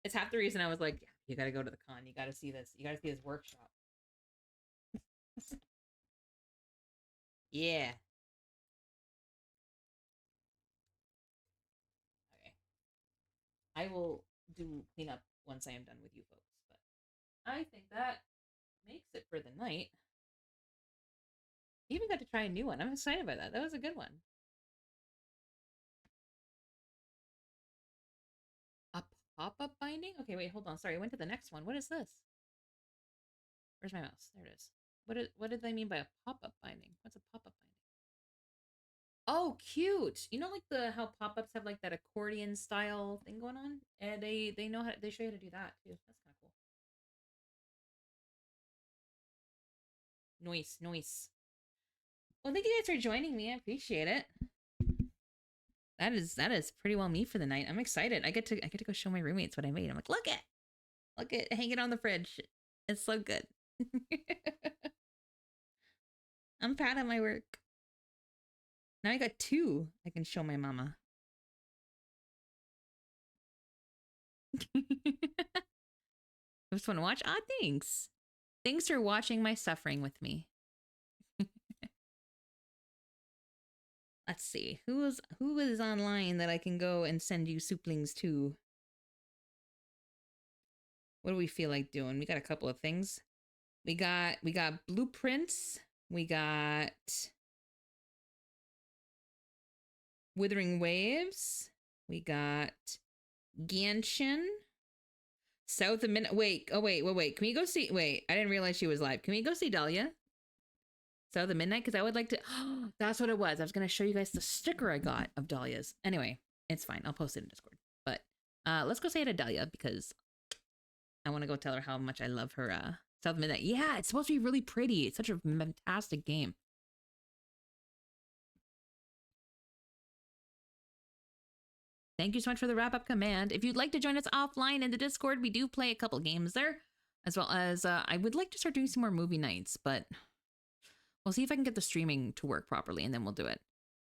It's half the reason I was like, yeah, you gotta go to the con, you gotta see this. You gotta see this workshop. Yeah. Okay. I will do cleanup once I am done with you folks, but I think that makes it for the night. You even got to try a new one. I'm excited about that. That was a good one. A pop-up binding? Okay, wait, hold on. Sorry, I went to the next one. What is this? Where's my mouse? There it is. What did they mean by a pop-up binding? What's a pop-up binding? Oh, cute. You know, like how pop-ups have like that accordion style thing going on? And they know how they show you how to do that too. That's kind of cool. Noise, noise. Well, thank you guys for joining me. I appreciate it. That is pretty well me for the night. I'm excited. I get to go show my roommates what I made. I'm like, look it, hang it on the fridge. It's so good. I'm proud of my work. Now I got two I can show my mama. Just want to watch? Ah, thanks. Thanks for watching my suffering with me. Let's see. Who is online that I can go and send you souplings to? What do we feel like doing? We got a couple of things. We got Blueprints. We got Withering Waves. We got Genshin. South of Midnight. Wait. Can we go see? Wait, I didn't realize she was live. Can we go see Dahlia? South of Midnight? Because I would like to. That's what it was. I was going to show you guys the sticker I got of Dahlia's. Anyway, it's fine. I'll post it in Discord. But let's go say it to Dahlia because I want to go tell her how much I love her South of Midnight. Yeah, it's supposed to be really pretty. It's such a fantastic game. Thank you so much for the wrap-up command. If you'd like to join us offline in the Discord, we do play a couple games there, as well as I would like to start doing some more movie nights, but we'll see if I can get the streaming to work properly, and then we'll do it.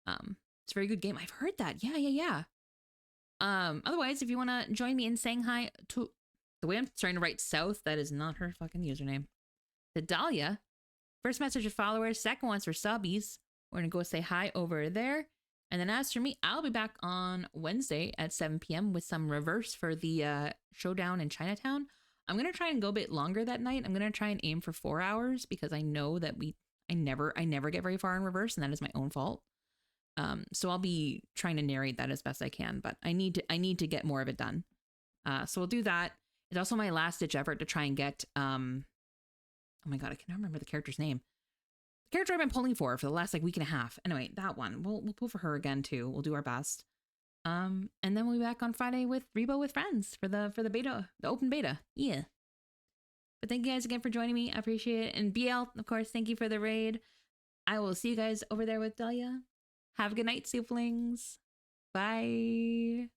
It's a very good game. I've heard that. Yeah. Otherwise, if you want to join me in saying hi to... The way I'm starting to write South, that is not her fucking username. To Dahlia. First message of followers, second one's for subbies. We're going to go say hi over there. And then as for me, I'll be back on Wednesday at 7 p.m. with some reverse for the showdown in Chinatown. I'm going to try and go a bit longer that night. I'm going to try and aim for 4 hours because I know that I never get very far in reverse, and that is my own fault. So I'll be trying to narrate that as best I can, but I need to get more of it done. So we'll do that. It's also my last ditch effort to try and get oh my god, I cannot remember the character's name. Character I've been pulling for the last like week and a half. Anyway, that one. We'll pull for her again too. We'll do our best. And then we'll be back on Friday with Rebo with friends for the beta, the open beta. Yeah. But thank you guys again for joining me. I appreciate it. And BL, of course, thank you for the raid. I will see you guys over there with Dahlia. Have a good night, Souplings. Bye.